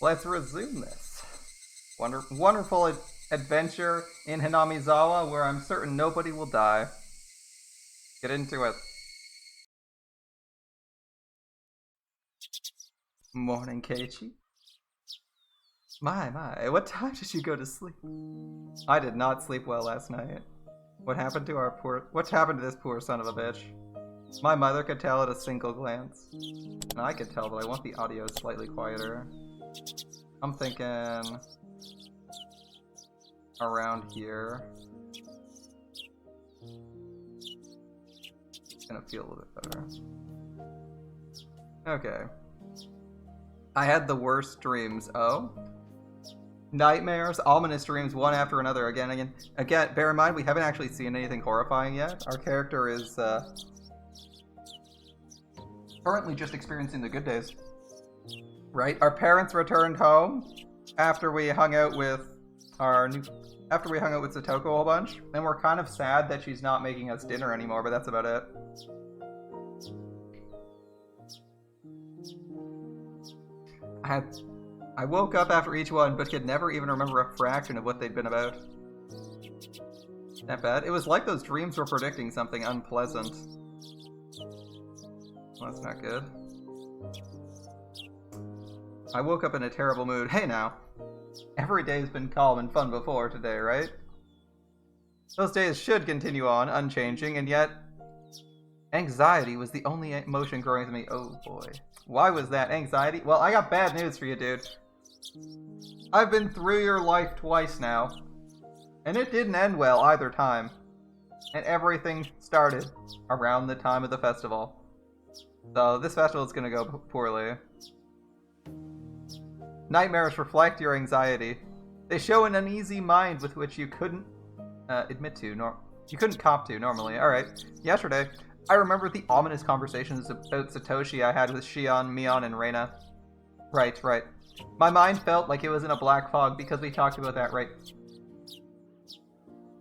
Let's resume this wonderful adventure in Hinamizawa where I'm certain nobody will die. Get into it. Morning, Keiichi. My, what time did you go to sleep? I did not sleep well last night. What happened to this poor son of a bitch? My mother could tell at a single glance. And I could tell, but I want the audio slightly quieter. I'm thinking around here. It's gonna feel a little bit better. Okay. I had the worst dreams. Oh? Nightmares, ominous dreams, one after another, again. Again, bear in mind, we haven't actually seen anything horrifying yet. Our character is, currently just experiencing the good days. Right? Our parents returned home after we hung out with Satoko a whole bunch, and we're kind of sad that she's not making us dinner anymore, but that's about it. I woke up after each one, but could never even remember a fraction of what they'd been about. That bad? It was like those dreams were predicting something unpleasant. Well, that's not good. I woke up in a terrible mood. Hey now. Every day's been calm and fun before today, right? Those days should continue on, unchanging, and yet anxiety was the only emotion growing with me. Oh boy. Why was that? Anxiety? Well, I got bad news for you, dude. I've been through your life twice now. And it didn't end well either time. And everything started around the time of the festival. So this festival is gonna go poorly. Nightmares reflect your anxiety. They show an uneasy mind with which you couldn't you couldn't cop to normally. Alright. Yesterday, I remembered the ominous conversations about Satoshi I had with Shion, Mion, and Reina. Right. My mind felt like it was in a black fog because we talked about that, right?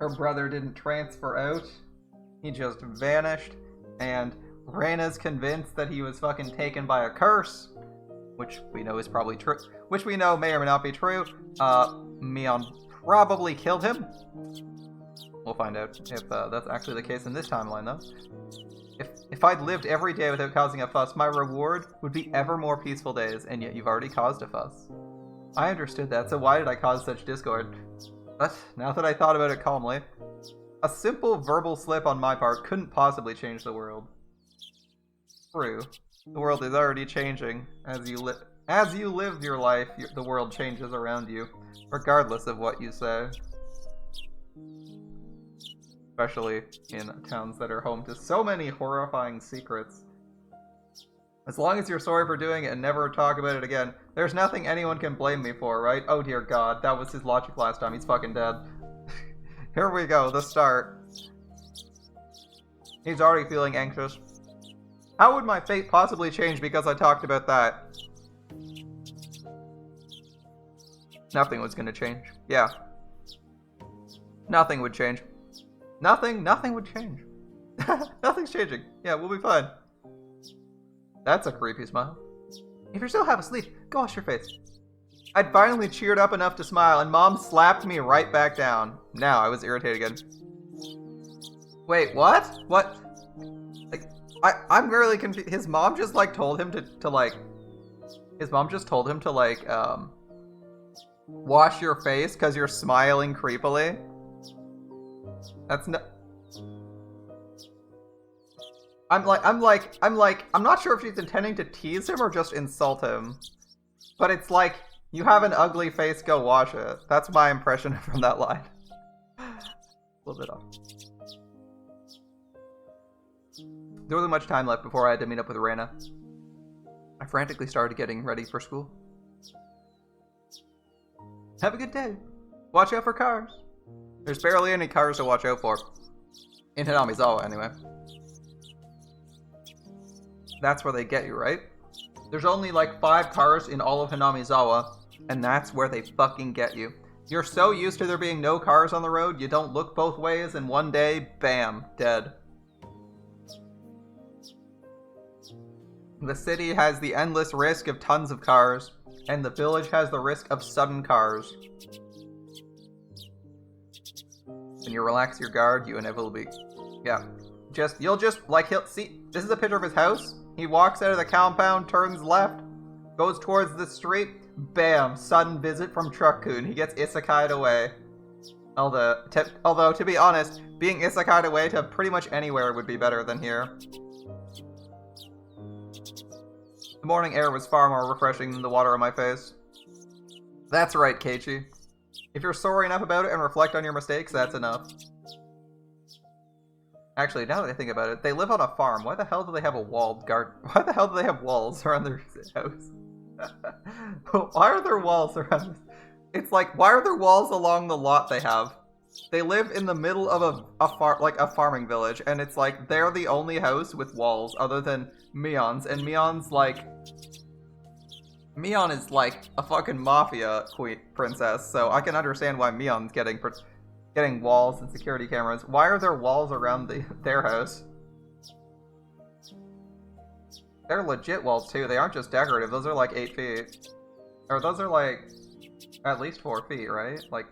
Her brother didn't transfer out. He just vanished. And Reina's convinced that he was fucking taken by a curse. Which we know is probably true. Which we know may or may not be true. Mion probably killed him. We'll find out if that's actually the case in this timeline, though. If I'd lived every day without causing a fuss, my reward would be ever more peaceful days, and yet you've already caused a fuss. I understood that, so why did I cause such discord? But, now that I thought about it calmly, a simple verbal slip on my part couldn't possibly change the world. True. The world is already changing. As you live your life, the world changes around you, regardless of what you say. Especially in towns that are home to so many horrifying secrets. As long as you're sorry for doing it and never talk about it again, there's nothing anyone can blame me for, right? Oh dear god, that was his logic last time, he's fucking dead. Here we go, the start. He's already feeling anxious. How would my fate possibly change because I talked about that? Nothing was gonna change. Yeah. Nothing would change. Nothing would change. Nothing's changing. Yeah, we'll be fine. That's a creepy smile. If you're still half asleep, go wash your face. I'd finally cheered up enough to smile, and Mom slapped me right back down. Now I was irritated again. Wait, what? What? Like, I'm really confused. His mom just, like, told him to wash your face because you're smiling creepily? That's no. I'm not sure if she's intending to tease him or just insult him. But it's like, you have an ugly face, go wash it. That's my impression from that line. A little bit off. There wasn't much time left before I had to meet up with Reina. I frantically started getting ready for school. Have a good day. Watch out for cars. There's barely any cars to watch out for. In Hinamizawa, anyway. That's where they get you, right? There's only like 5 cars in all of Hinamizawa, and that's where they fucking get you. You're so used to there being no cars on the road, you don't look both ways, and one day, bam, dead. The city has the endless risk of tons of cars. and the village has the risk of sudden cars. When you relax your guard, you inevitably... Yeah. You'll just, like, he'll... See, this is a picture of his house. He walks out of the compound, turns left, goes towards the street, bam, sudden visit from Truck-kun. He gets isekai'd away. Although, to be honest, being isekai'd away to pretty much anywhere would be better than here. The morning air was far more refreshing than the water on my face. That's right, Keiichi. If you're sorry enough about it and reflect on your mistakes, that's enough. Actually, now that I think about it, they live on a farm. Why the hell do they have a walled garden? Why the hell do they have walls around their house? Why are there walls around this? It's like, why are there walls along the lot they have? They live in the middle of a farming village, and it's like, they're the only house with walls other than Mion's, and Mion's like... Mion is like a fucking mafia princess, so I can understand why Mion's getting walls and security cameras. Why are there walls around their house? They're legit walls too, they aren't just decorative, those are like 8 feet. Or those are like, at least 4 feet, right? Like,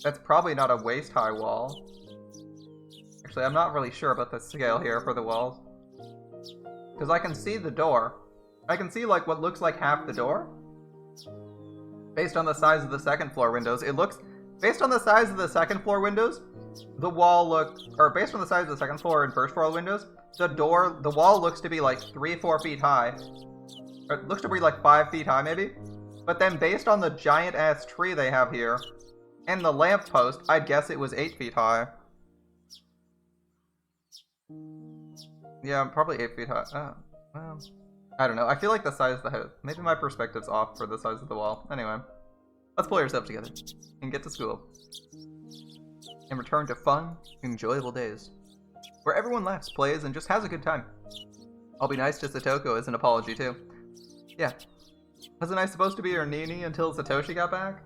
that's probably not a waist-high wall. Actually, I'm not really sure about the scale here for the walls. Because I can see the door. I can see, like, what looks like half the door. Based on the size of the second floor windows, it looks... Based on the size of the second floor windows, the wall based on the size of the second floor and first floor windows, the wall looks to be, like, 3-4 feet high. Or it looks to be, like, 5 feet high, maybe? But then, based on the giant-ass tree they have here, and the lamppost, I'd guess it was 8 feet high. Yeah, probably 8 feet high. Well, I don't know. I feel like the size of the house. Maybe my perspective's off for the size of the wall. Anyway, let's pull yourself together and get to school. And return to fun, enjoyable days. Where everyone laughs, plays, and just has a good time. I'll be nice to Satoko as an apology, too. Yeah. Wasn't I supposed to be her Nini until Satoshi got back?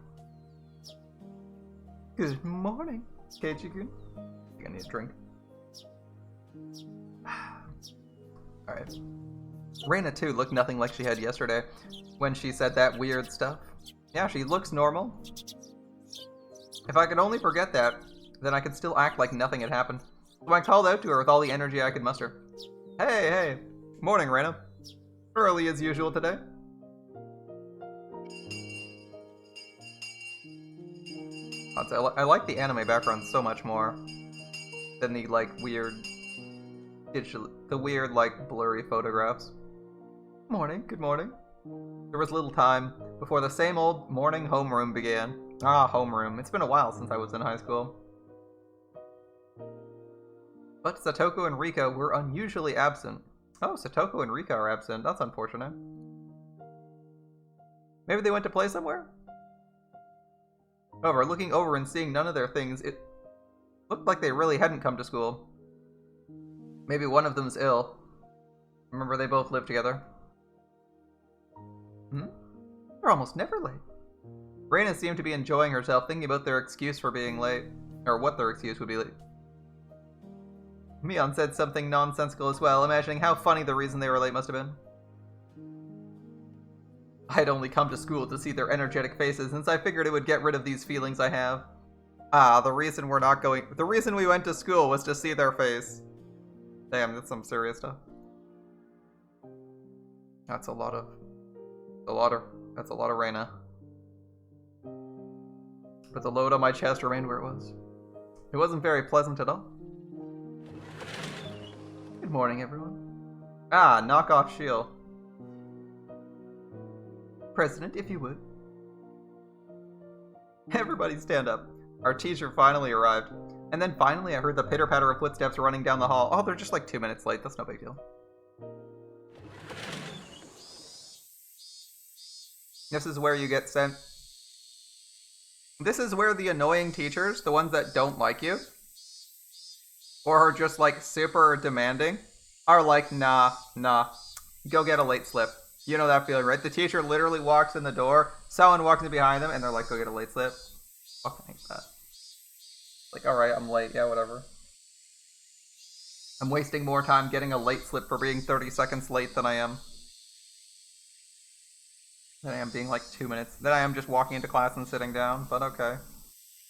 Good morning, Keiichi-kun. I think I need a drink. Alright. Reina, too, looked nothing like she had yesterday, when she said that weird stuff. Yeah, she looks normal. If I could only forget that, then I could still act like nothing had happened. So I called out to her with all the energy I could muster. Hey! Morning, Reina. Early as usual today. I like the anime background so much more than the, like, weird, like, blurry photographs. Morning, good morning. There was little time before the same old morning homeroom began. Ah, homeroom. It's been a while since I was in high school. But Satoko and Rika were unusually absent. Oh, Satoko and Rika are absent. That's unfortunate. Maybe they went to play somewhere? However, looking over and seeing none of their things, it looked like they really hadn't come to school. Maybe one of them's ill. Remember, they both lived together. They're almost never late. Reina seemed to be enjoying herself, thinking about their excuse for being late. Or what their excuse would be late. Mion said something nonsensical as well, imagining how funny the reason they were late must have been. I'd only come to school to see their energetic faces, since I figured it would get rid of these feelings I have. Ah, the reason we went to school was to see their face. Damn, that's some serious stuff. That's a lot of Reina. But the load on my chest remained where it was. It wasn't very pleasant at all. Good morning, everyone. Ah, knock off shield. President, if you would. Everybody stand up. Our teacher finally arrived. And then finally I heard the pitter-patter of footsteps running down the hall. Oh, they're just like 2 minutes late. That's no big deal. This is where you get sent. This is where the annoying teachers, the ones that don't like you, or are just like super demanding, are like, nah, go get a late slip. You know that feeling, right? The teacher literally walks in the door, someone walks in behind them, and they're like, go get a late slip. Fucking hate that. Like, alright, I'm late, yeah, whatever. I'm wasting more time getting a late slip for being 30 seconds late than I am. than I am being like 2 minutes. Then I am just walking into class and sitting down, but okay.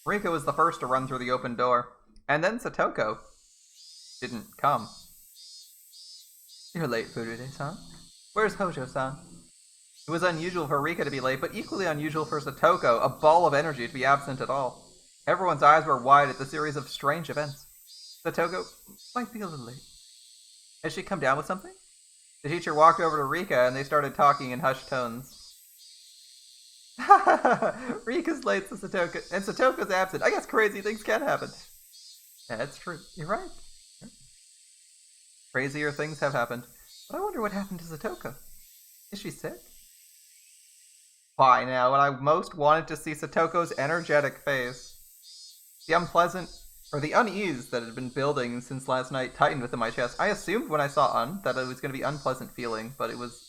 Rika was the first to run through the open door. And then Satoko didn't come. You're late, Furude-san. Where's Hojo-san? It was unusual for Rika to be late, but equally unusual for Satoko, a ball of energy, to be absent at all. Everyone's eyes were wide at the series of strange events. Satoko might be a little late. Has she come down with something? The teacher walked over to Rika and they started talking in hushed tones. Rika's late to Satoko, and Satoko's absent. I guess crazy things can happen. Yeah, that's true. You're right. Crazier things have happened. But I wonder what happened to Satoko. Is she sick? Why now, when I most wanted to see Satoko's energetic face. The unpleasant, or the unease that had been building since last night tightened within my chest. I assumed when I saw that it was going to be unpleasant feeling, but it was...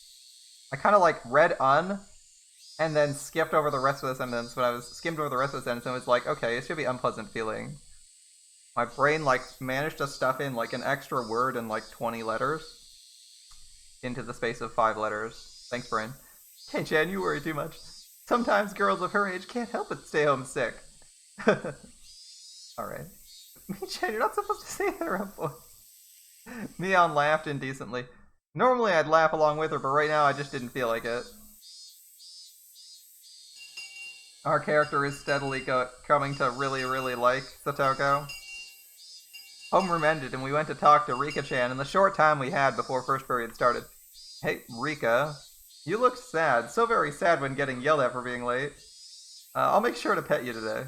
I kind of like read and then skipped over the rest of the sentence. When I was skimmed over the rest of the sentence, and was like, okay, it should be unpleasant feeling. My brain like managed to stuff in like an extra word and like 20 letters into the space of 5 letters. Thanks, brain. Hey, Jan, you worry too much. Sometimes girls of her age can't help but stay home sick. Alright. Jan, you're not supposed to say that around boys. Neon laughed indecently. Normally I'd laugh along with her, but right now I just didn't feel like it. Our character is steadily coming to really, really like Satoko. Homeroom ended and we went to talk to Rika-chan in the short time we had before first period started. Hey, Rika. You looked sad. So very sad when getting yelled at for being late. I'll make sure to pet you today.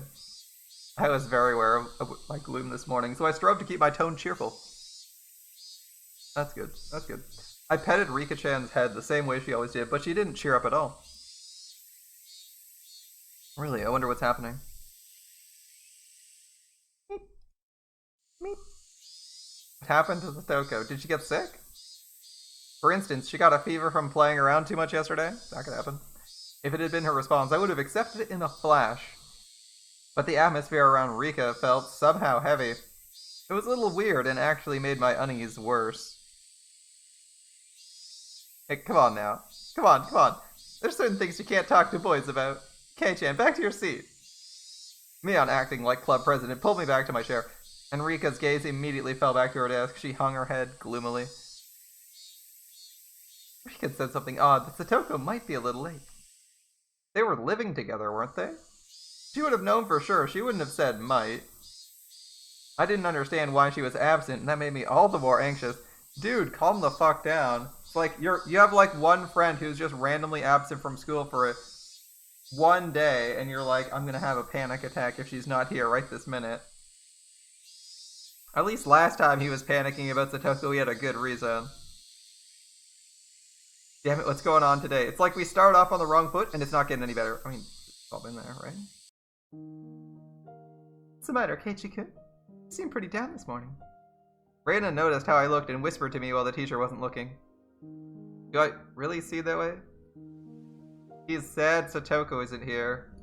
I was very aware of my gloom this morning, so I strove to keep my tone cheerful. That's good. That's good. I petted Rika-chan's head the same way she always did, but she didn't cheer up at all. Really, I wonder what's happening. Meep. Meep. What happened to Satoko? Did she get sick? For instance, she got a fever from playing around too much yesterday. That could happen. If it had been her response, I would have accepted it in a flash. But the atmosphere around Rika felt somehow heavy. It was a little weird and actually made my unease worse. Hey, come on now. Come on, come on. There's certain things you can't talk to boys about. Kei-chan, back to your seat. Mion, acting like club president, pulled me back to my chair, and Rika's gaze immediately fell back to her desk. She hung her head gloomily. Rika said something odd that Satoko might be a little late. They were living together, weren't they? She would have known for sure. She wouldn't have said might. I didn't understand why she was absent, and that made me all the more anxious. Dude, calm the fuck down. It's like you have like one friend who's just randomly absent from school for one day, and you're like, I'm gonna have a panic attack if she's not here right this minute. At least last time he was panicking about Satoko, he had a good reason. Damn it, what's going on today? It's like we started off on the wrong foot, and it's not getting any better. I mean, it's all been there, right? What's the matter, Keiichi-kun? You seem pretty down this morning. Reina noticed how I looked and whispered to me while the teacher wasn't looking. Do I really see that way? He's sad Satoko isn't here.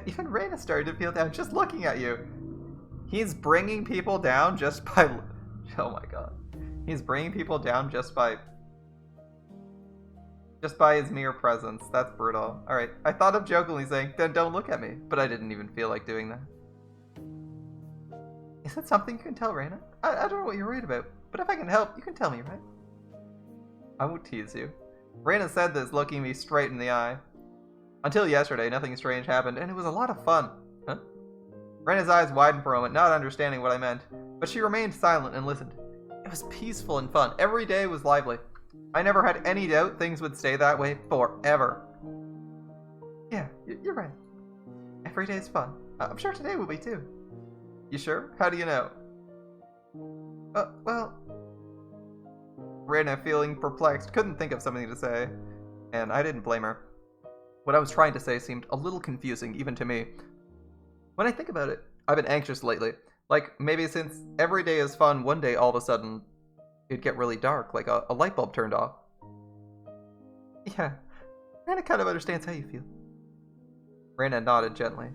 Even Reina started to feel down just looking at you. He's bringing people down just by... Oh my god. He's bringing people down just by his mere presence. That's brutal. Alright, I thought of jokingly saying, then don't look at me, but I didn't even feel like doing that. Is that something you can tell Reina? I don't know what you're worried about, but if I can help, you can tell me, right? I won't tease you. Reina said this, looking me straight in the eye. Until yesterday, nothing strange happened, and it was a lot of fun. Huh? Reina's eyes widened for a moment, not understanding what I meant, but she remained silent and listened. It was peaceful and fun. Every day was lively. I never had any doubt things would stay that way forever. Yeah, you're right. Every day's fun. I'm sure today will be too. You sure? How do you know? Well... Reina, feeling perplexed, couldn't think of something to say, and I didn't blame her. What I was trying to say seemed a little confusing, even to me. When I think about it, I've been anxious lately. Like, maybe since every day is fun, one day all of a sudden it'd get really dark, like a light bulb turned off. Yeah, Reina kind of understands how you feel. Reina nodded gently.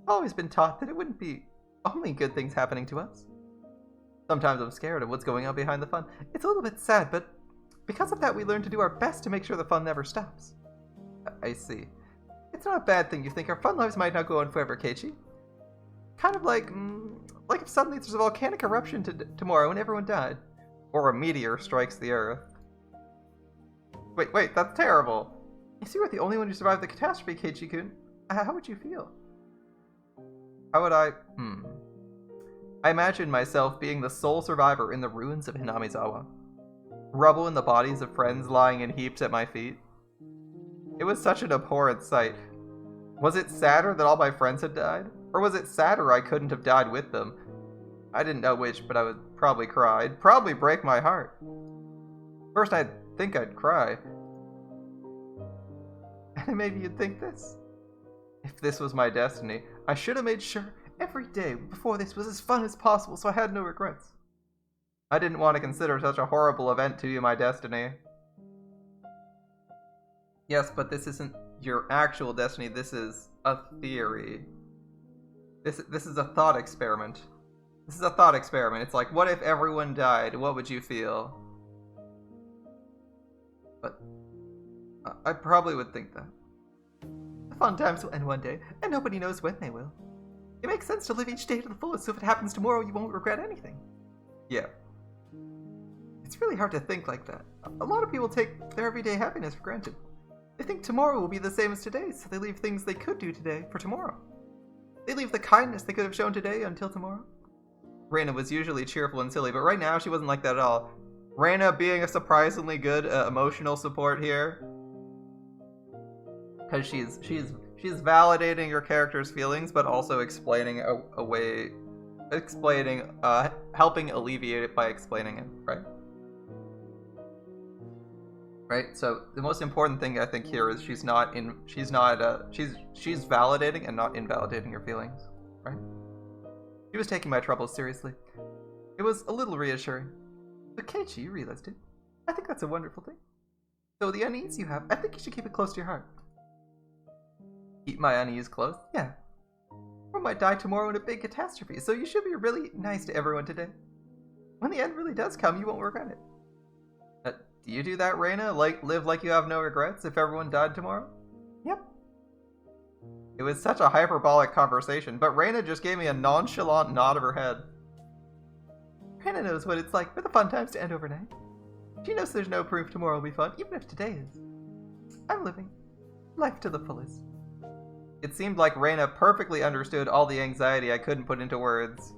I've always been taught that it wouldn't be only good things happening to us. Sometimes I'm scared of what's going on behind the fun. It's a little bit sad, but Because of that, we learn to do our best to make sure the fun never stops. I see. It's not a bad thing you think our fun lives might not go on forever, Keiichi. Kind of like if suddenly there's a volcanic eruption tomorrow and everyone died. Or a meteor strikes the Earth. Wait, that's terrible. You see, we're the only one who survived the catastrophe, Keiichi-kun. How would you feel? How would I... I imagine myself being the sole survivor in the ruins of Hinamizawa. Rubble in the bodies of friends lying in heaps at my feet. It was such an abhorrent sight. Was it sadder that all my friends had died? Or was it sadder I couldn't have died with them? I didn't know which, but I would probably cry. It'd probably break my heart. First, I'd think I'd cry. And maybe you'd think this. If this was my destiny, I should have made sure every day before this was as fun as possible so I had no regrets. I didn't want to consider such a horrible event to be my destiny. Yes, but this isn't your actual destiny. This is a theory. This is a thought experiment. This is a thought experiment. It's like, what if everyone died? What would you feel? But I probably would think that. The fun times will end one day, and nobody knows when they will. It makes sense to live each day to the fullest, so if it happens tomorrow, you won't regret anything. Yeah. It's really hard to think like that. A lot of people take their everyday happiness for granted. They think tomorrow will be the same as today, so they leave things they could do today for tomorrow. They leave the kindness they could have shown today until tomorrow. Reina was usually cheerful and silly, but right now she wasn't like that at all. Reina being a surprisingly good emotional support here. Because she's validating your character's feelings, but also explaining a way... helping alleviate it by explaining it, right? Right, so the most important thing I think here is she's validating and not invalidating your feelings, right? She was taking my troubles seriously. It was a little reassuring. But Keiichi, you realized it. I think that's a wonderful thing. So the unease you have, I think you should keep it close to your heart. Keep my unease close? Yeah. Everyone might die tomorrow in a big catastrophe, so you should be really nice to everyone today. When the end really does come, you won't regret it. Do you do that, Reina? Live like you have no regrets if everyone died tomorrow? Yep. It was such a hyperbolic conversation, but Reina just gave me a nonchalant nod of her head. Reina knows what it's like for the fun times to end overnight. She knows there's no proof tomorrow will be fun, even if today is. I'm living life to the fullest. It seemed like Reina perfectly understood all the anxiety I couldn't put into words.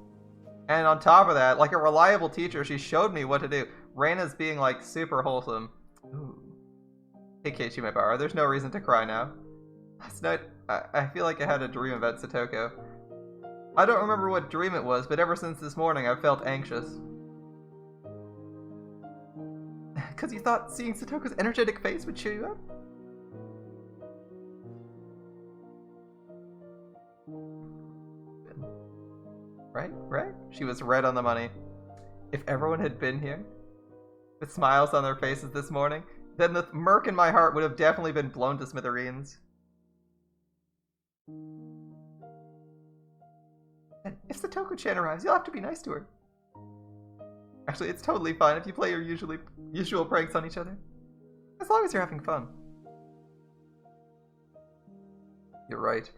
And on top of that, like a reliable teacher, she showed me what to do. Reina's being, like, super wholesome. Ooh. Hey, Keiichi, my bar. There's no reason to cry now. Last night, I feel like I had a dream about Satoko. I don't remember what dream it was, but ever since this morning, I've felt anxious. Because you thought seeing Satoko's energetic face would cheer you up? Right? She was right on the money. If everyone had been here, with smiles on their faces this morning, then the murk in my heart would have definitely been blown to smithereens. And if Satoko-chan arrives, you'll have to be nice to her. Actually, it's totally fine if you play your usual pranks on each other. As long as you're having fun. You're right.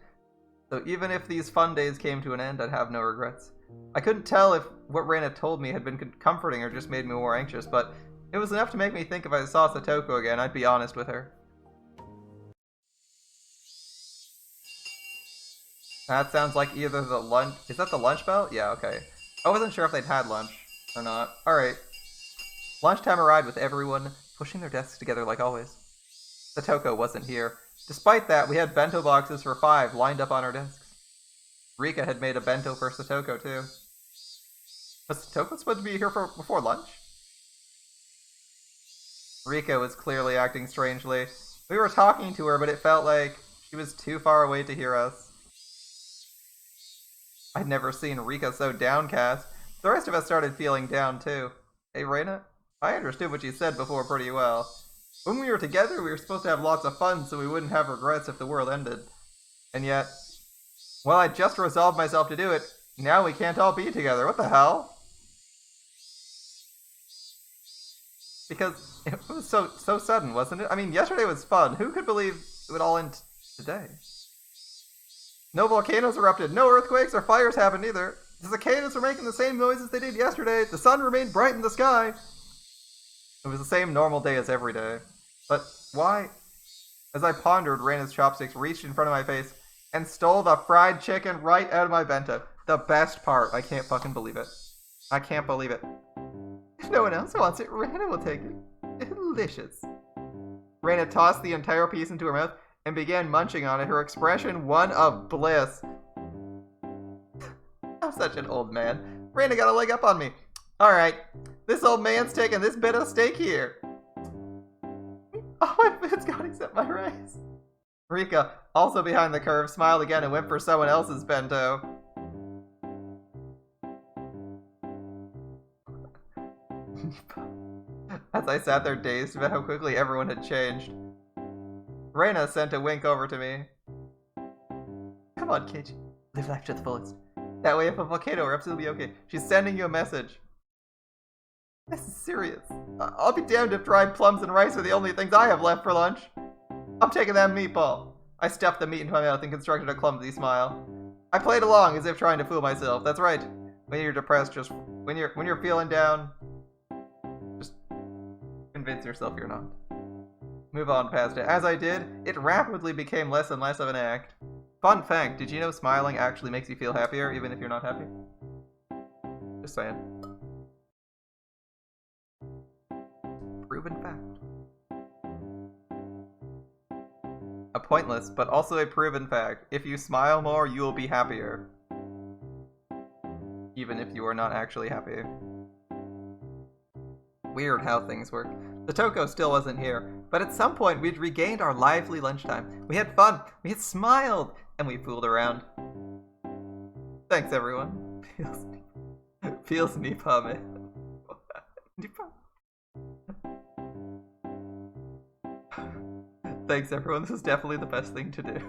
So even if these fun days came to an end, I'd have no regrets. I couldn't tell if what Reina told me had been comforting or just made me more anxious, but it was enough to make me think if I saw Satoko again, I'd be honest with her. That sounds like either the lunch... Is that the lunch bell? Yeah, okay. I wasn't sure if they'd had lunch or not. Alright. Lunchtime arrived with everyone pushing their desks together like always. Satoko wasn't here. Despite that, we had bento boxes for 5 lined up on our desks. Rika had made a bento for Satoko, too. Was Satoko supposed to be here before lunch? Rika was clearly acting strangely. We were talking to her, but it felt like she was too far away to hear us. I'd never seen Rika so downcast. The rest of us started feeling down, too. Hey, Reina? I understood what you said before pretty well. When we were together, we were supposed to have lots of fun so we wouldn't have regrets if the world ended. And yet, well, I just resolved myself to do it. Now we can't all be together. What the hell? Because it was so sudden, wasn't it? I mean, yesterday was fun. Who could believe it would all end today? No volcanoes erupted, no earthquakes or fires happened either. The cicadas were making the same noises they did yesterday. The sun remained bright in the sky. It was the same normal day as every day. But why? As I pondered, Reina's chopsticks reached in front of my face and stole the fried chicken right out of my bento. The best part. I can't fucking believe it. I can't believe it. If no one else wants it, Reina will take it. Delicious. Reina tossed the entire piece into her mouth and began munching on it, her expression one of bliss. I'm such an old man. Reina got a leg up on me. Alright, this old man's taking this bit of steak here. Oh, my food's gone except my rice. Rika, also behind the curve, smiled again and went for someone else's bento. As I sat there dazed about how quickly everyone had changed, Reina sent a wink over to me. Come on, Keiji. Live life to the fullest. That way if a volcano erupts, it'll be okay. She's sending you a message. This is serious. I'll be damned if dried plums and rice are the only things I have left for lunch. I'm taking that meatball. I stuffed the meat into my mouth and constructed a clumsy smile. I played along as if trying to fool myself. That's right. When you're depressed, just when you're feeling down, just convince yourself you're not. Move on past it. As I did, it rapidly became less and less of an act. Fun fact, did you know smiling actually makes you feel happier even if you're not happy? Just saying. Proven fact. A pointless, but also a proven fact. If you smile more, you will be happier. Even if you are not actually happy. Weird how things work. Satoko still wasn't here, but at some point we'd regained our lively lunchtime. We had fun, we had smiled, and we fooled around. Thanks everyone. Feels Nipa, man. Nipa. Thanks everyone, this is definitely the best thing to do.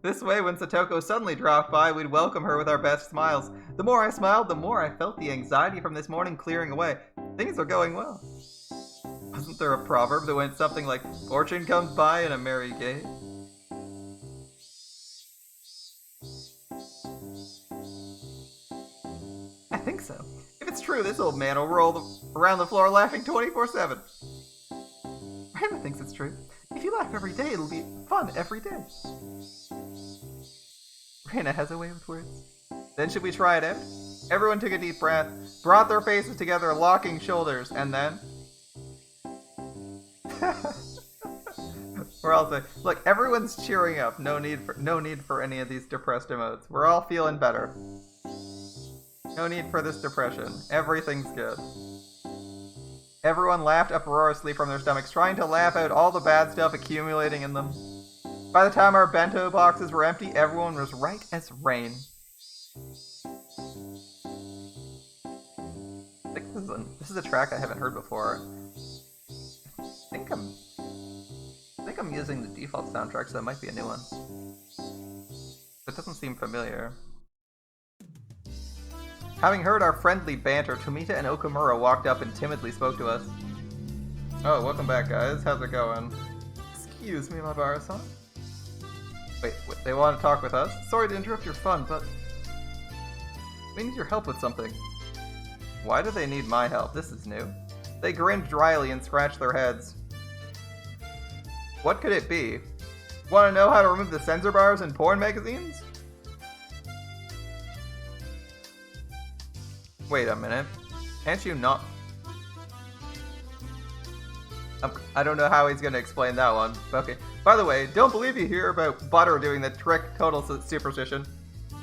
This way, when Satoko suddenly dropped by, we'd welcome her with our best smiles. The more I smiled, the more I felt the anxiety from this morning clearing away. Things were going well. Wasn't there a proverb that went something like, fortune comes by in a merry gait? I think so. If it's true, this old man will roll around the floor laughing 24/7. Reina thinks it's true. If you laugh every day, it'll be fun every day. Reina has a way with words. Then should we try it out? Everyone took a deep breath, brought their faces together, locking shoulders, and then... We're all saying, look, everyone's cheering up. No need for any of these depressed emotes. We're all feeling better. No need for this depression. Everything's good. Everyone laughed uproariously from their stomachs, trying to laugh out all the bad stuff accumulating in them. By the time our bento boxes were empty, everyone was right as rain. I think this is a track I haven't heard before. I think I'm using the default soundtrack, so it might be a new one. It doesn't seem familiar. Having heard our friendly banter, Tomita and Okamura walked up and timidly spoke to us. Oh, welcome back, guys. How's it going? Excuse me, Mabara-san. Wait, they want to talk with us? Sorry to interrupt your fun, but... we need your help with something. Why do they need my help? This is new. They grinned dryly and scratched their heads. What could it be? Want to know how to remove the censor bars in porn magazines? Wait a minute. Can't you not... I don't know how he's going to explain that one. Okay. By the way, don't believe you hear about butter doing the trick total superstition.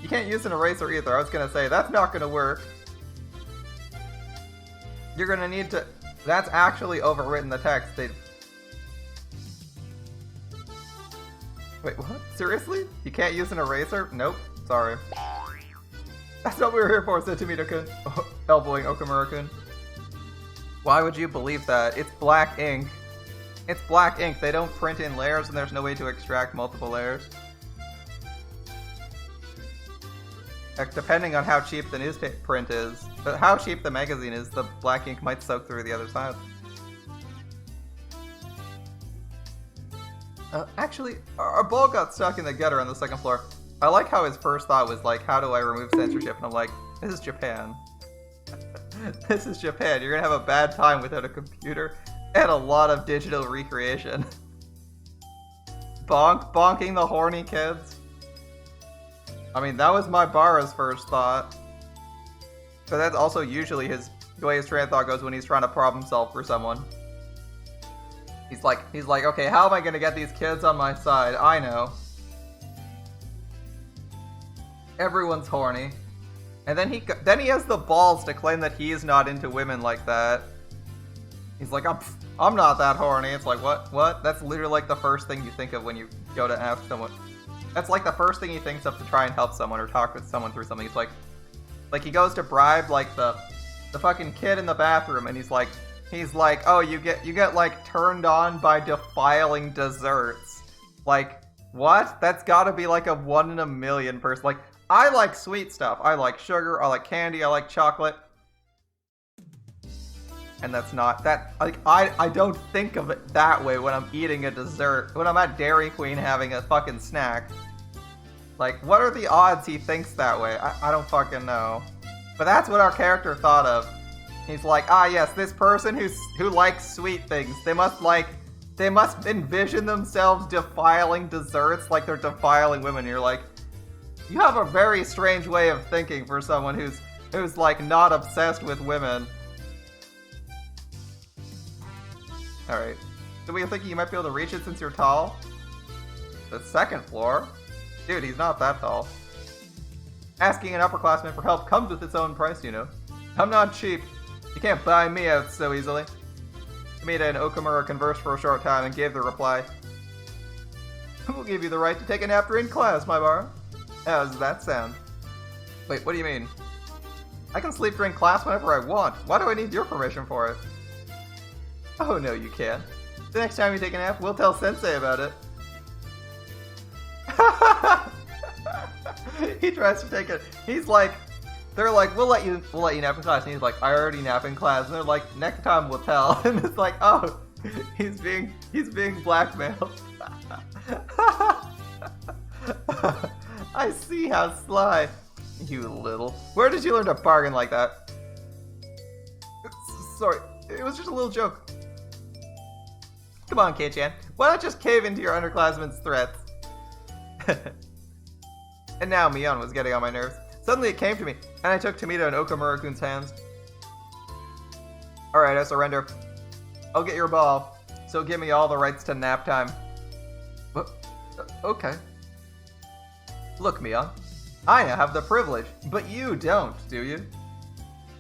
You can't use an eraser either. I was going to say, that's not going to work. You're going to need to... That's actually overwritten the text. Wait, what? Seriously? You can't use an eraser? Nope. Sorry. That's not what we were here for, said Tomita-kun, elbowing Okamura-kun. Why would you believe that? It's black ink. It's black ink. They don't print in layers and there's no way to extract multiple layers. Like, depending on how cheap the newsprint is, but how cheap the magazine is, the black ink might soak through the other side. Actually, our ball got stuck in the gutter on the second floor. I like how his first thought was like, how do I remove censorship? And I'm like, this is Japan. This is Japan. You're gonna have a bad time without a computer and a lot of digital recreation. Bonking the horny kids. I mean, that was my Bara's first thought. But that's also usually the way his train of thought goes when he's trying to problem solve for someone. He's like, okay, how am I gonna get these kids on my side? I know. Everyone's horny. And then he has the balls to claim that he is not into women like that. He's like, I'm not that horny. It's like, what? That's literally like the first thing you think of when you go to ask someone. That's like the first thing he thinks of to try and help someone or talk with someone through something. He's like he goes to bribe like the fucking kid in the bathroom, and he's like, oh, you get like turned on by defiling desserts. Like, what? That's gotta be like a 1 in a million person. Like, I like sweet stuff. I like sugar, I like candy, I like chocolate. And that's not that, like, I don't think of it that way when I'm eating a dessert. When I'm at Dairy Queen having a fucking snack. Like, what are the odds he thinks that way? I don't fucking know. But that's what our character thought of. He's like, yes, this person who likes sweet things, they must envision themselves defiling desserts like they're defiling women. And you're like, you have a very strange way of thinking for someone who's like not obsessed with women. Alright. So we were thinking you might be able to reach it since you're tall? The second floor? Dude, he's not that tall. Asking an upperclassman for help comes with its own price, you know. I'm not cheap. You can't buy me out so easily. Kamita and Okamura conversed for a short time and gave the reply. Who'll give you the right to take a nap during class, my bar? How does that sound? Wait, what do you mean? I can sleep during class whenever I want. Why do I need your permission for it? Oh, no, you can't. The next time you take a nap, we'll tell Sensei about it. He tries to take it. He's like, they're like, we'll let you nap in class. And he's like, I already nap in class. And they're like, next time we'll tell. And it's like, oh, he's being blackmailed. I see how sly. You little. Where did you learn to bargain like that? Sorry, it was just a little joke. Come on, Kei-chan. Why not just cave into your underclassmen's threats? And now Mion was getting on my nerves. Suddenly it came to me, and I took Tomita and Okamura-kun's hands. Alright, I surrender. I'll get your ball, so give me all the rights to nap time. What? Okay. Look, Mion. I now have the privilege, but you don't, do you?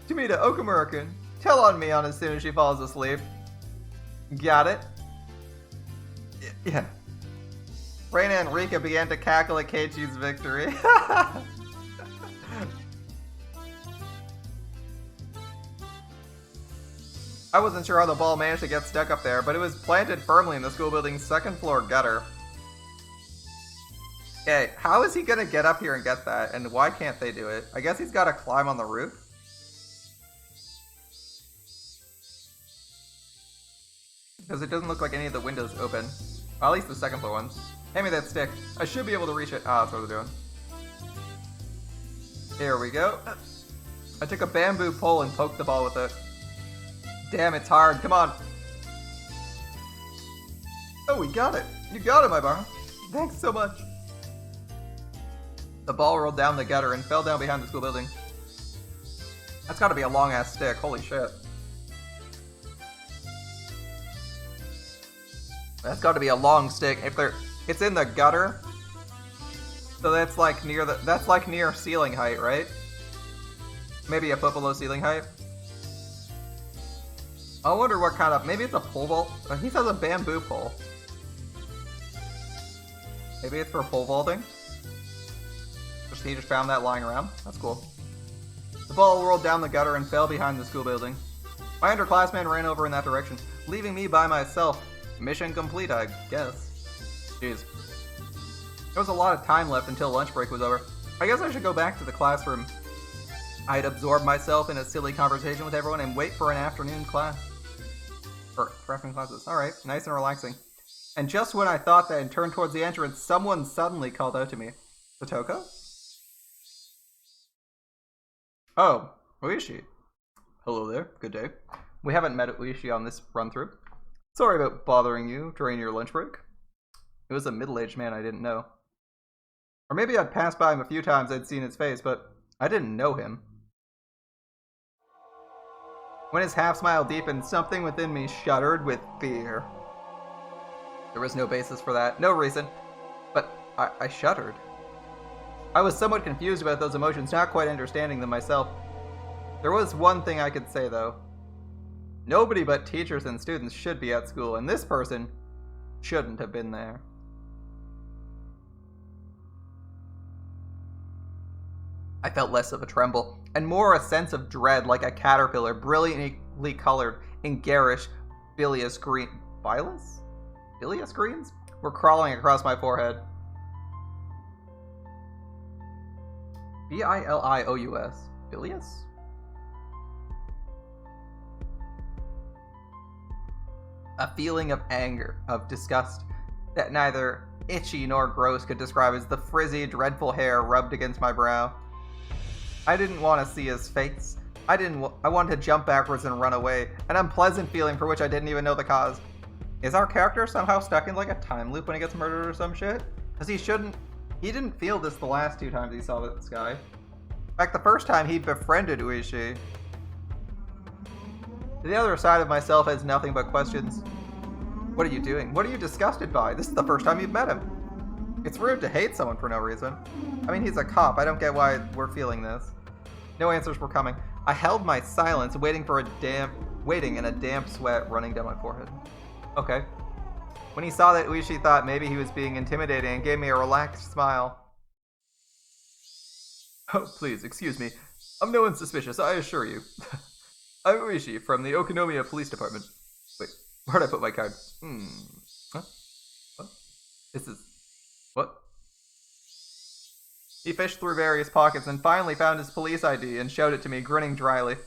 Tomita, Okamura-kun, tell on Mion as soon as she falls asleep. Got it? Yeah. Reina and Rika began to cackle at Keiichi's victory. I wasn't sure how the ball managed to get stuck up there, but it was planted firmly in the school building's second floor gutter. Okay, how is he gonna get up here and get that, and why can't they do it? I guess he's gotta climb on the roof? Because it doesn't look like any of the windows open. Well, at least the second floor ones. Hand me that stick. I should be able to reach it. Ah, that's what we're doing. Here we go. I took a bamboo pole and poked the ball with it. Damn, it's hard. Come on. Oh, we got it. You got it, my bar. Thanks so much. The ball rolled down the gutter and fell down behind the school building. That's gotta be a long-ass stick. Holy shit. That's gotta be a long stick. It's in the gutter. So that's like near ceiling height, right? Maybe a foot below ceiling height. I wonder what kind of, maybe it's a pole vault? He has a bamboo pole. Maybe it's for pole vaulting? He just found that lying around. That's cool. The ball rolled down the gutter and fell behind the school building. My underclassman ran over in that direction, leaving me by myself. Mission complete, I guess. Jeez. There was a lot of time left until lunch break was over. I guess I should go back to the classroom. I'd absorb myself in a silly conversation with everyone and wait for an afternoon class. For afternoon classes. Alright, nice and relaxing. And just when I thought that and turned towards the entrance, someone suddenly called out to me. Satoko? Oh, Uishi. Hello there, good day. We haven't met Uishi on this run-through. Sorry about bothering you during your lunch break. It was a middle-aged man I didn't know. Or maybe I'd passed by him a few times, I'd seen his face, but I didn't know him. When his half-smile deepened, something within me shuddered with fear. There was no basis for that, no reason, but I shuddered. I was somewhat confused about those emotions, not quite understanding them myself. There was one thing I could say, though. Nobody but teachers and students should be at school, and this person shouldn't have been there. I felt less of a tremble, and more a sense of dread, like a caterpillar brilliantly colored in garish, bilious green... Bilious? Bilious greens? Were crawling across my forehead. B-I-L-I-O-U-S. Bilious? A feeling of anger, of disgust, that neither itchy nor gross could describe as the frizzy, dreadful hair rubbed against my brow. I didn't want to see his face. I wanted to jump backwards and run away, an unpleasant feeling for which I didn't even know the cause. Is our character somehow stuck in like a time loop when he gets murdered or some shit? Because he didn't feel this the last two times he saw this guy. In fact, the first time he befriended Uishi. The other side of myself has nothing but questions. What are you doing? What are you disgusted by? This is the first time you've met him. It's rude to hate someone for no reason. I mean, he's a cop. I don't get why we're feeling this. No answers were coming. I held my silence, waiting in a damp sweat running down my forehead. Okay. When he saw that Uishi thought maybe he was being intimidating and gave me a relaxed smile. Oh, please, excuse me. I'm no one suspicious, I assure you. I'm Uishi from the Okonomiya Police Department. Wait, where'd I put my card? Huh? What? This is... What? He fished through various pockets and finally found his police ID and showed it to me, grinning dryly.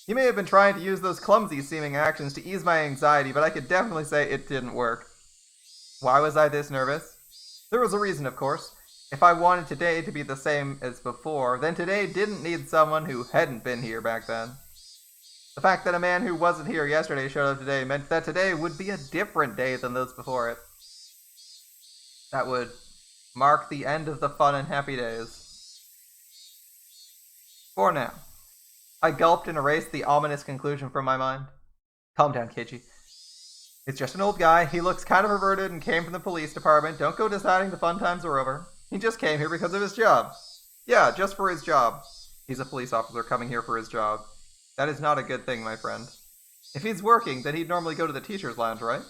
He may have been trying to use those clumsy-seeming actions to ease my anxiety, but I could definitely say it didn't work. Why was I this nervous? There was a reason, of course. If I wanted today to be the same as before, then today didn't need someone who hadn't been here back then. The fact that a man who wasn't here yesterday showed up today meant that today would be a different day than those before it. That would mark the end of the fun and happy days. For now. I gulped and erased the ominous conclusion from my mind. Calm down, Keiji. It's just an old guy. He looks kind of perverted and came from the police department. Don't go deciding the fun times are over. He just came here because of his job. Yeah, just for his job. He's a police officer coming here for his job. That is not a good thing, my friend. If he's working, then he'd normally go to the teacher's lounge, right?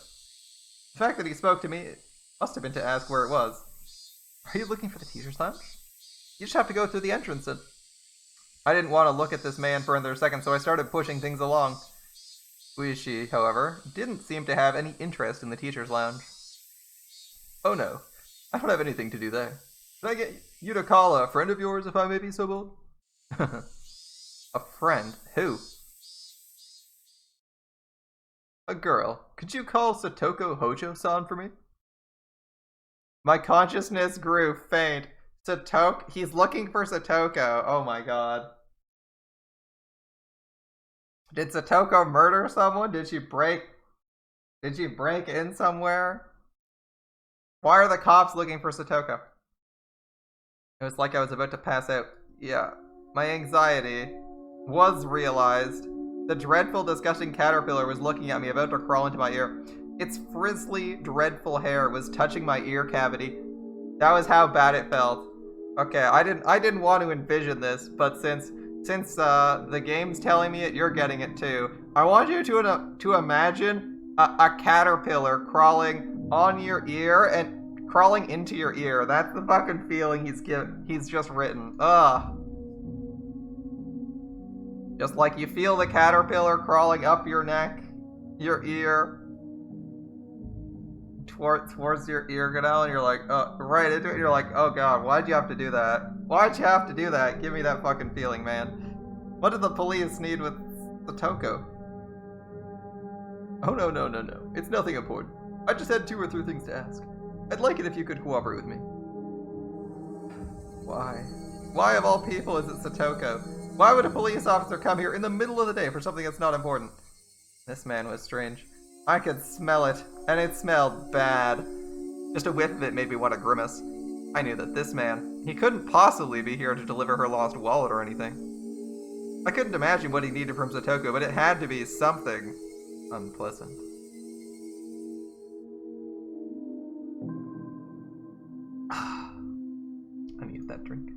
The fact that he spoke to me must have been to ask where it was. Are you looking for the teacher's lounge? You just have to go through the entrance and... I didn't want to look at this man for another second, so I started pushing things along. Uishi, however, didn't seem to have any interest in the teacher's lounge. Oh no, I don't have anything to do there. Can I get you to call a friend of yours if I may be so bold? A friend? Who? A girl. Could you call Satoko Hojo-san for me? My consciousness grew faint. Satoko? He's looking for Satoko. Oh my god. Did Satoko murder someone? Did she break in somewhere? Why are the cops looking for Satoko? It was like I was about to pass out. Yeah, my anxiety was realized. The dreadful, disgusting caterpillar was looking at me, about to crawl into my ear. Its frizzly, dreadful hair was touching my ear cavity. That was how bad it felt. Okay, I didn't want to envision this, but since the game's telling me it, you're getting it too. I want you to imagine a caterpillar crawling on your ear and crawling into your ear. That's the fucking feeling he's just written. Ugh. Just like you feel the caterpillar crawling up your neck, your ear, towards your ear canal, and you're like, right into it, you're like, oh god, why'd you have to do that? Why'd you have to do that? Give me that fucking feeling, man. What did the police need with Satoko? Oh no. It's nothing important. I just had 2 or 3 things to ask. I'd like it if you could cooperate with me. Why? Why of all people is it Satoko? Why would a police officer come here in the middle of the day for something that's not important? This man was strange. I could smell it, and it smelled bad. Just a whiff of it made me want to grimace. I knew that this man, he couldn't possibly be here to deliver her lost wallet or anything. I couldn't imagine what he needed from Satoko, but it had to be something unpleasant. I needed that drink.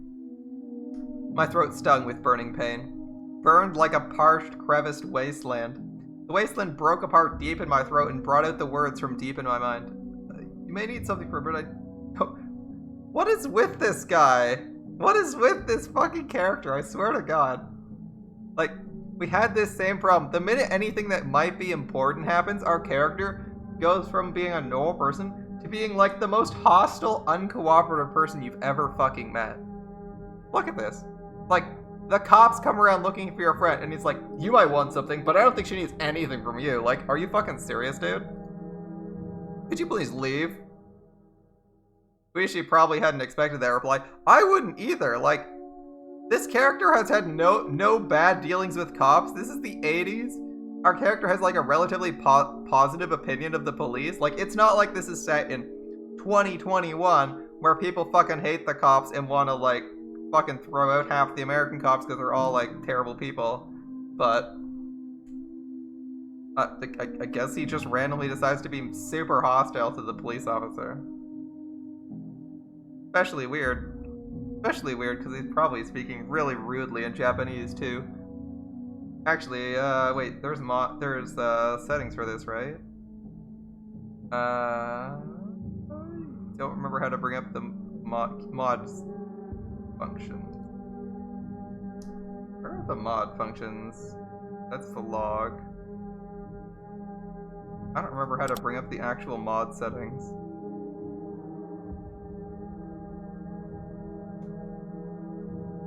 My throat stung with burning pain. Burned like a parched, creviced wasteland. The wasteland broke apart deep in my throat and brought out the words from deep in my mind. You may need something for a bit. What is with this guy? What is with this fucking character? I swear to God. Like, we had this same problem. The minute anything that might be important happens, our character goes from being a normal person to being like the most hostile, uncooperative person you've ever fucking met. Look at this. Like, the cops come around looking for your friend, and he's like, you might want something, but I don't think she needs anything from you. Like, are you fucking serious, dude? Could you please leave? She probably hadn't expected that reply. I wouldn't either. Like, this character has had no bad dealings with cops. This is the 80s. Our character has like a relatively positive opinion of the police. Like, it's not like this is set in 2021 where people fucking hate the cops and want to like fucking throw out half the American cops because they're all like terrible people. But I guess he just randomly decides to be super hostile to the police officer. Especially weird because he's probably speaking really rudely in Japanese too. Actually, wait, there's settings for this, right? Don't remember how to bring up the mods function. Where are the mod functions? That's the log. I don't remember how to bring up the actual mod settings.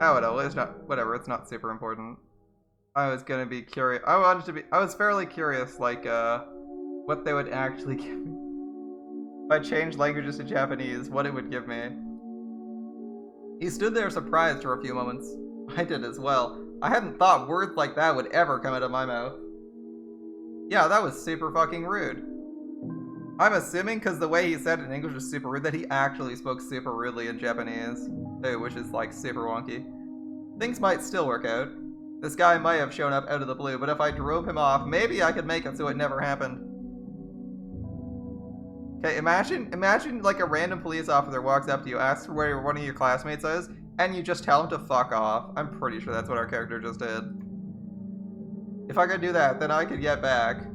Oh, no, it's not, whatever, it's not super important. I was gonna be curious, I was fairly curious, like, what they would actually give me. If I changed languages to Japanese, what it would give me. He stood there surprised for a few moments. I did as well. I hadn't thought words like that would ever come out of my mouth. Yeah, that was super fucking rude. I'm assuming because the way he said it in English was super rude that he actually spoke super rudely in Japanese. Too, which is like super wonky. Things might still work out. This guy might have shown up out of the blue, but if I drove him off, maybe I could make it so it never happened. Okay, imagine like a random police officer walks up to you, asks for where one of your classmates is, and you just tell him to fuck off. I'm pretty sure that's what our character just did. If I could do that, then I could get back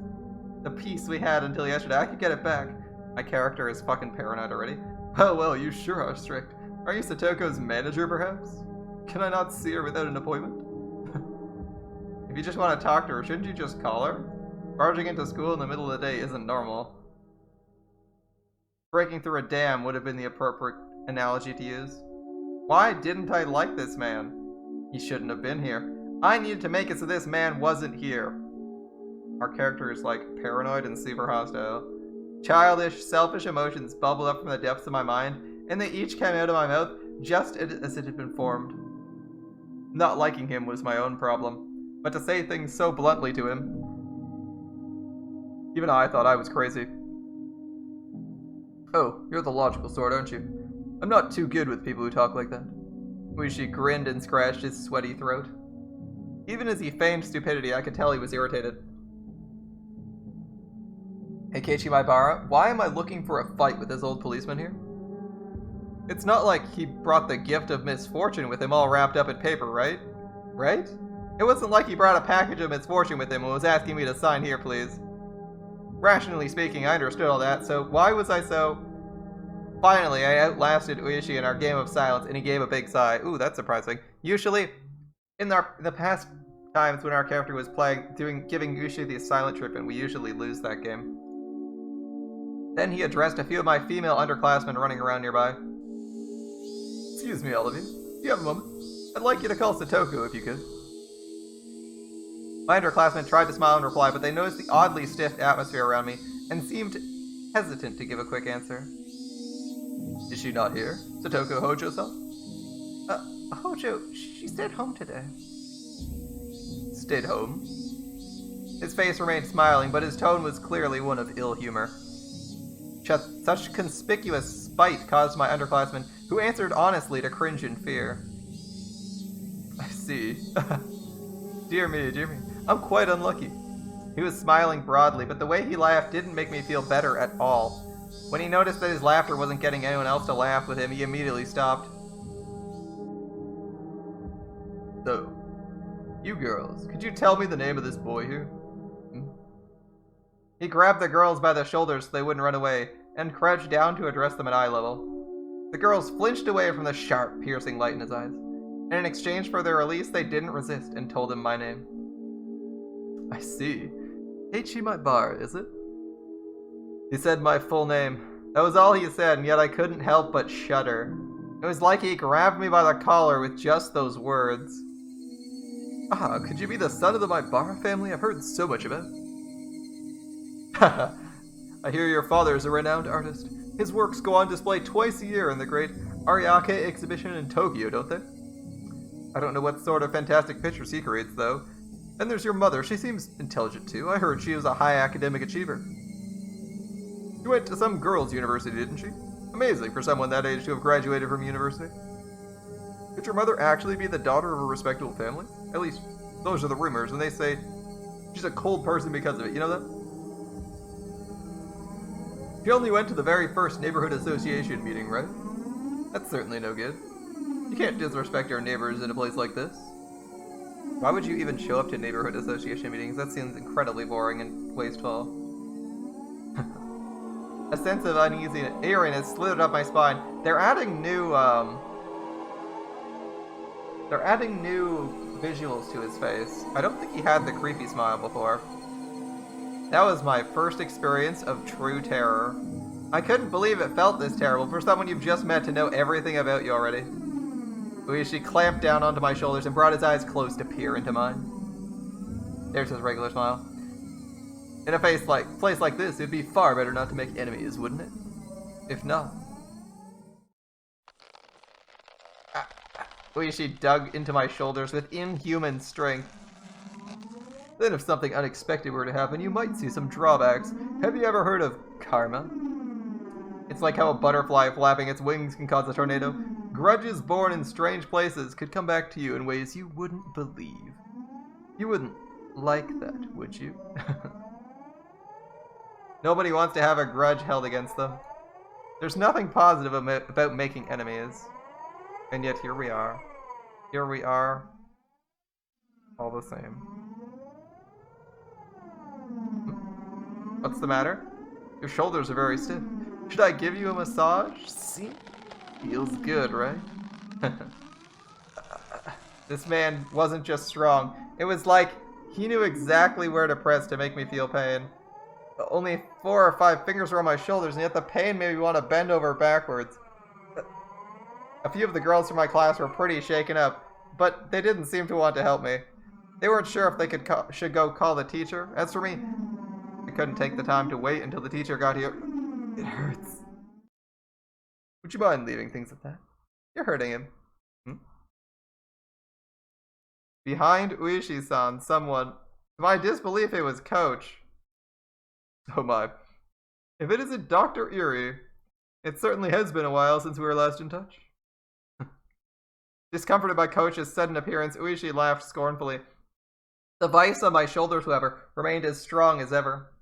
the peace we had until yesterday. I could get it back. My character is fucking paranoid already. Oh well, you sure are strict. Are you Satoko's manager, perhaps? Can I not see her without an appointment? If you just want to talk to her, shouldn't you just call her? Barging into school in the middle of the day isn't normal. Breaking through a dam would have been the appropriate analogy to use. Why didn't I like this man? He shouldn't have been here. I needed to make it so this man wasn't here. Our character is like paranoid and super hostile. Childish, selfish emotions bubbled up from the depths of my mind, and they each came out of my mouth just as it had been formed. Not liking him was my own problem, but to say things so bluntly to him, even I thought I was crazy. Oh, you're the logical sort, aren't you? I'm not too good with people who talk like that. Ueshi grinned and scratched his sweaty throat. Even as he feigned stupidity, I could tell he was irritated. Hey Keiichi Maibara, why am I looking for a fight with this old policeman here? It's not like he brought the gift of misfortune with him all wrapped up in paper, right? Right? It wasn't like he brought a package of misfortune with him and was asking me to sign here, please. Rationally speaking, I understood all that, so why was I so... Finally, I outlasted Ueshi in our game of silence, and he gave a big sigh. Ooh, that's surprising. Usually, in the past times when our character was giving Ueshi the silent treatment, we usually lose that game. Then he addressed a few of my female underclassmen running around nearby. Excuse me, all of you. Do you have a moment? I'd like you to call Satoko if you could. My underclassmen tried to smile and reply, but they noticed the oddly stiff atmosphere around me and seemed hesitant to give a quick answer. Is she not here? Satoko Hojo-san? Hojo, she stayed home today. Stayed home? His face remained smiling, but his tone was clearly one of ill humor. Such conspicuous spite caused my underclassman, who answered honestly, to cringe in fear. I see. Dear me, I'm quite unlucky. He was smiling broadly, but the way he laughed didn't make me feel better at all. When he noticed that his laughter wasn't getting anyone else to laugh with him, he immediately stopped. So, you girls, could you tell me the name of this boy here? He grabbed the girls by the shoulders so they wouldn't run away, and crouched down to address them at eye level. The girls flinched away from the sharp, piercing light in his eyes, and in exchange for their release, they didn't resist and told him my name. I see. Heichi my bar, is it? He said my full name. That was all he said, and yet I couldn't help but shudder. It was like he grabbed me by the collar with just those words. Ah, could you be the son of the Maibara family I've heard so much about? Haha, I hear your father is a renowned artist. His works go on display twice a year in the great Ariake exhibition in Tokyo, don't they? I don't know what sort of fantastic pictures he creates, though. And there's your mother. She seems intelligent, too. I heard she was a high academic achiever. She went to some girls' university, didn't she? Amazing for someone that age to have graduated from university. Could your mother actually be the daughter of a respectable family? At least, those are the rumors, and they say she's a cold person because of it. You know that? She only went to the very first neighborhood association meeting, right? That's certainly no good. You can't disrespect your neighbors in a place like this. Why would you even show up to neighborhood association meetings? That seems incredibly boring and wasteful. A sense of uneasiness, eeriness slithered up my spine. They're adding new visuals to his face. I don't think he had the creepy smile before. That was my first experience of true terror. I couldn't believe it felt this terrible for someone you've just met to know everything about you already. Ueshi clamped down onto my shoulders and brought his eyes close to peer into mine. There's his regular smile. In a place like this, it'd be far better not to make enemies, wouldn't it? If not. Ueshi dug into my shoulders with inhuman strength. Then if something unexpected were to happen, you might see some drawbacks. Have you ever heard of karma? It's like how a butterfly flapping its wings can cause a tornado. Grudges born in strange places could come back to you in ways you wouldn't believe. You wouldn't like that, would you? Nobody wants to have a grudge held against them. There's nothing positive about making enemies. And yet here we are. Here we are. All the same. What's the matter? Your shoulders are very stiff. Should I give you a massage? See? Feels good, right? This man wasn't just strong. It was like he knew exactly where to press to make me feel pain. Only 4 or 5 fingers were on my shoulders, and yet the pain made me want to bend over backwards. A few of the girls from my class were pretty shaken up, but they didn't seem to want to help me. They weren't sure if they should go call the teacher. As for me, I couldn't take the time to wait until the teacher got here. It hurts. Would you mind leaving things at that? You're hurting him. Behind Ueshi-san, someone... To my disbelief, it was Coach. Oh my. If it isn't Dr. Erie, it certainly has been a while since we were last in touch. Discomforted by Coach's sudden appearance, Ueshi laughed scornfully. The vice on my shoulders, however, remained as strong as ever.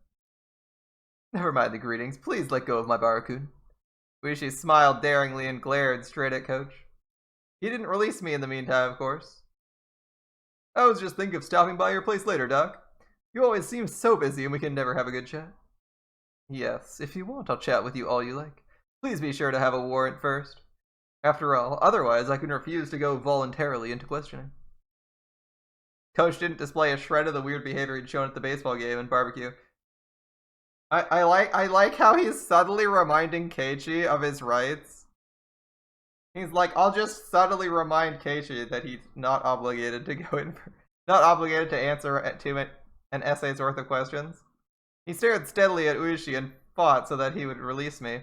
Never mind the greetings. Please let go of my Barakun. Ueshi smiled daringly and glared straight at Coach. He didn't release me in the meantime, of course. I was just thinking of stopping by your place later, Doc. You always seem so busy and we can never have a good chat. Yes, if you want, I'll chat with you all you like. Please be sure to have a warrant first. After all, otherwise I can refuse to go voluntarily into questioning. Coach didn't display a shred of the weird behavior he'd shown at the baseball game and barbecue. I like how he's subtly reminding Keiichi of his rights. He's like, I'll just subtly remind Keiichi that he's not obligated to go in for, not obligated to answer an essay's worth of questions. He stared steadily at Ueshi and fought so that he would release me.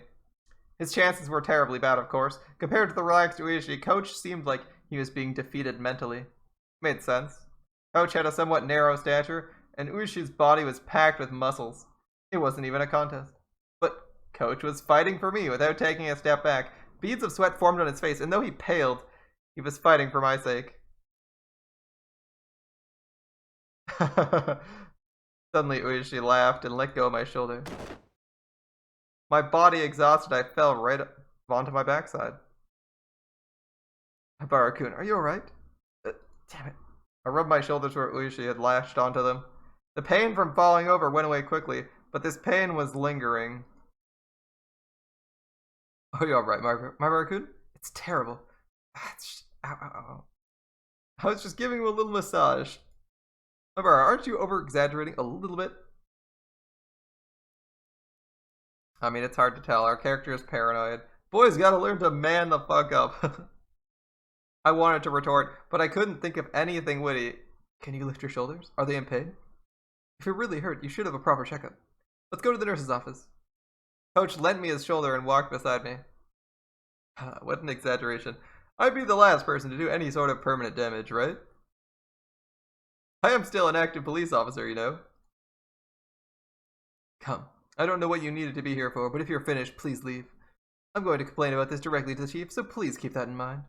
His chances were terribly bad, of course. Compared to the relaxed Ueshi, Coach seemed like he was being defeated mentally. Made sense. Coach had a somewhat narrow stature, and Ueshi's body was packed with muscles. It wasn't even a contest. But Coach was fighting for me without taking a step back. Beads of sweat formed on his face, and though he paled, he was fighting for my sake. Suddenly Ueshi laughed and let go of my shoulder. My body exhausted, I fell right onto my backside. Habaru-kun, are you alright? Damn it. I rubbed my shoulders where Ueshi had lashed onto them. The pain from falling over went away quickly, but this pain was lingering. Are you alright, Habaru-kun? It's terrible. Ow, ow, ow. I was just giving him a little massage. Habaru, aren't you over-exaggerating a little bit? I mean, it's hard to tell. Our character is paranoid. Boys gotta learn to man the fuck up. I wanted to retort, but I couldn't think of anything witty. Can you lift your shoulders? Are they in pain? If you're really hurt, you should have a proper checkup. Let's go to the nurse's office. Coach lent me his shoulder and walked beside me. What an exaggeration. I'd be the last person to do any sort of permanent damage, right? I am still an active police officer, you know. Come. I don't know what you needed to be here for, but if you're finished, please leave. I'm going to complain about this directly to the chief, so please keep that in mind.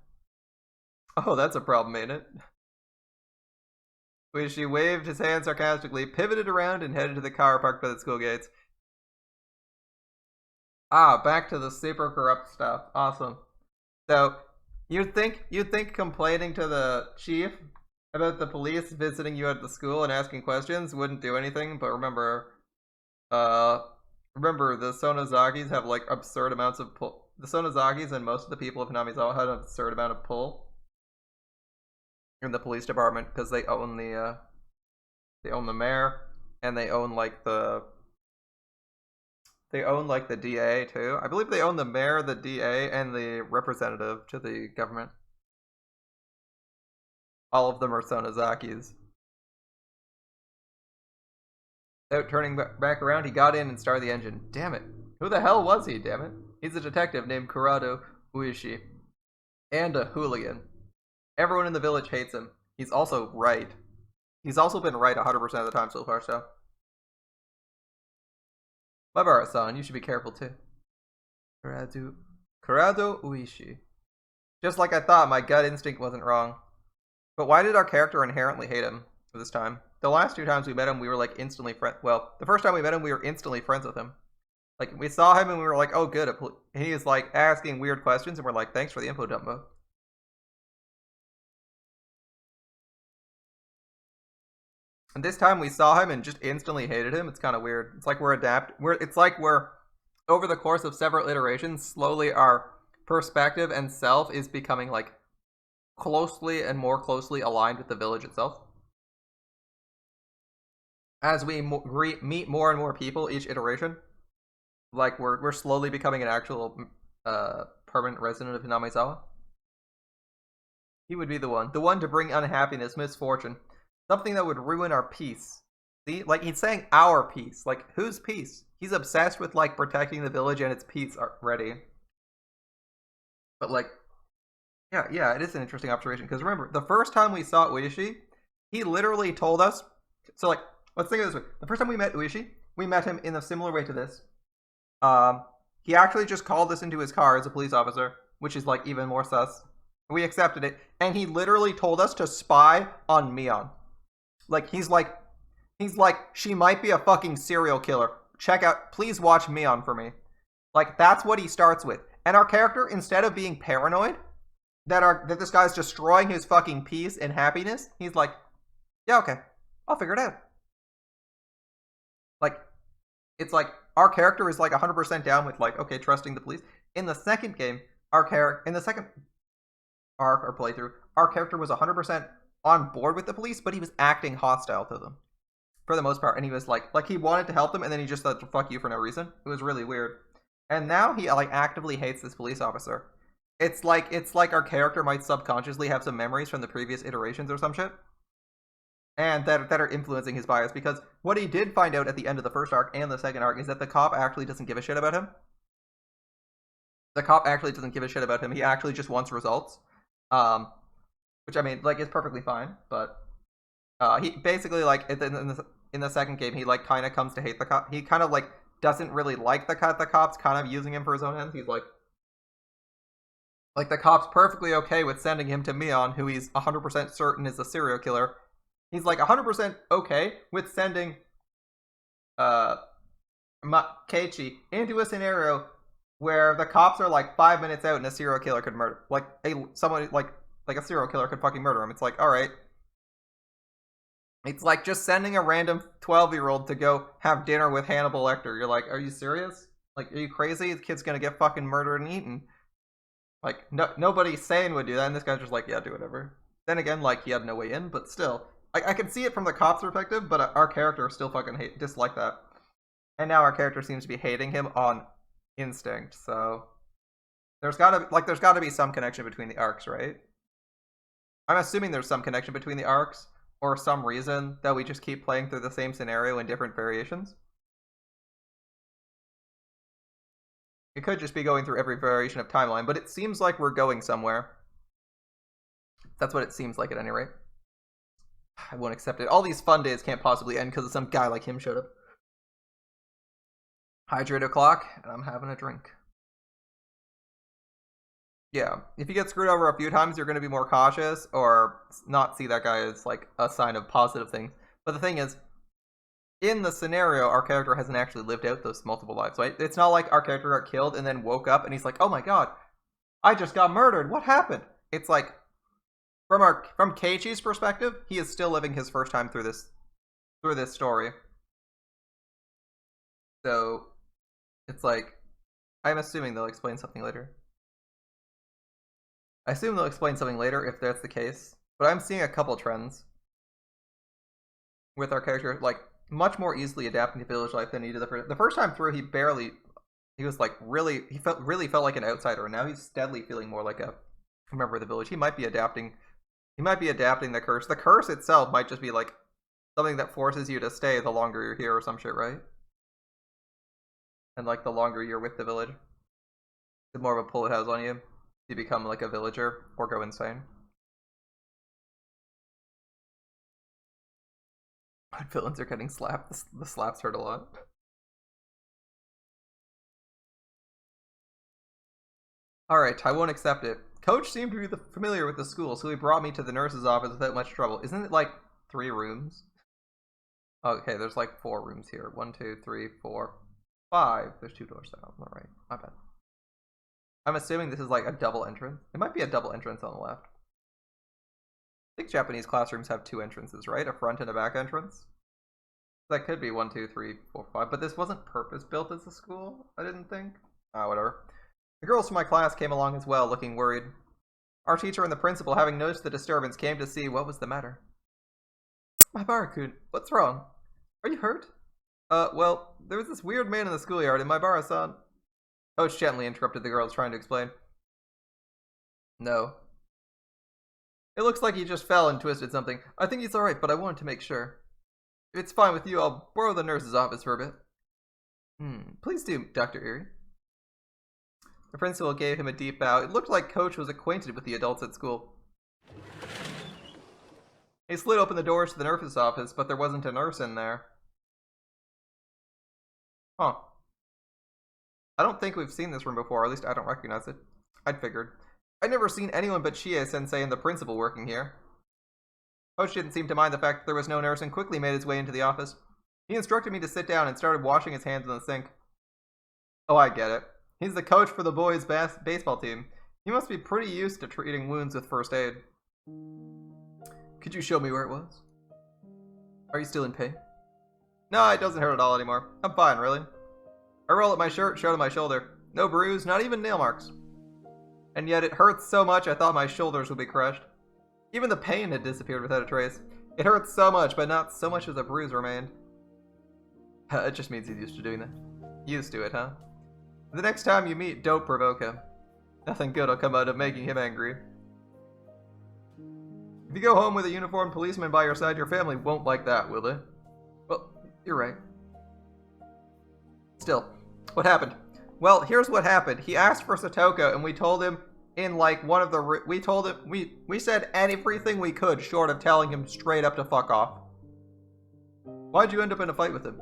Oh, that's a problem, ain't it? Ueshi waved his hand sarcastically, pivoted around, and headed to the car parked by the school gates. Ah, back to the super corrupt stuff. Awesome. So, you'd think complaining to the chief about the police visiting you at the school and asking questions wouldn't do anything, but remember the Sonozakis have like absurd amounts of pull. The Sonozakis and most of the people of Hinamizawa had an absurd amount of pull in the police department because they own the mayor and they own like the DA too. I believe they own the mayor, the DA, and the representative to the government. All of them are Sonozakis. Without turning back around, he got in and started the engine. Damn it. Who the hell was he, damn it? He's a detective named Kurado Ueshi. And a hooligan. Everyone in the village hates him. He's also right. He's also been right 100% of the time so far, so. Maibara-san, you should be careful too. Kurado Ueshi. Just like I thought, my gut instinct wasn't wrong. But why did our character inherently hate him this time? The last two times we met him, we were like instantly friends. Well, the first time we met him, we were instantly friends with him. Like, we saw him and we were like, oh, good. And he was like asking weird questions and we're like, thanks for the info dump, bro. And this time we saw him and just instantly hated him. It's kind of weird. It's like we're over the course of several iterations, slowly our perspective and self is becoming like closely and more closely aligned with the village itself. As we meet more and more people each iteration, like we're slowly becoming an actual permanent resident of Hinamizawa. He would be the one to bring unhappiness, misfortune, something that would ruin our peace. See, like he's saying our peace. Like whose peace? He's obsessed with like protecting the village and its peace already. But like, yeah, it is an interesting observation because remember the first time we saw Ueshi, he literally told us. So like. Let's think of this way. The first time we met Ueshi, we met him in a similar way to this. He actually just called us into his car as a police officer, which is like even more sus. We accepted it, and he literally told us to spy on Mion. Like he's like, she might be a fucking serial killer. Check out, please watch Mion for me. Like that's what he starts with. And our character, instead of being paranoid that this guy's destroying his fucking peace and happiness, he's like, yeah, okay, I'll figure it out. Like, it's like, our character is like 100% down with like, okay, trusting the police. In the second game, in the second arc or playthrough, our character was 100% on board with the police, but he was acting hostile to them. For the most part. And he was like he wanted to help them, and then he just said, fuck you for no reason. It was really weird. And now he like actively hates this police officer. It's like our character might subconsciously have some memories from the previous iterations or some shit. and that are influencing his bias, because what he did find out at the end of the first arc and the second arc is that the cop actually doesn't give a shit about him. The cop actually doesn't give a shit about him. He actually just wants results. Which, I mean, like, is perfectly fine, but he basically, like, in the second game, he, like, kind of comes to hate the cop. He kind of, like, doesn't really like the cop's kind of using him for his own ends. He's like, the cop's perfectly okay with sending him to Mion, who he's 100% certain is a serial killer. He's, like, 100% okay with sending Keiichi into a scenario where the cops are, like, 5 minutes out and a serial killer could murder. Like, someone, like a serial killer could fucking murder him. It's like, alright. It's like just sending a random 12-year-old to go have dinner with Hannibal Lecter. You're like, are you serious? Like, are you crazy? The kid's gonna get fucking murdered and eaten. Like, nobody sane would do that, and this guy's just like, yeah, do whatever. Then again, like, he had no way in, but still. I can see it from the cop's perspective, but our character still fucking dislike that. And now our character seems to be hating him on instinct, so... There's gotta be some connection between the arcs, right? I'm assuming there's some connection between the arcs, or some reason that we just keep playing through the same scenario in different variations. It could just be going through every variation of timeline, but it seems like we're going somewhere. That's what it seems like at any rate. I won't accept it. All these fun days can't possibly end because some guy like him showed up. Hydrate o'clock, and I'm having a drink. Yeah, if you get screwed over a few times, you're going to be more cautious or not see that guy as, like, a sign of positive things. But the thing is, in the scenario, our character hasn't actually lived out those multiple lives, right? It's not like our character got killed and then woke up and he's like, oh my god, I just got murdered. What happened? It's like, from Keiichi's perspective, he is still living his first time through this story. So, it's like, I'm assuming they'll explain something later. I assume they'll explain something later if that's the case. But I'm seeing a couple trends with our character, like, much more easily adapting to village life than he did the first time through. He was like he felt like an outsider, and now he's steadily feeling more like a member of the village. He might be adapting the curse. The curse itself might just be like something that forces you to stay the longer you're here or some shit, right? And like the longer you're with the village, the more of a pull it has on you. You become like a villager or go insane. When villains are getting slapped, the slaps hurt a lot. Alright, I won't accept it. Coach seemed to be familiar with the school, so he brought me to the nurse's office without much trouble. Isn't it like 3 rooms? Okay, there's like 4 rooms here. 1, 2, 3, 4, 5. There's 2 doors down. Alright, my bad. I'm assuming this is like a double entrance. It might be a double entrance on the left. I think Japanese classrooms have 2 entrances, right? A front and a back entrance. That could be 1, 2, 3, 4, 5. But this wasn't purpose-built as a school, I didn't think. Whatever. The girls from my class came along as well, looking worried. Our teacher and the principal, having noticed the disturbance, came to see what was the matter. My Barakun, what's wrong? Are you hurt? Well, there was this weird man in the schoolyard, and my Bara-san... Coach gently interrupted the girls, trying to explain. No. It looks like he just fell and twisted something. I think he's alright, but I wanted to make sure. If it's fine with you, I'll borrow the nurse's office for a bit. Please do, Dr. Erie. The principal gave him a deep bow. It looked like Coach was acquainted with the adults at school. He slid open the doors to the nurse's office, but there wasn't a nurse in there. Huh. I don't think we've seen this room before, or at least I don't recognize it. I'd figured. I'd never seen anyone but Chie-sensei and the principal working here. Coach didn't seem to mind the fact that there was no nurse and quickly made his way into the office. He instructed me to sit down and started washing his hands in the sink. Oh, I get it. He's the coach for the boys' baseball team. He must be pretty used to treating wounds with first aid. Could you show me where it was? Are you still in pain? No, it doesn't hurt at all anymore. I'm fine, really. I roll up my shirt, showed him my shoulder. No bruise, not even nail marks. And yet it hurts so much I thought my shoulders would be crushed. Even the pain had disappeared without a trace. It hurts so much, but not so much as a bruise remained. It just means he's used to doing that. Used to it, huh? The next time you meet, don't provoke him. Nothing good will come out of making him angry. If you go home with a uniformed policeman by your side, your family won't like that, will they? Well, you're right. Still, what happened? Well, here's what happened. He asked for Satoko, and we told him in like one of the... We told him... We said everything we could short of telling him straight up to fuck off. Why'd you end up in a fight with him?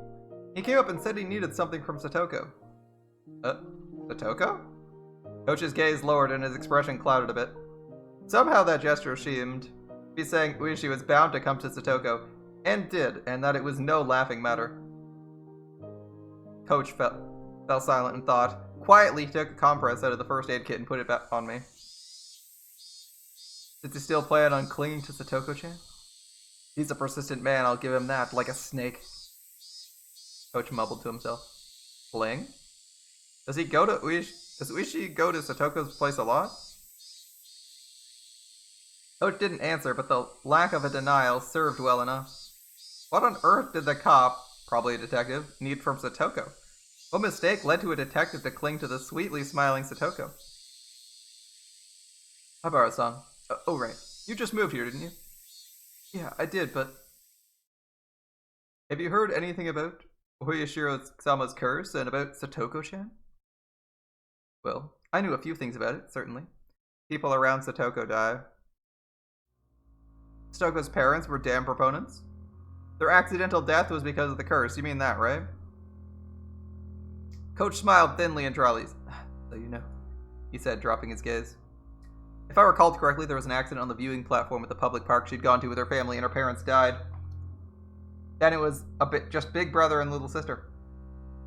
He came up and said he needed something from Satoko. Satoko? Coach's gaze lowered and his expression clouded a bit. Somehow that gesture seemed to be saying Ueshi was bound to come to Satoko, and did, and that it was no laughing matter. Coach fell silent in thought. Quietly, he took a compress out of the first aid kit and put it back on me. Does he still plan on clinging to Satoko-chan? He's a persistent man, I'll give him that, like a snake. Coach mumbled to himself. Cling? Does he go to Ueshi? Does Ueshi go to Satoko's place a lot? Coach didn't answer, but the lack of a denial served well enough. What on earth did the cop, probably a detective, need from Satoko? What mistake led to a detective to cling to the sweetly smiling Satoko? Habara-san. Oh, right. You just moved here, didn't you? Yeah, I did, but... Have you heard anything about Hoyoshiro-sama's curse and about Satoko-chan? Well, I knew a few things about it, certainly. People around Satoko die. Satoko's parents were damn proponents. Their accidental death was because of the curse. You mean that, right? Coach smiled thinly and dryly. So you know, he said, dropping his gaze. If I recalled correctly, there was an accident on the viewing platform at the public park she'd gone to with her family, and her parents died. Then it was just Big Brother and Little Sister.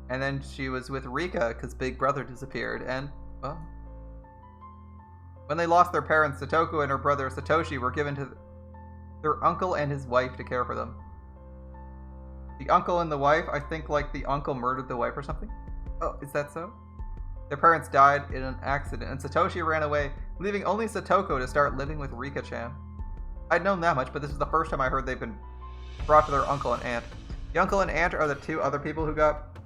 And then she was with Rika because Big Brother disappeared, and, well... When they lost their parents, Satoko and her brother Satoshi were given to their uncle and his wife to care for them. The uncle and the wife, I think like the uncle murdered the wife or something? Oh, is that so? Their parents died in an accident, and Satoshi ran away, leaving only Satoko to start living with Rika-chan. I'd known that much, but this is the first time I heard they've been brought to their uncle and aunt. The uncle and aunt are the two other people who got...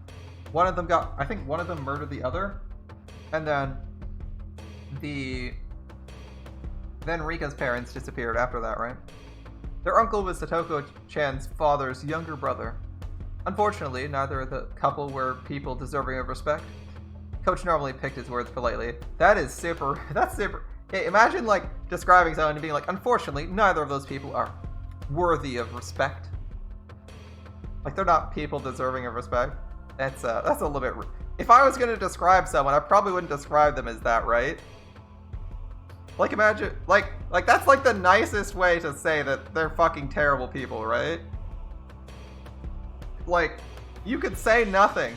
I think one of them murdered the other, and then Then Rika's parents disappeared after that, right? Their uncle was Satoko-chan's father's younger brother. Unfortunately, neither of the couple were people deserving of respect. Coach normally picked his words politely. That's super. Okay, imagine like describing someone and being like, unfortunately, neither of those people are worthy of respect. Like they're not people deserving of respect. That's a little bit rude. If I was gonna describe someone, I probably wouldn't describe them as that, right? Like imagine, like that's like the nicest way to say that they're fucking terrible people, right? Like, you could say nothing.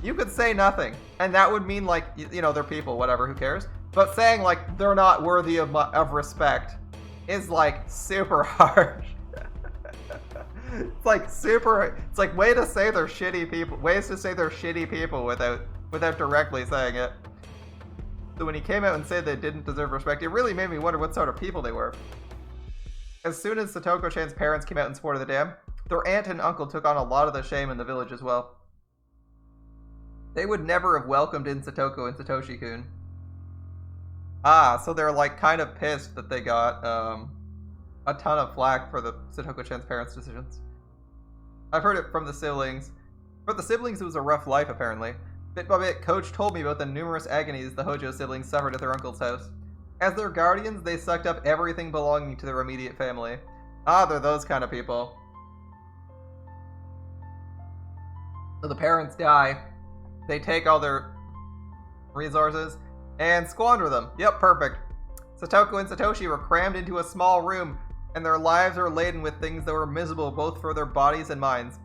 You could say nothing. And that would mean like, you know, they're people, whatever, who cares? But saying like, they're not worthy of respect is like super harsh. It's like super, it's like way to say they're shitty people, ways to say they're shitty people without directly saying it. So when he came out and said they didn't deserve respect, it really made me wonder what sort of people they were. As soon as Satoko-chan's parents came out in support of the dam, their aunt and uncle took on a lot of the shame in the village as well. They would never have welcomed in Satoko and Satoshi-kun. Ah, so they're like kind of pissed that they got a ton of flack for the Satoko-chan's parents' decisions. I've heard it from the siblings. For the siblings, it was a rough life, apparently. Bit by bit, Coach told me about the numerous agonies the Hojo siblings suffered at their uncle's house. As their guardians, they sucked up everything belonging to their immediate family. Ah, they're those kind of people. So the parents die, they take all their resources, and squander them. Yep, perfect. Satoko and Satoshi were crammed into a small room, and their lives are laden with things that were miserable both for their bodies and minds.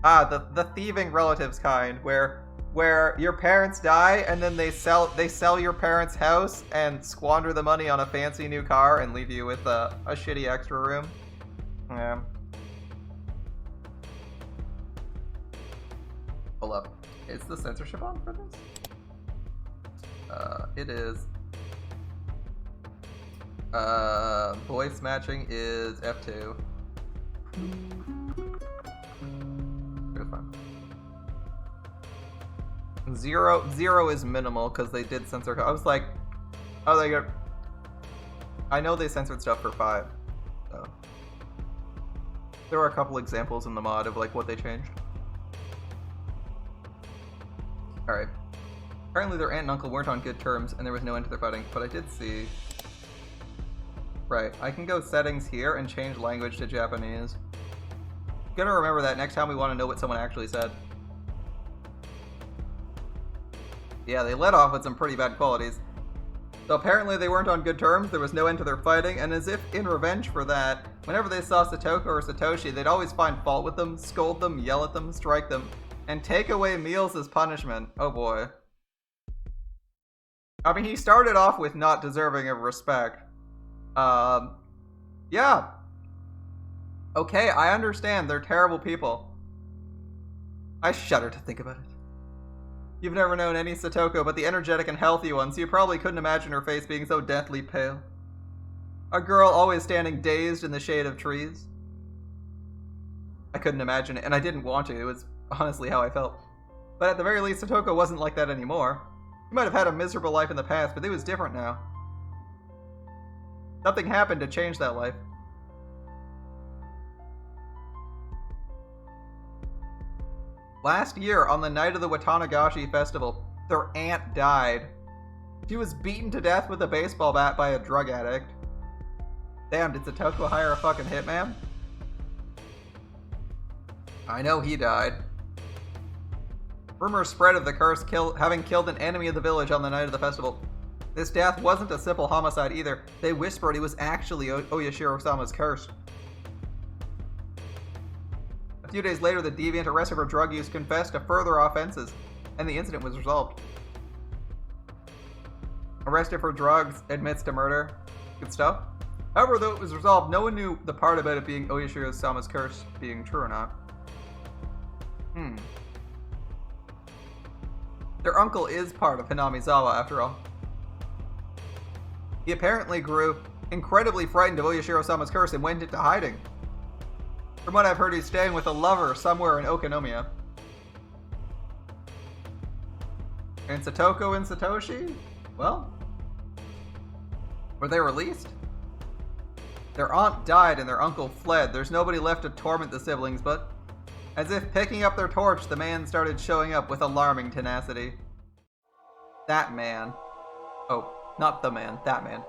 Ah, the thieving relatives kind, where your parents die, and then they sell your parents' house and squander the money on a fancy new car and leave you with a shitty extra room. Yeah. Hold up. Is the censorship on for this? It is. Voice matching is F2. It's fine. Zero is minimal because they did censor. I was like, oh, I know they censored stuff for 5. though. There are a couple examples in the mod of like what they changed. Alright. Apparently their aunt and uncle weren't on good terms and there was no end to their fighting, but I did see... Right, I can go settings here and change language to Japanese. Gotta remember that next time we want to know what someone actually said. Yeah, they led off with some pretty bad qualities. So apparently they weren't on good terms, there was no end to their fighting, and as if in revenge for that, whenever they saw Satoko or Satoshi, they'd always find fault with them, scold them, yell at them, strike them, and take away meals as punishment. Oh boy. I mean, he started off with not deserving of respect. Yeah. Okay, I understand, they're terrible people. I shudder to think about it. You've never known any Satoko but the energetic and healthy one, so you probably couldn't imagine her face being so deathly pale. A girl always standing dazed in the shade of trees. I couldn't imagine it, and I didn't want to. It was honestly how I felt. But at the very least, Satoko wasn't like that anymore. He might have had a miserable life in the past, but it was different now. Something happened to change that life. Last year, on the night of the Tatarigoroshi festival, their aunt died. She was beaten to death with a baseball bat by a drug addict. Damn, did Satoko hire a fucking hitman? I know he died. Rumors spread of the curse having killed an enemy of the village on the night of the festival. This death wasn't a simple homicide either. They whispered it was actually Oyashiro-sama's curse. A few days later, the deviant arrested for drug use confessed to further offenses, and the incident was resolved. Arrested for drugs, admits to murder. Good stuff. However, though it was resolved, no one knew the part about it being Oyashiro-sama's curse being true or not. Their uncle is part of Hinamizawa, after all. He apparently grew incredibly frightened of Oyashiro-sama's curse and went into hiding. From what I've heard, he's staying with a lover somewhere in Okinomiya. And Satoko and Satoshi? Well, were they released? Their aunt died and their uncle fled. There's nobody left to torment the siblings, but as if picking up their torch, the man started showing up with alarming tenacity. That man. Oh, not the man, that man.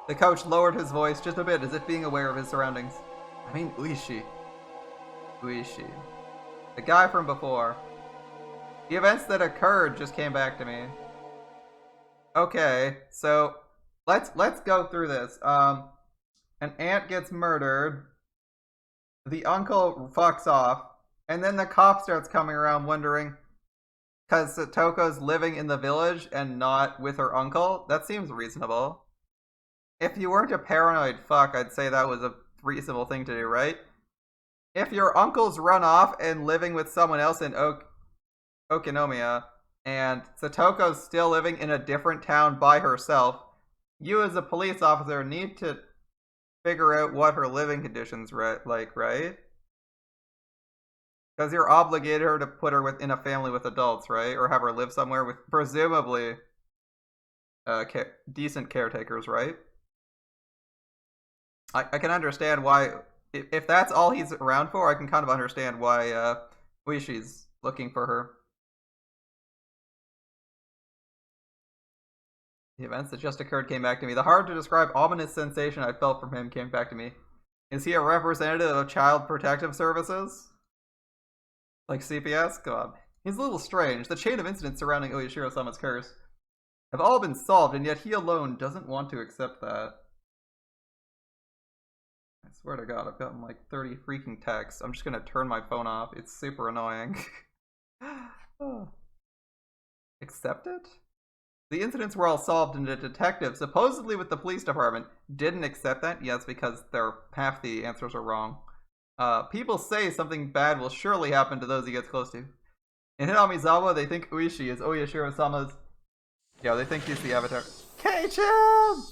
The coach lowered his voice just a bit as if being aware of his surroundings. I mean, Uishi. The guy from before. The events that occurred just came back to me. Okay, so let's go through this. An aunt gets murdered. The uncle fucks off. And then the cop starts coming around wondering, because Satoko's living in the village and not with her uncle. That seems reasonable. If you weren't a paranoid fuck, I'd say that was a reasonable thing to do, right? If your uncle's run off and living with someone else in Okinomiya, and Satoko's still living in a different town by herself, you as a police officer need to figure out what her living conditions like, right? Because you're obligated her to put her in a family with adults, right? Or have her live somewhere with presumably decent caretakers, right? I can understand why, if that's all he's around for, I can kind of understand why Uishi's looking for her. The events that just occurred came back to me. The hard to describe ominous sensation I felt from him came back to me. Is he a representative of Child Protective Services? Like CPS? God. He's a little strange. The chain of incidents surrounding Oyashiro-sama's curse have all been solved, and yet he alone doesn't want to accept that. I swear to God, I've gotten like 30 freaking texts. I'm just gonna turn my phone off. It's super annoying. Accept it? The incidents were all solved, and a detective, supposedly with the police department, didn't accept that. Yes, because half the answers are wrong. People say something bad will surely happen to those he gets close to. In Hinamizawa, they think Uishi is Oyashiro-sama's... Yeah, they think he's the avatar. K-chan!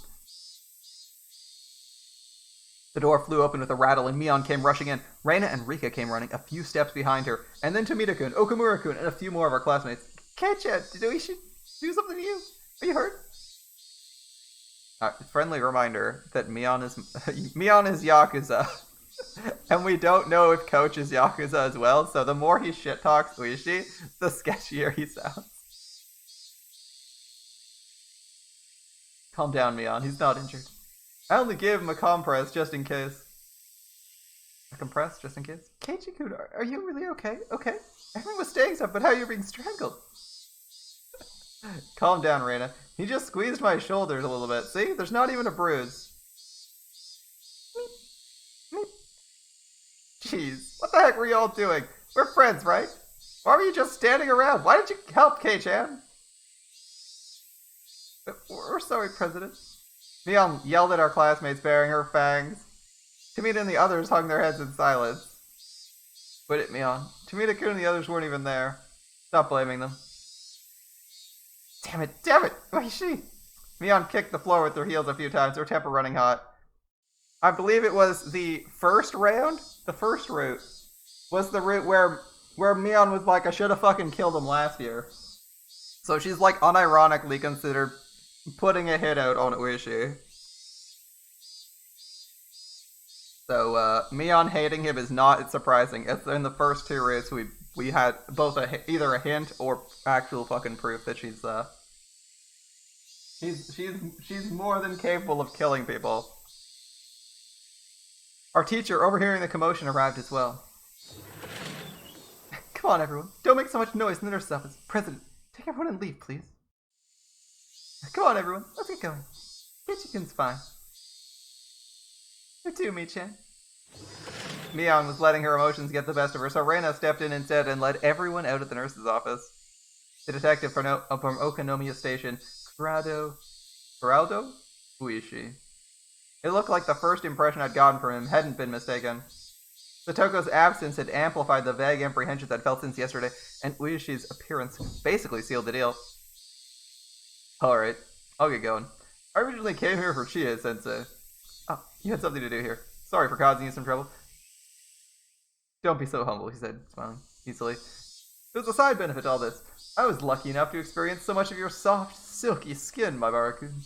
The door flew open with a rattle and Mion came rushing in. Reina and Rika came running a few steps behind her, and then Tomita-kun, Okamura-kun, and a few more of our classmates. K-chan, did Uishi do something to you? Are you hurt? Friendly reminder that Mion is Yakuza. And we don't know if Coach is Yakuza as well, so the more he shit talks Uishi, the sketchier he sounds. Calm down, Mion. He's not injured. I only gave him a compress just in case. A compress just in case? Keiichi-kun, are you really okay? Okay? Everyone was staying stuff, but how are you being strangled? Calm down, Reina. He just squeezed my shoulders a little bit. See? There's not even a bruise. Jeez, what the heck were you all doing? We're friends, right? Why were you just standing around? Why didn't you help, Kei-chan? We're sorry, President. Mion yelled at our classmates, baring her fangs. Tomita and the others hung their heads in silence. Quit it, Mion. Tomita-kun and the others weren't even there. Stop blaming them. Damn it! Why is she? Mion kicked the floor with her heels a few times, her temper running hot. I believe it was the first round? The first route was the route where Mion was like, I should have fucking killed him last year. So she's like unironically considered putting a hit out on Uishi. So Mion hating him is not surprising. It's in the first two routes we had both either a hint or actual fucking proof that she's more than capable of killing people. Our teacher, overhearing the commotion, arrived as well. Come on, everyone. Don't make so much noise in the nurse's office. President, take everyone and leave, please. Come on, everyone. Let's get going. Keiichi-kun's fine. You too, Mi-chan. Mion was letting her emotions get the best of her, so Reina stepped in instead and led everyone out of the nurse's office. The detective from Okonomiya Station, Geraldo Uishi. It looked like the first impression I'd gotten from him hadn't been mistaken. Satoko's absence had amplified the vague apprehensions I'd felt since yesterday, and Uishi's appearance basically sealed the deal. Alright, I'll get going. I originally came here for Chie-sensei. Oh, you had something to do here. Sorry for causing you some trouble. Don't be so humble, he said, smiling easily. There's a side benefit to all this. I was lucky enough to experience so much of your soft, silky skin, my Barakun.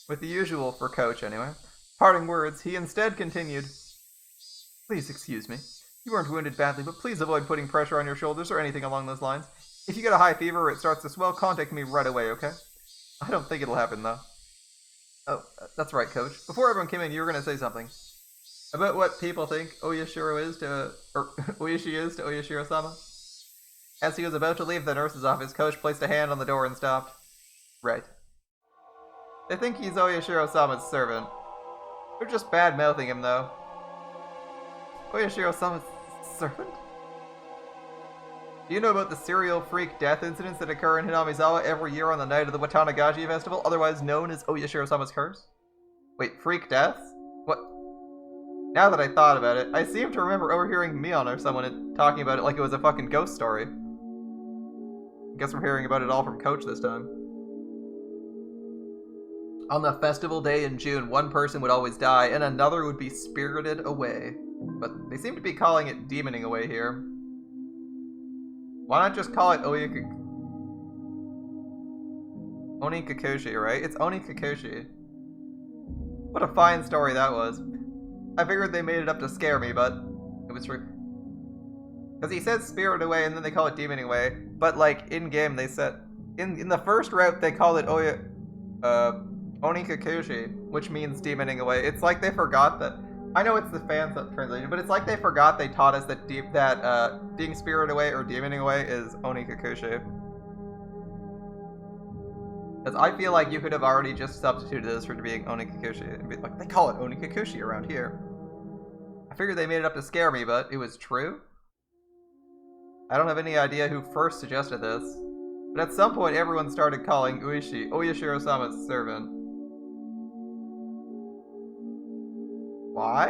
With the usual for Coach, anyway. Parting words, he instead continued. Please excuse me. You weren't wounded badly, but please avoid putting pressure on your shoulders or anything along those lines. If you get a high fever or it starts to swell, contact me right away, okay? I don't think it'll happen, though. Oh, that's right, Coach. Before everyone came in, you were going to say something. About what people think Uishi is to Oyashiro-sama? As he was about to leave the nurse's office, Coach placed a hand on the door and stopped. Right. They think he's Oyashiro-sama's servant. They're just bad-mouthing him, though. Oyashiro-sama's servant? Do you know about the serial freak death incidents that occur in Hinamizawa every year on the night of the Watanagaji festival, otherwise known as Oyashiro-sama's curse? Wait, freak deaths? What? Now that I thought about it, I seem to remember overhearing Mion or someone talking about it like it was a fucking ghost story. I guess we're hearing about it all from Coach this time. On the festival day in June, one person would always die, and another would be spirited away. But they seem to be calling it demoning away here. Why not just call it Onikakoshi, right? It's Onikakoshi. What a fine story that was. I figured they made it up to scare me, but it was true. Because he said spirit away, and then they call it demoning away. But, like, in-game, they said... In the first route, they call it Onikakoshi, which means demoning away. It's like they forgot that... I know it's the fans that translated, but it's like they forgot they taught us that being spirited away or demoning away is Onikakoshi. Because I feel like you could have already just substituted this for being Onikakoshi. And be like, they call it Onikakoshi around here. I figured they made it up to scare me, but it was true? I don't have any idea who first suggested this. But at some point, everyone started calling Uishi Oyashiro-sama's servant. Why?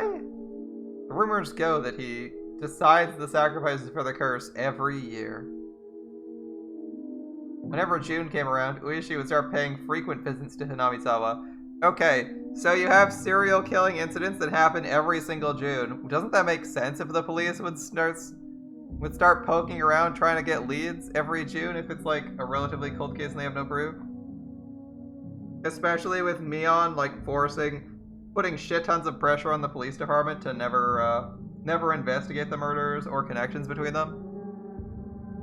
The rumors go that he decides the sacrifices for the curse every year. Whenever June came around, Uishi would start paying frequent visits to Hinamizawa. Okay, so you have serial killing incidents that happen every single June. Doesn't that make sense if the police would start poking around trying to get leads every June if it's like a relatively cold case and they have no proof? Especially with Mion, like, putting shit tons of pressure on the police department to never investigate the murders or connections between them.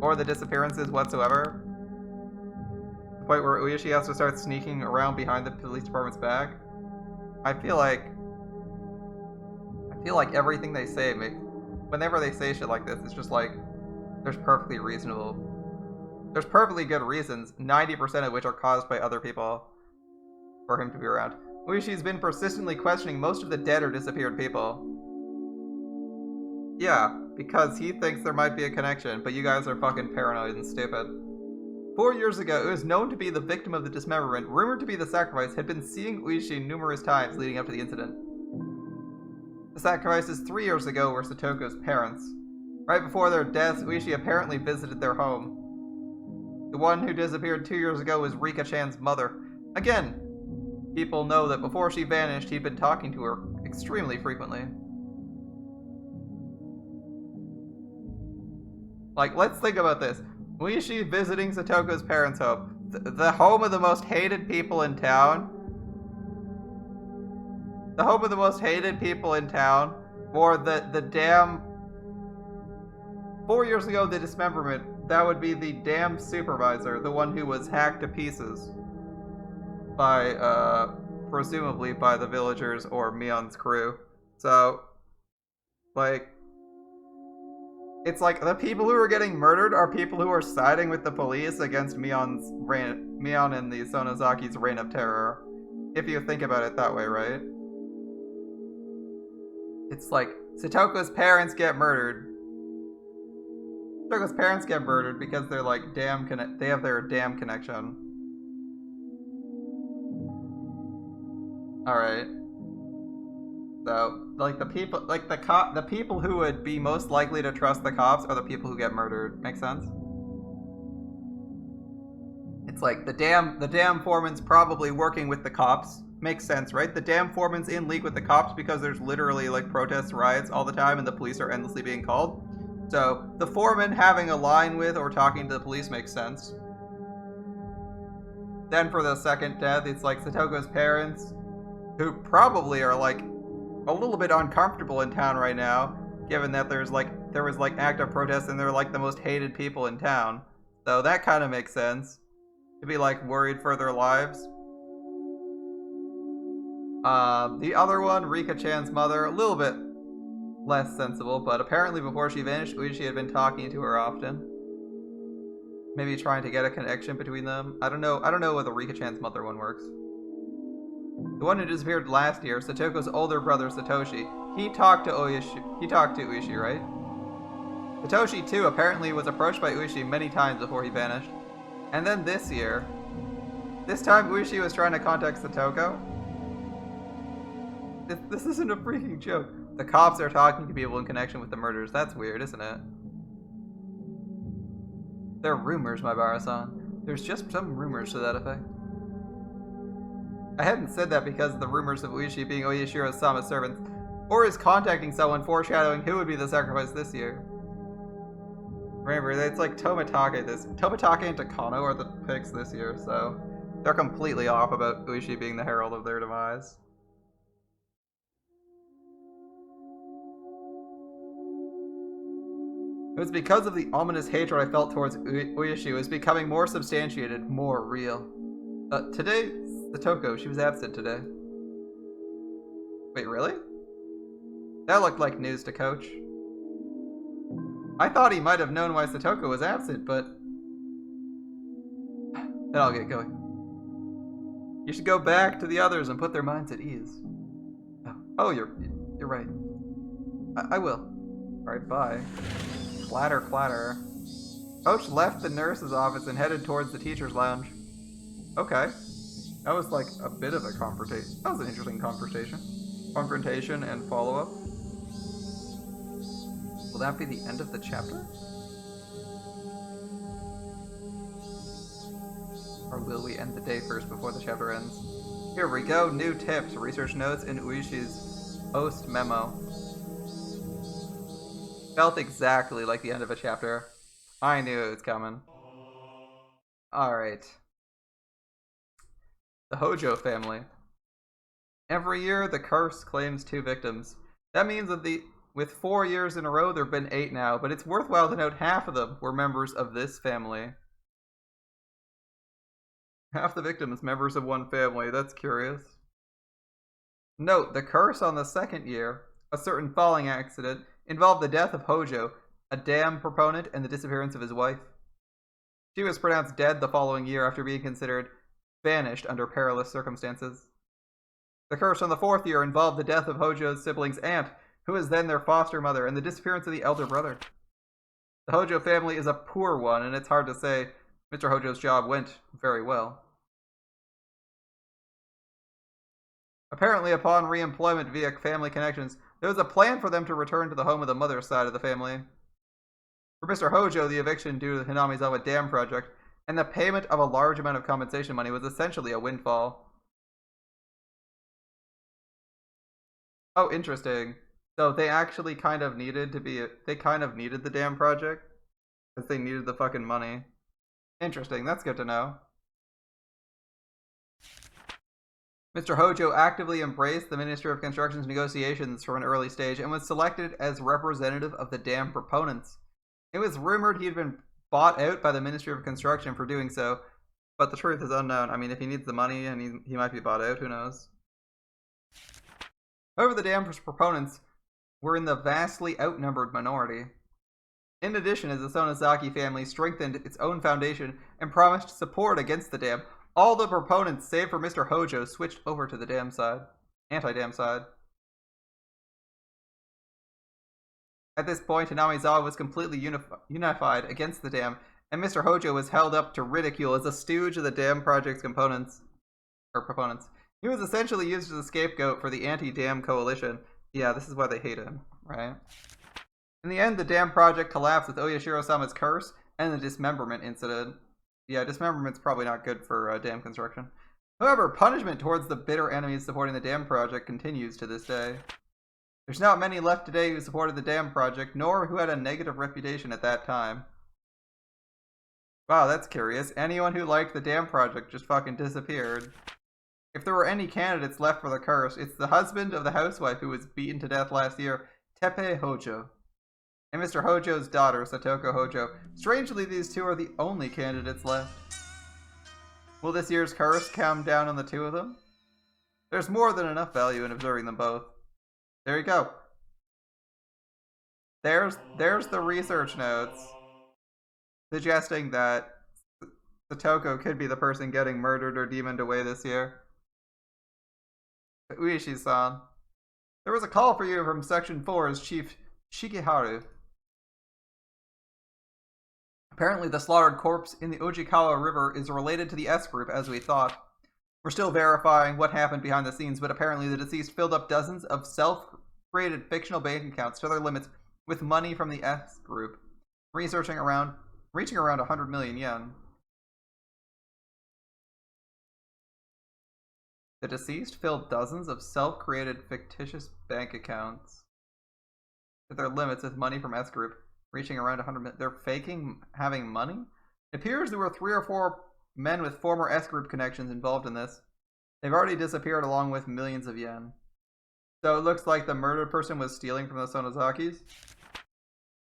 Or the disappearances whatsoever. The point where Ueshi has to start sneaking around behind the police department's back. I feel like everything they say, whenever they say shit like this, it's just like, there's perfectly good reasons, 90% of which are caused by other people, for him to be around. Ueshi's been persistently questioning most of the dead or disappeared people. Yeah, because he thinks there might be a connection, but you guys are fucking paranoid and stupid. 4 years ago, it was known to be the victim of the dismemberment, rumored to be the sacrifice, had been seeing Ueshi numerous times leading up to the incident. The sacrifices 3 years ago were Satoko's parents. Right before their deaths, Ueshi apparently visited their home. The one who disappeared 2 years ago was Rika-chan's mother. Again, people know that before she vanished, he'd been talking to her extremely frequently. Like, let's think about this. Ueshi visiting Satoko's parents' home. The home of the most hated people in town. The home of the most hated people in town. Or the damn... 4 years ago, the dismemberment. That would be the damn supervisor. The one who was hacked to pieces. By, presumably by the villagers or Mion's crew. So, like... It's like, the people who are getting murdered are people who are siding with the police against Mion and the Sonozaki's reign of terror. If you think about it that way, right? It's like, Satoko's parents get murdered. Satoko's parents get murdered because they're like, they have their damn connection. Alright. So, like, the people who would be most likely to trust the cops are the people who get murdered. Make sense? It's like, the damn foreman's probably working with the cops. Makes sense, right? The damn foreman's in league with the cops because there's literally, like, protests, riots all the time and the police are endlessly being called. So, the foreman having a line with or talking to the police makes sense. Then for the second death, it's like Satoko's parents, who probably are, like, a little bit uncomfortable in town right now, given that there was active protests and they're like the most hated people in town. So that kind of makes sense. To be like worried for their lives. The other one, Rika-chan's mother, a little bit less sensible, but apparently before she vanished, Ueshi had been talking to her often. Maybe trying to get a connection between them. I don't know what the Rika-chan's mother one works. The one who disappeared last year, Satoko's older brother Satoshi, he talked to Ueshi, right? Satoshi, too, apparently was approached by Ueshi many times before he vanished. And then this year, this time Ueshi was trying to contact Satoko. This isn't a freaking joke. The cops are talking to people in connection with the murders. That's weird, isn't it? They're rumors, my Bara-san. There's just some rumors to that effect. I hadn't said that because of the rumors of Ueshi being Oyashiro-sama's servant, or is contacting someone foreshadowing who would be the sacrifice this year. Remember, it's like Tomitake and Takano are the picks this year, so they're completely off about Ueshi being the herald of their demise. It was because of the ominous hatred I felt towards Ueshi. It was becoming more substantiated, more real. Today, Satoko, she was absent today. Wait, really? That looked like news to Coach. I thought he might have known why Satoko was absent, but... Then I'll get going. You should go back to the others and put their minds at ease. Oh, you're right. I will. Alright, bye. Clatter, clatter. Coach left the nurse's office and headed towards the teacher's lounge. Okay. That was like a bit of a confrontation. That was an interesting confrontation. Confrontation and follow-up. Will that be the end of the chapter? Or will we end the day first before the chapter ends? Here we go. New tips. Research notes in Ueshi's post memo. Felt exactly like the end of a chapter. I knew it was coming. Alright. The Hojo family. Every year, the curse claims 2 victims. That means that with 4 years in a row, there have been 8 now, but it's worthwhile to note half of them were members of this family. Half the victims, members of one family. That's curious. Note, the curse on the second year, a certain falling accident, involved the death of Hojo, a dam proponent, and the disappearance of his wife. She was pronounced dead the following year after being considered banished under perilous circumstances. The curse on the fourth year involved the death of Hojo's sibling's aunt, who was then their foster mother, and the disappearance of the elder brother. The Hojo family is a poor one, and it's hard to say Mr. Hojo's job went very well. Apparently, upon re-employment via family connections, there was a plan for them to return to the home of the mother's side of the family. For Mr. Hojo, the eviction due to the Hinamizawa Dam project and the payment of a large amount of compensation money was essentially a windfall. Oh, interesting. So they actually kind of needed the dam project because they needed the fucking money. Interesting, that's good to know. Mr. Hojo actively embraced the Ministry of Construction's negotiations from an early stage and was selected as representative of the dam proponents. It was rumored he had been bought out by the Ministry of Construction for doing so, but the truth is unknown. I mean, if he needs the money and he might be bought out, who knows? However, the dam proponents were in the vastly outnumbered minority. In addition, as the Sonozaki family strengthened its own foundation and promised support against the dam, all the proponents, save for Mr. Hojo, switched over to the dam side, anti-dam side. At this point, Hinamizawa was completely unified against the dam, and Mr. Hojo was held up to ridicule as a stooge of the dam project's proponents. He was essentially used as a scapegoat for the anti-dam coalition. Yeah, this is why they hate him, right? In the end, the dam project collapsed with Oyashiro-sama's curse and the dismemberment incident. Yeah, dismemberment's probably not good for dam construction. However, punishment towards the bitter enemies supporting the dam project continues to this day. There's not many left today who supported the dam project, nor who had a negative reputation at that time. Wow, that's curious. Anyone who liked the dam project just fucking disappeared. If there were any candidates left for the curse, it's the husband of the housewife who was beaten to death last year, Teppei Hojo, and Mr. Hojo's daughter, Satoko Hojo. Strangely, these two are the only candidates left. Will this year's curse come down on the two of them? There's more than enough value in observing them both. There you go. There's the research notes suggesting that Satoko could be the person getting murdered or demoned away this year. Ueshi-san. There was a call for you from Section 4's Chief Shigeharu. Apparently the slaughtered corpse in the Ojikawa River is related to the S group, as we thought. We're still verifying what happened behind the scenes, but apparently the deceased filled up dozens of self-created fictional bank accounts to their limits with money from the S group, reaching around 100 million yen. The deceased filled dozens of self-created fictitious bank accounts to their limits with money from S group, reaching around 100 million. They're faking having money? It appears there were 3 or 4 men with former S group connections involved in this. They've already disappeared along with millions of yen. So it looks like the murdered person was stealing from the Sonozakis.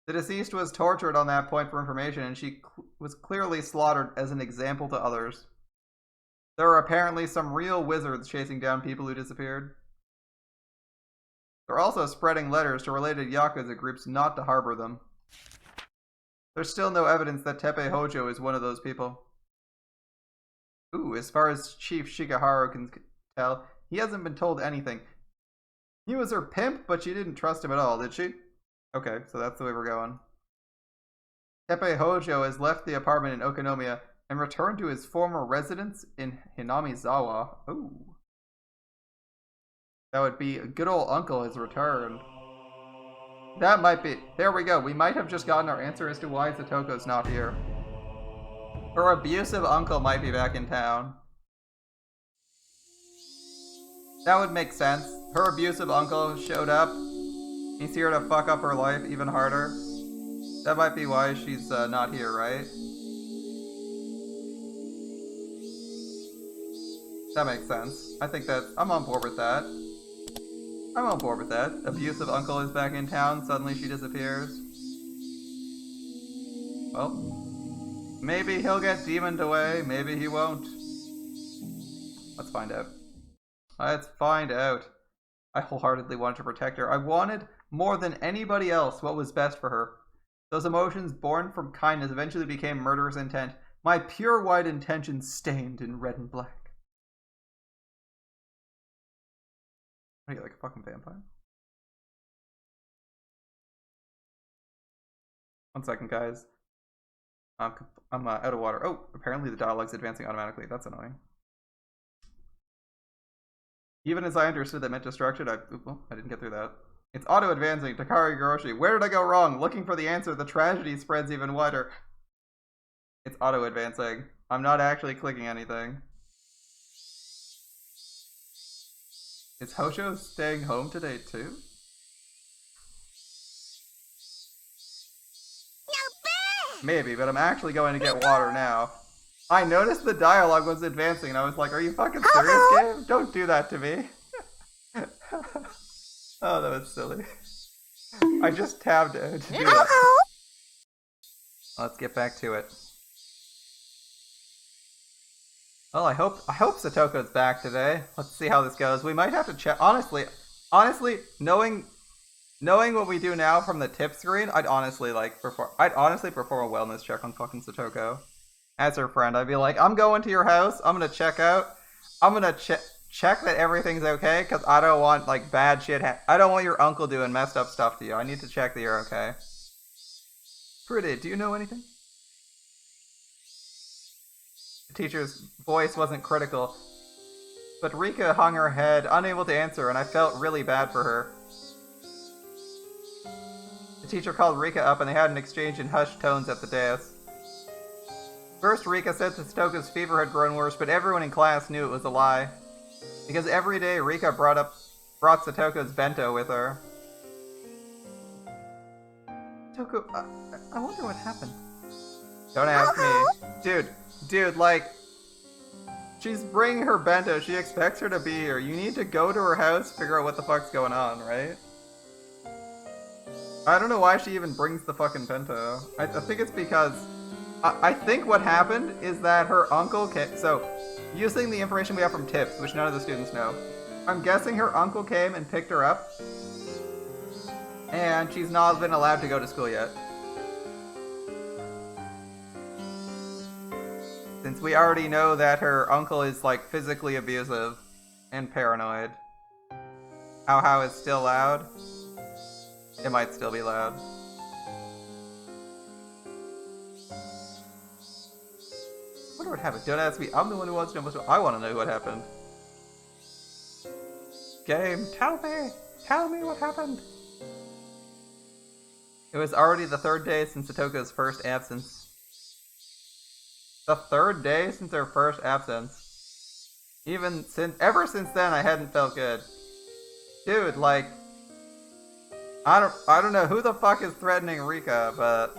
The deceased was tortured on that point for information, and she was clearly slaughtered as an example to others. There are apparently some real wizards chasing down people who disappeared. They're also spreading letters to related Yakuza groups not to harbor them. There's still no evidence that Teppei Hojo is one of those people. Ooh, as far as Chief Shigeharu can tell, he hasn't been told anything. He was her pimp, but she didn't trust him at all, did she? Okay, so that's the way we're going. Teppei Hojo has left the apartment in Okonomiya and returned to his former residence in Hinamizawa. Ooh. That would be a good old uncle has returned. That might be... There we go. We might have just gotten our answer as to why Satoko's not here. Her abusive uncle might be back in town. That would make sense. Her abusive uncle showed up. He's here to fuck up her life even harder. That might be why she's not here, right? That makes sense. I think that I'm on board with that. I'm on board with that. Abusive uncle is back in town, suddenly she disappears. Well, maybe he'll get demoned away, maybe he won't. Let's find out. Let's find out. I wholeheartedly wanted to protect her. I wanted, more than anybody else, what was best for her. Those emotions born from kindness eventually became murderous intent. My pure white intentions stained in red and black. What are you, like a fucking vampire? 1 second, guys. I'm out of water. Oh, apparently the dialogue's advancing automatically. That's annoying. Even as I understood that meant destruction, I didn't get through that. It's auto-advancing. Tatarigoroshi. Where did I go wrong? Looking for the answer, the tragedy spreads even wider. It's auto-advancing. I'm not actually clicking anything. Is Hosho staying home today too? Maybe, but I'm actually going to get water now. I noticed the dialogue was advancing and I was like, are you fucking serious, game? Don't do that to me. Oh, that was silly. I just tabbed it to do that. Let's get back to it. Well, I hope Satoko's back today. Let's see how this goes. We might have to check. Honestly, knowing what we do now from the tip screen, I'd honestly perform a wellness check on fucking Satoko. As her friend, I'd be like, I'm going to your house. I'm gonna check out. I'm gonna check that everything's okay, because I don't want like bad shit. I don't want your uncle doing messed up stuff to you. I need to check that you're okay. Pretty, do you know anything? The teacher's voice wasn't critical, but Rika hung her head, unable to answer, and I felt really bad for her. The teacher called Rika up and they had an exchange in hushed tones at the dais. First, Rika said that Satoko's fever had grown worse, but everyone in class knew it was a lie. Because every day Rika brought Satoko's bento with her. Satoko, I wonder what happened. Don't ask me. Dude, like, she's bringing her bento, she expects her to be here. You need to go to her house, figure out what the fuck's going on, right? I don't know why she even brings the fucking bento. I think it's because... I think what happened is that her uncle came... So, using the information we have from tips, which none of the students know, I'm guessing her uncle came and picked her up, and she's not been allowed to go to school yet. Since we already know that her uncle is, like, physically abusive and paranoid. How is still loud? It might still be loud. I wonder what happened. Don't ask me. I'm the one who wants to know what's... I want to know what happened. Game, tell me! Tell me what happened! It was already the 3rd day since Satoko's first absence. The 3rd day since her first absence. Ever since then, I hadn't felt good. Dude, like... I don't know who the fuck is threatening Rika, but...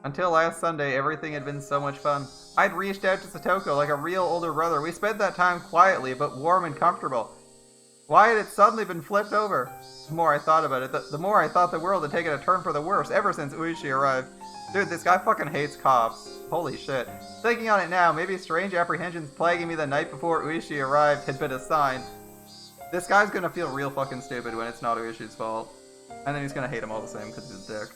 Until last Sunday, everything had been so much fun. I'd reached out to Satoko like a real older brother. We spent that time quietly, but warm and comfortable. Why had it suddenly been flipped over? The more I thought about it, the more I thought the world had taken a turn for the worse ever since Uishi arrived. Dude, this guy fucking hates cops. Holy shit. Thinking on it now, maybe strange apprehensions plaguing me the night before Uishi arrived had been a sign. This guy's gonna feel real fucking stupid when it's not Uishi's fault. And then he's gonna hate him all the same because he's a dick.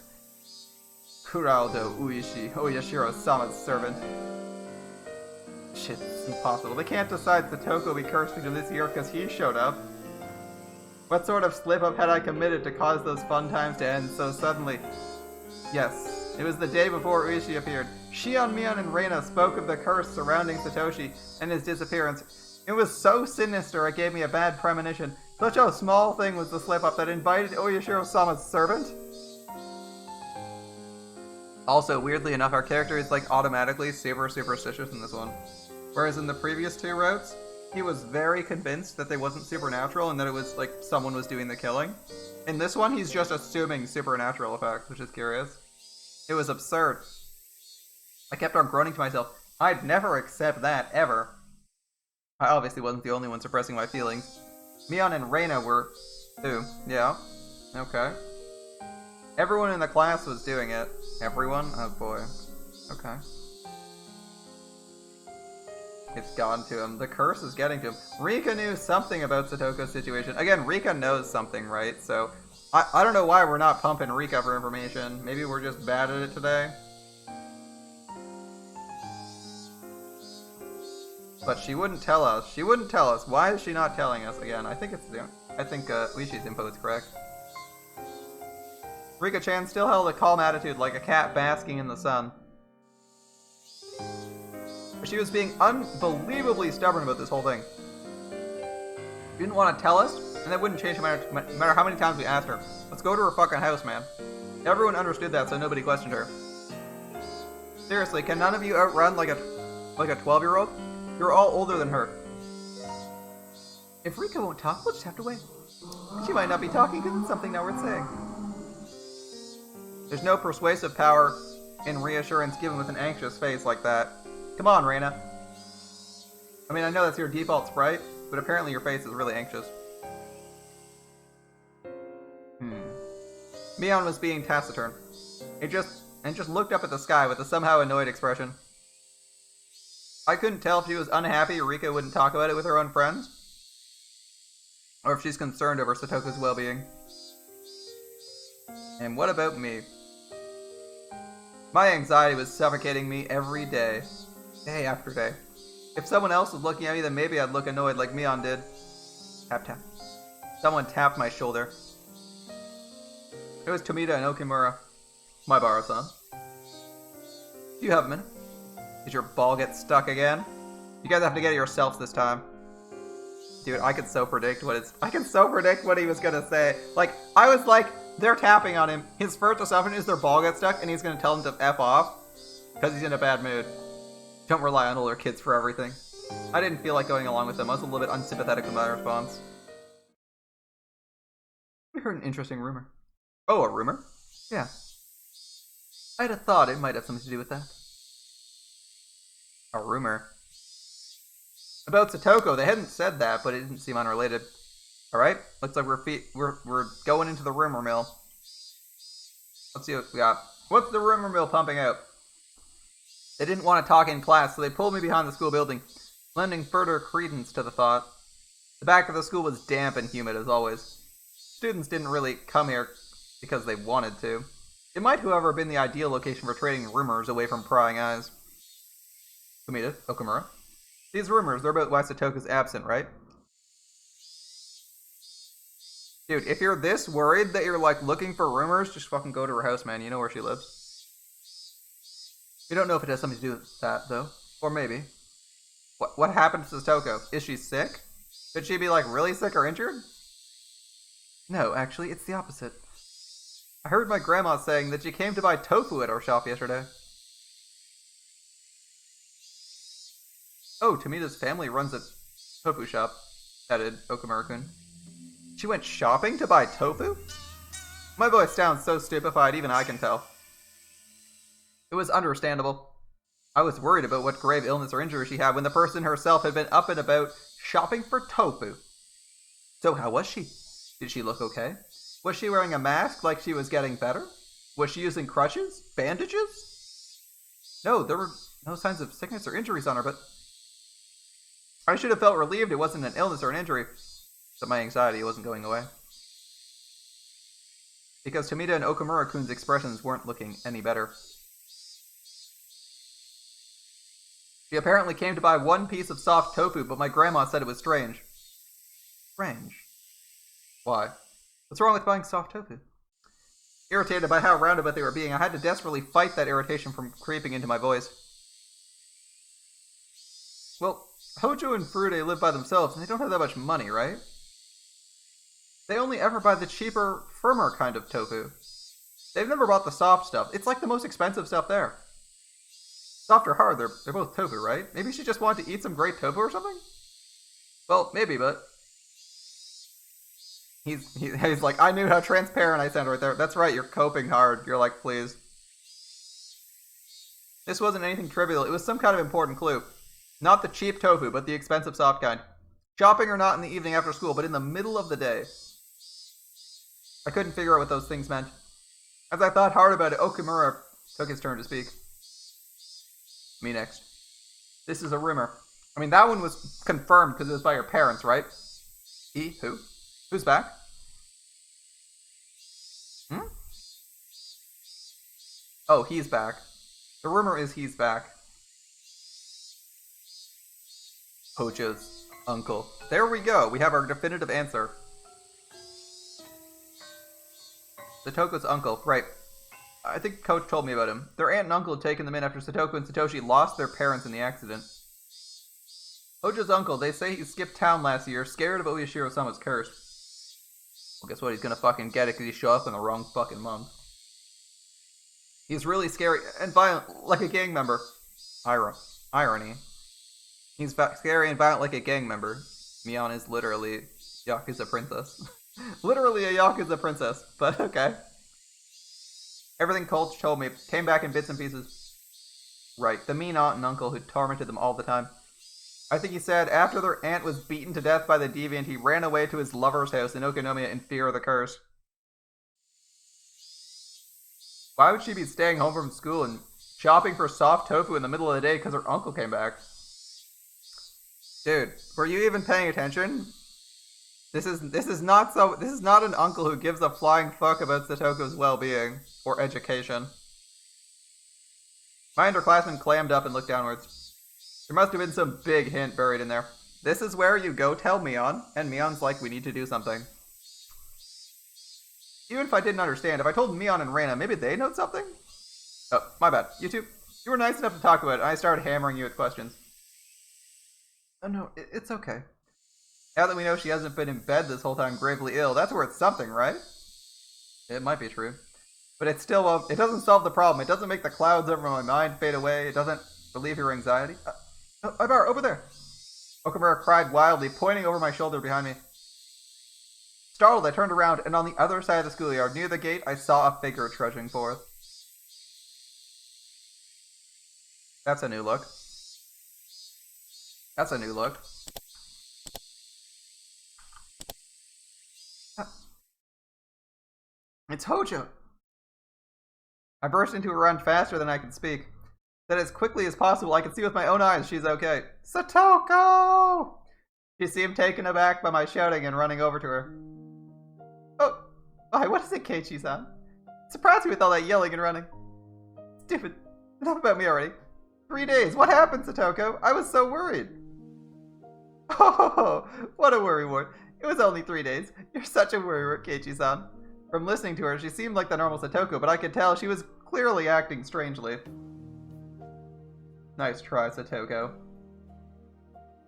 Kuraldo Uishi, Oyashiro-sama's servant. Shit, it's impossible. They can't decide Satoko will be cursed because this year because he showed up. What sort of slip-up had I committed to cause those fun times to end so suddenly? Yes, it was the day before Uishi appeared. Shion, Mion, and Reina spoke of the curse surrounding Satoshi and his disappearance. It was so sinister it gave me a bad premonition. Such a small thing was the slip-up that invited Oyashiro-sama's servant. Also, weirdly enough, our character is like automatically super superstitious in this one. Whereas in the previous 2 routes, he was very convinced that they wasn't supernatural and that it was like someone was doing the killing. In this one, he's just assuming supernatural effects, which is curious. It was absurd. I kept on groaning to myself, I'd never accept that, ever. I obviously wasn't the only one suppressing my feelings. Mion and Reina were... too. Yeah. Okay. Everyone in the class was doing it. Everyone? Oh boy. Okay. It's gone to him. The curse is getting to him. Rika knew something about Satoko's situation. Again, Rika knows something, right? So, I don't know why we're not pumping Rika for information. Maybe we're just bad at it today. But she wouldn't tell us. She wouldn't tell us. Why is she not telling us again? I think Lishi's info is correct. Rika-chan still held a calm attitude like a cat basking in the sun. But she was being unbelievably stubborn about this whole thing. She didn't want to tell us, and that wouldn't change no matter how many times we asked her. Let's go to her fucking house, man. Everyone understood that, so nobody questioned her. Seriously, can none of you outrun like a 12-year-old? You're all older than her. If Rika won't talk, we'll just have to wait. She might not be talking because it's something not worth saying. There's no persuasive power in reassurance given with an anxious face like that. Come on, Reina. I mean, I know that's your default sprite, but apparently your face is really anxious. Mion was being taciturn. It just looked up at the sky with a somehow annoyed expression. I couldn't tell if she was unhappy Rika wouldn't talk about it with her own friends, or if she's concerned over Satoko's well-being. And what about me? My anxiety was suffocating me every day. Day after day. If someone else was looking at me, then maybe I'd look annoyed like Mion did. Tap tap. Someone tapped my shoulder. It was Tomita and Okimura. My Baro-san. Do you have a minute? Did your ball get stuck again? You guys have to get it yourselves this time. Dude, I can so predict what he was gonna say. Like, I was like, they're tapping on him. His first assumption is their ball gets stuck and he's gonna tell them to F off. Because he's in a bad mood. Don't rely on older kids for everything. I didn't feel like going along with them. I was a little bit unsympathetic with my response. We heard an interesting rumor. Oh, a rumor? Yeah. I had a thought it might have something to do with that. A rumor? About Satoko, they hadn't said that, but it didn't seem unrelated. Alright, looks like we're going into the rumor mill. Let's see what we got. What's the rumor mill pumping out? They didn't want to talk in class, so they pulled me behind the school building, lending further credence to the thought. The back of the school was damp and humid as always. Students didn't really come here because they wanted to. It might, however, have been the ideal location for trading rumors away from prying eyes. Tomita, Okamura. These rumors, they're about why Satoko's absent, right? Dude, if you're this worried that you're, like, looking for rumors, just fucking go to her house, man. You know where she lives. We don't know if it has something to do with that, though. Or maybe. What happened to Satoko? Is she sick? Could she be, like, really sick or injured? No, actually, it's the opposite. I heard my grandma saying that she came to buy tofu at our shop yesterday. Oh, Tomita's family runs a tofu shop, added Okamura-kun. She went shopping to buy tofu? My voice sounds so stupefied, even I can tell. It was understandable. I was worried about what grave illness or injury she had when the person herself had been up and about shopping for tofu. So how was she? Did she look okay? Was she wearing a mask like she was getting better? Was she using crutches? Bandages? No, there were no signs of sickness or injuries on her, but I should have felt relieved it wasn't an illness or an injury, but my anxiety wasn't going away. Because Tomita and Okamura-kun's expressions weren't looking any better. She apparently came to buy one piece of soft tofu, but my grandma said it was strange. Strange? Why? What's wrong with buying soft tofu? Irritated by how roundabout they were being, I had to desperately fight that irritation from creeping into my voice. Well, Hojo and Furude live by themselves, and they don't have that much money, right? They only ever buy the cheaper, firmer kind of tofu. They've never bought the soft stuff. It's like the most expensive stuff there. Soft or hard, they're both tofu, right? Maybe she just wanted to eat some great tofu or something? Well, maybe, but... He's like, I knew how transparent I sounded right there. That's right, you're coping hard. You're like, please. This wasn't anything trivial. It was some kind of important clue. Not the cheap tofu, but the expensive soft kind. Shopping or not in the evening after school, but in the middle of the day. I couldn't figure out what those things meant. As I thought hard about it, Okumura took his turn to speak. Me next. This is a rumor. I mean, that one was confirmed because it was by your parents, right? He? Who? Who's back? Hmm? Oh, he's back. The rumor is he's back. Hojo's uncle. There we go. We have our definitive answer. Satoko's uncle. Right. I think Coach told me about him. Their aunt and uncle had taken them in after Satoko and Satoshi lost their parents in the accident. Hojo's uncle, they say he skipped town last year, scared of Oyashiro-sama's curse. Well, guess what? He's gonna fucking get it because he showed up in the wrong fucking month. He's really scary and violent, like a gang member. Irony. He's scary and violent like a gang member. Mion is literally Yakuza princess. Literally a Yakuza princess, but okay. Everything Coach told me came back in bits and pieces. Right, the mean aunt and uncle who tormented them all the time. I think he said after their aunt was beaten to death by the deviant, he ran away to his lover's house in Okonomiya in fear of the curse. Why would she be staying home from school and shopping for soft tofu in the middle of the day because her uncle came back? Dude, were you even paying attention? This is not an uncle who gives a flying fuck about Satoko's well-being or education. My underclassman clammed up and looked downwards. There must have been some big hint buried in there. This is where you go tell Mion, and Mion's like, we need to do something. Even if I didn't understand, if I told Mion and Reina, maybe they know something? Oh, my bad. You two, you were nice enough to talk about it, and I started hammering you with questions. Oh no, it's okay. Now that we know she hasn't been in bed this whole time gravely ill, that's worth something, right? It might be true. But it still, it doesn't solve the problem. It doesn't make the clouds over my mind fade away. It doesn't relieve your anxiety. Ibar, over there! Okamura cried wildly, pointing over my shoulder behind me. Startled, I turned around, and on the other side of the schoolyard, near the gate, I saw a figure trudging forth. That's a new look. That's a new look. It's Hojo! I burst into a run faster than I could speak. Then as quickly as possible, I could see with my own eyes she's okay. Satoko! She seemed taken aback by my shouting and running over to her. Oh, why, what is it, Keiichi-san? Surprised me with all that yelling and running. Stupid. Enough about me already. 3 days. What happened, Satoko? I was so worried. Oh, what a worrywart. It was only 3 days. You're such a worrywart, Keiichi-san. From listening to her, she seemed like the normal Satoko, but I could tell she was clearly acting strangely. Nice try, Satoko.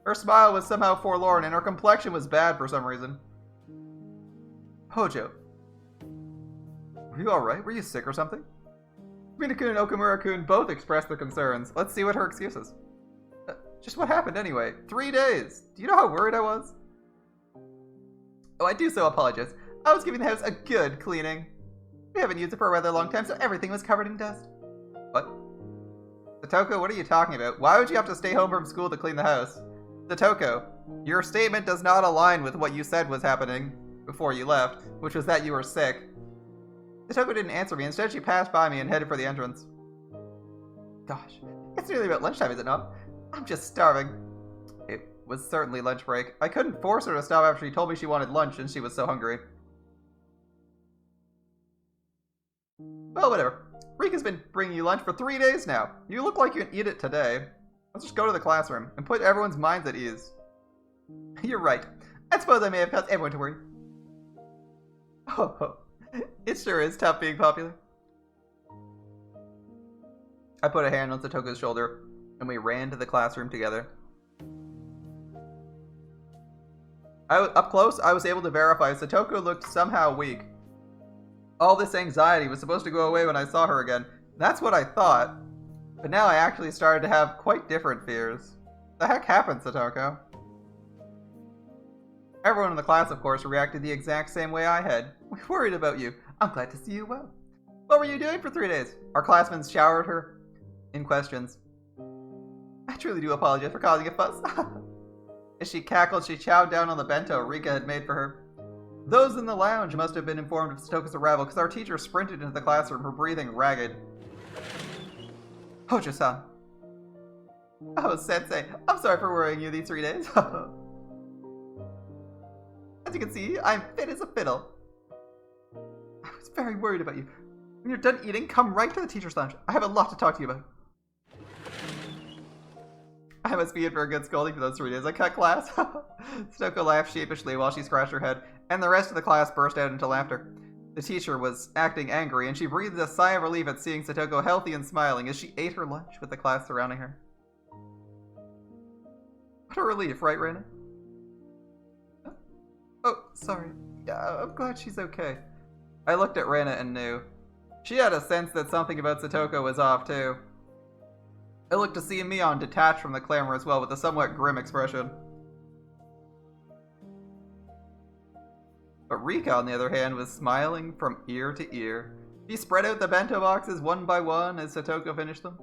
Her smile was somehow forlorn, and her complexion was bad for some reason. Hojo. Were you alright? Were you sick or something? Mina-kun and Okamura-kun both expressed their concerns. Let's see what her excuse is. Just what happened anyway? 3 days! Do you know how worried I was? Oh, I do so apologize. I was giving the house a good cleaning. We haven't used it for a rather long time, so everything was covered in dust. What? Satoko, what are you talking about? Why would you have to stay home from school to clean the house? Satoko, your statement does not align with what you said was happening before you left, which was that you were sick. Satoko didn't answer me. Instead, she passed by me and headed for the entrance. Gosh, it's nearly about lunchtime, is it not? I'm just starving. It was certainly lunch break. I couldn't force her to stop after she told me she wanted lunch and she was so hungry. Well, whatever. Rika's been bringing you lunch for 3 days now. You look like you can eat it today. Let's just go to the classroom and put everyone's minds at ease. You're right. I suppose I may have caused everyone to worry. Oh, it sure is tough being popular. I put a hand on Satoko's shoulder, and we ran to the classroom together. Up close, I was able to verify Satoko looked somehow weak. All this anxiety was supposed to go away when I saw her again. That's what I thought. But now I actually started to have quite different fears. The heck happened, Satoko? Everyone in the class, of course, reacted the exact same way I had. We worried about you. I'm glad to see you well. What were you doing for 3 days? Our classmates showered her. in questions. I truly do apologize for causing a fuss. As she cackled, she chowed down on the bento Rika had made for her. Those in the lounge must have been informed of Satoko's arrival, because our teacher sprinted into the classroom, her breathing ragged. Hojo-san. Oh, Sensei, I'm sorry for worrying you these 3 days. As you can see, I'm fit as a fiddle. I was very worried about you. When you're done eating, come right to the teacher's lounge. I have a lot to talk to you about. I must be in for a good scolding for those 3 days. I cut class. Satoko laughed sheepishly while she scratched her head, and the rest of the class burst out into laughter. The teacher was acting angry, and she breathed a sigh of relief at seeing Satoko healthy and smiling as she ate her lunch with the class surrounding her. What a relief, right, Reina? Oh, sorry. Yeah, I'm glad she's okay. I looked at Reina and knew. She had a sense that something about Satoko was off, too. I looked to see Mion detached from the clamor as well, with a somewhat grim expression. But Rika, on the other hand, was smiling from ear to ear. She spread out the bento boxes one by one as Satoko finished them.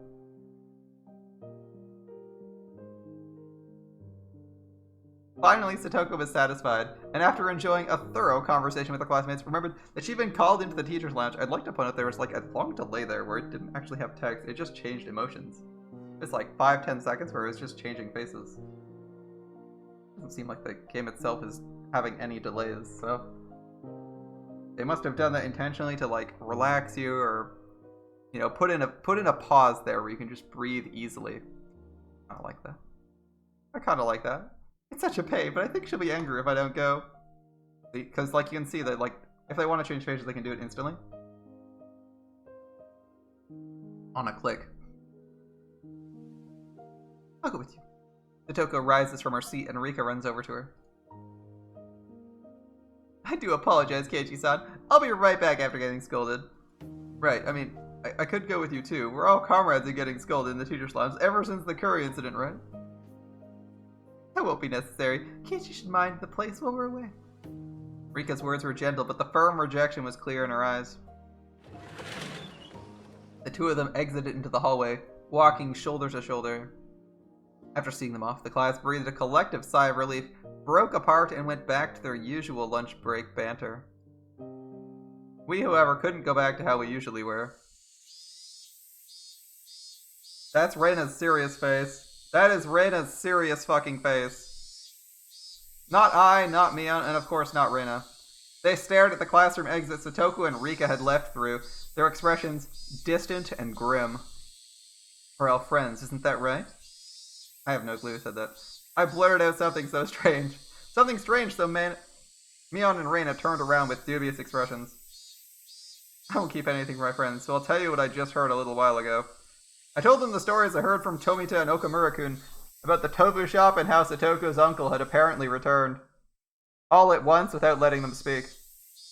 Finally, Satoko was satisfied, and after enjoying a thorough conversation with her classmates, remembered that she'd been called into the teacher's lounge. I'd like to point out there was like a long delay there where it didn't actually have text, it just changed emotions. It's like 5-10 seconds where it was just changing faces. Doesn't seem like the game itself is having any delays, so they must have done that intentionally to like relax you, or you know, put in a pause there where you can just breathe easily. I don't like that. I kind of like that. It's such a pain, but I think she'll be angry if I don't go. Because like you can see that like if they want to change faces, they can do it instantly on a click. I'll go with you. Satoko rises from her seat and Rika runs over to her. I do apologize, Keiichi-san. I'll be right back after getting scolded. Right, I mean, I could go with you too. We're all comrades in getting scolded in the teacher's lounge ever since the curry incident, right? That won't be necessary. Keiichi should mind the place while we're away. Rika's words were gentle, but the firm rejection was clear in her eyes. The two of them exited into the hallway, walking shoulder to shoulder. After seeing them off, the class breathed a collective sigh of relief, broke apart, and went back to their usual lunch break banter. We, however, couldn't go back to how we usually were. That's Reina's serious face. That is Reina's serious fucking face. Not I, not Mion, and of course not Reina. They stared at the classroom exit Satoko and Rika had left through, their expressions distant and grim. We're all friends, isn't that right? I have no clue who said that. I blurted out something so strange. Something strange, so Mion and Reina turned around with dubious expressions. I won't keep anything from my friends, so I'll tell you what I just heard a little while ago. I told them the stories I heard from Tomita and Okamura-kun about the tofu shop and how Satoko's uncle had apparently returned. All at once without letting them speak.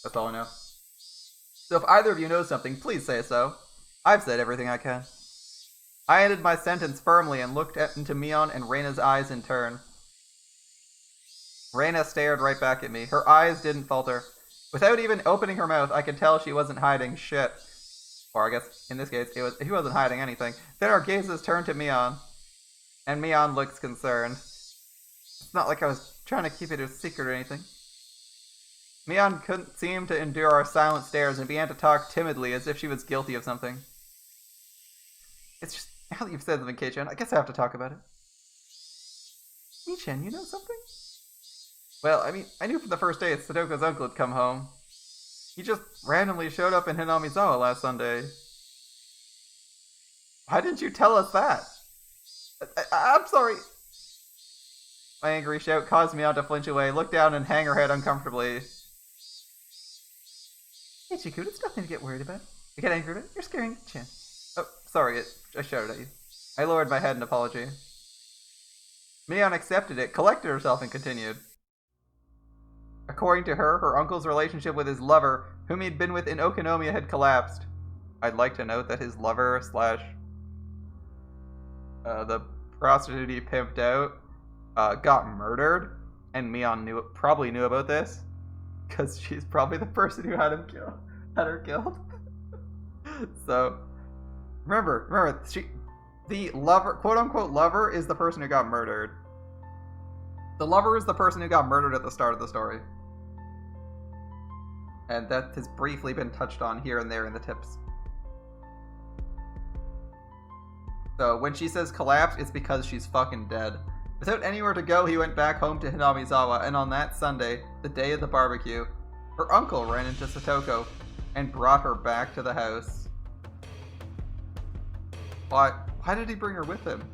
That's all I know. So if either of you knows something, please say so. I've said everything I can. I ended my sentence firmly and looked into Mion and Reina's eyes in turn. Reina stared right back at me. Her eyes didn't falter. Without even opening her mouth, I could tell she wasn't hiding shit. Or I guess, in this case, he wasn't hiding anything. Then our gazes turned to Mion. And Mion looked concerned. It's not like I was trying to keep it a secret or anything. Mion couldn't seem to endure our silent stares and began to talk timidly as if she was guilty of something. It's just, now that you've said something, Kei-chan, I guess I have to talk about it. Mii-chan, you know something? Well, I mean, I knew from the first day Satoko's uncle had come home. He just randomly showed up in Hinamizawa last Sunday. Why didn't you tell us that? I'm sorry. My angry shout caused Mion to flinch away, look down, and hang her head uncomfortably. Hey, Chiku, it's nothing to get worried about. You get angry about it? You're scaring Chan. Oh, sorry, I shouted at you. I lowered my head in apology. Mion accepted it, collected herself, and continued. According to her, her uncle's relationship with his lover, whom he'd been with in Okinomiya, had collapsed. I'd like to note that his lover / the prostitute he pimped out got murdered, and Mion probably knew about this, because she's probably the person who had her killed. So, remember, The lover, quote-unquote lover, is the person who got murdered. The lover is the person who got murdered at the start of the story. And that has briefly been touched on here and there in the tips. So when she says collapsed, it's because she's fucking dead. Without anywhere to go, he went back home to Hinamizawa, and on that Sunday, the day of the barbecue, her uncle ran into Satoko and brought her back to the house. Why did he bring her with him?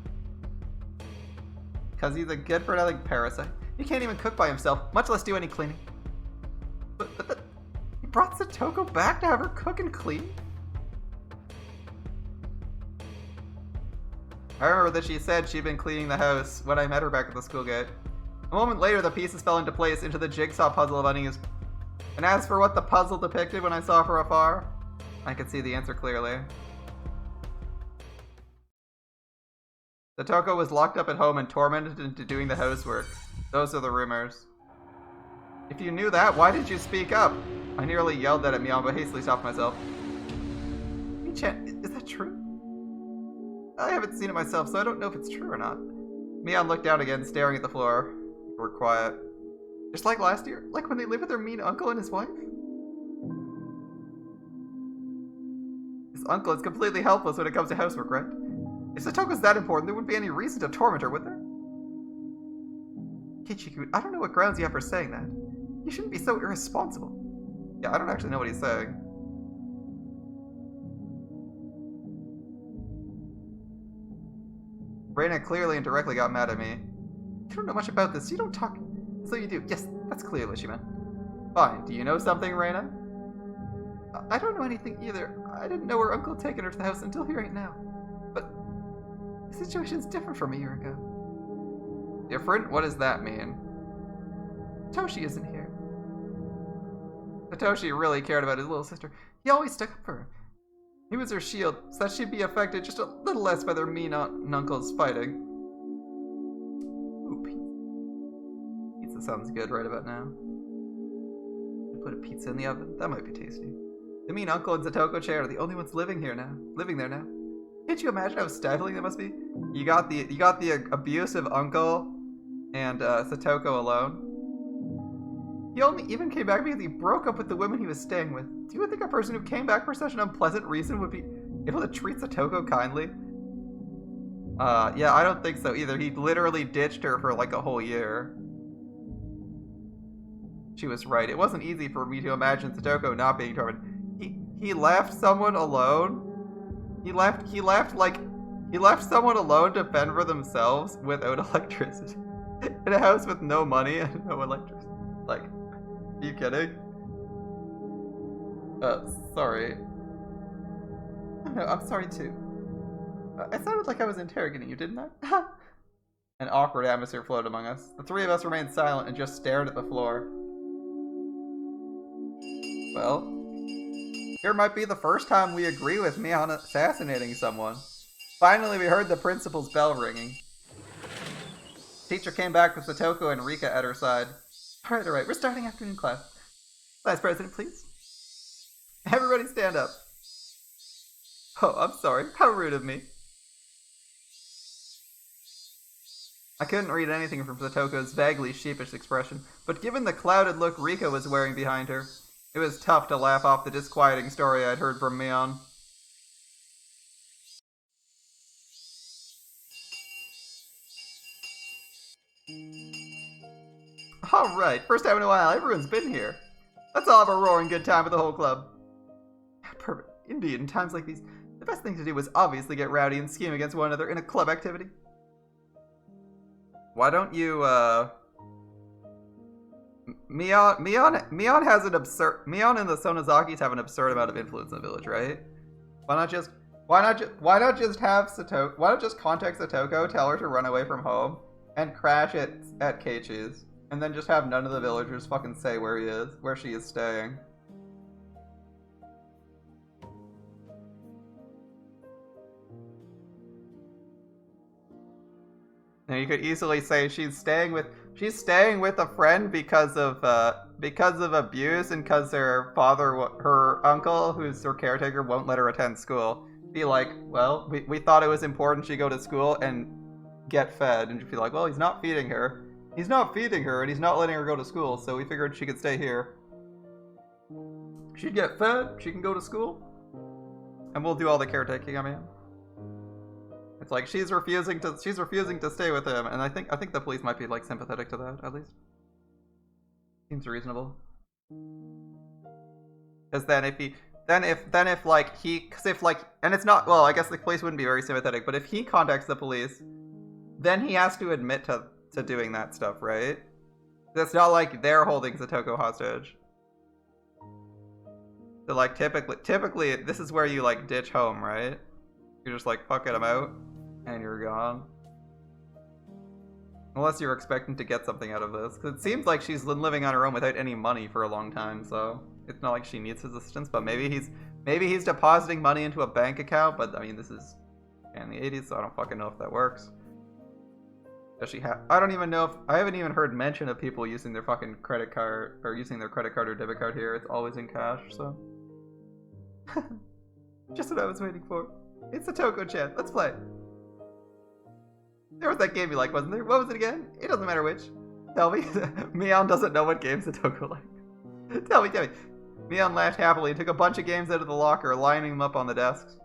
Because he's a good-for-nothing parasite. He can't even cook by himself, much less do any cleaning. But he brought Satoko back to have her cook and clean? I remember that she said she'd been cleaning the house when I met her back at the school gate. A moment later, the pieces fell into place into the jigsaw puzzle of unease. And as for what the puzzle depicted when I saw from afar, I could see the answer clearly. Satoko was locked up at home and tormented into doing the housework. Those are the rumors. If you knew that, why did you speak up? I nearly yelled that at Mion, but hastily stopped myself. Mii-chan, is that true? I haven't seen it myself, so I don't know if it's true or not. Mion looked down again, staring at the floor. We're quiet. Just like last year? Like when they lived with their mean uncle and his wife? His uncle is completely helpless when it comes to housework, right? If Satoko's that important, there wouldn't be any reason to torment her, would there? Kichiku, I don't know what grounds you have for saying that. You shouldn't be so irresponsible. Yeah, I don't actually know what he's saying. Reina clearly and directly got mad at me. You don't know much about this. You don't talk. So you do. Yes, that's clearly what she meant. Fine. Do you know something, Reina? I don't know anything either. I didn't know her uncle had taken her to the house until here right now. But the situation's different from a year ago. Different? What does that mean? Toshi isn't here. Satoshi really cared about his little sister. He always stuck up for her. He was her shield, so that she'd be affected just a little less by their mean aunt and uncles fighting. Ooh, pizza sounds good right about now. Put a pizza in the oven. That might be tasty. The mean uncle and Satoko Chair are the only ones living there now. Can't you imagine how stifling that must be? You got the abusive uncle and Satoko alone. He only even came back because he broke up with the women he was staying with. Do you think a person who came back for such an unpleasant reason would be able to treat Satoko kindly? Yeah, I don't think so either. He literally ditched her for like a whole year. She was right. It wasn't easy for me to imagine Satoko not being tormented. He left someone alone. He left someone alone to fend for themselves without electricity. In a house with no money and no electricity. Like, are you kidding? Sorry. No, I'm sorry too. I sounded like I was interrogating you, didn't I? An awkward atmosphere flowed among us. The three of us remained silent and just stared at the floor. Well, here might be the first time we agree with me on assassinating someone. Finally, we heard the principal's bell ringing. Teacher came back with Satoko and Rika at her side. Alright, we're starting afternoon class. Vice President, please. Everybody stand up. Oh, I'm sorry. How rude of me. I couldn't read anything from Satoko's vaguely sheepish expression, but given the clouded look Rika was wearing behind her, it was tough to laugh off the disquieting story I'd heard from Mion. Alright, first time in a while, everyone's been here. Let's all have a roaring good time with the whole club. Perfect. Indeed, in times like these, the best thing to do is obviously get rowdy and scheme against one another in a club activity. Why don't you, Mion has an absurd... Mion and the Sonozakis have an absurd amount of influence in the village, right? Why not just contact Satoko, tell her to run away from home, and crash it at Keiichi's, and then just have none of the villagers fucking say where she is staying. And you could easily say she's staying with a friend because of abuse and because her uncle, who's her caretaker, won't let her attend school. be like, well, we thought it was important she go to school and get fed, and she'd be like, well, he's not feeding her. He's not feeding her, and he's not letting her go to school, so we figured she could stay here. She'd get fed, she can go to school, and we'll do all the caretaking, I mean. It's like, she's refusing to stay with him, and I think the police might be, like, sympathetic to that, at least. Seems reasonable. Because then if and it's not, well, I guess the police wouldn't be very sympathetic, but if he contacts the police, then he has to admit to doing that stuff, right? It's not like they're holding Satoko hostage. So, like, typically, this is where you, like, ditch home, right? You're just like, fuck it, I'm out, and you're gone. Unless you're expecting to get something out of this. Because it seems like she's been living on her own without any money for a long time, so it's not like she needs his assistance, but maybe he's depositing money into a bank account, but, I mean, this is in the 80s, so I don't fucking know if that works. Does she have... I don't even know if... I haven't even heard mention of people using their fucking credit card, or using their credit card or debit card here. It's always in cash, so... Just what I was waiting for. It's a Satoko-chan. Let's play. There was that game you liked, wasn't there? What was it again? It doesn't matter which. Tell me. Mion doesn't know what games Satoko likes. Tell me. Mion laughed happily and took a bunch of games out of the locker, lining them up on the desks.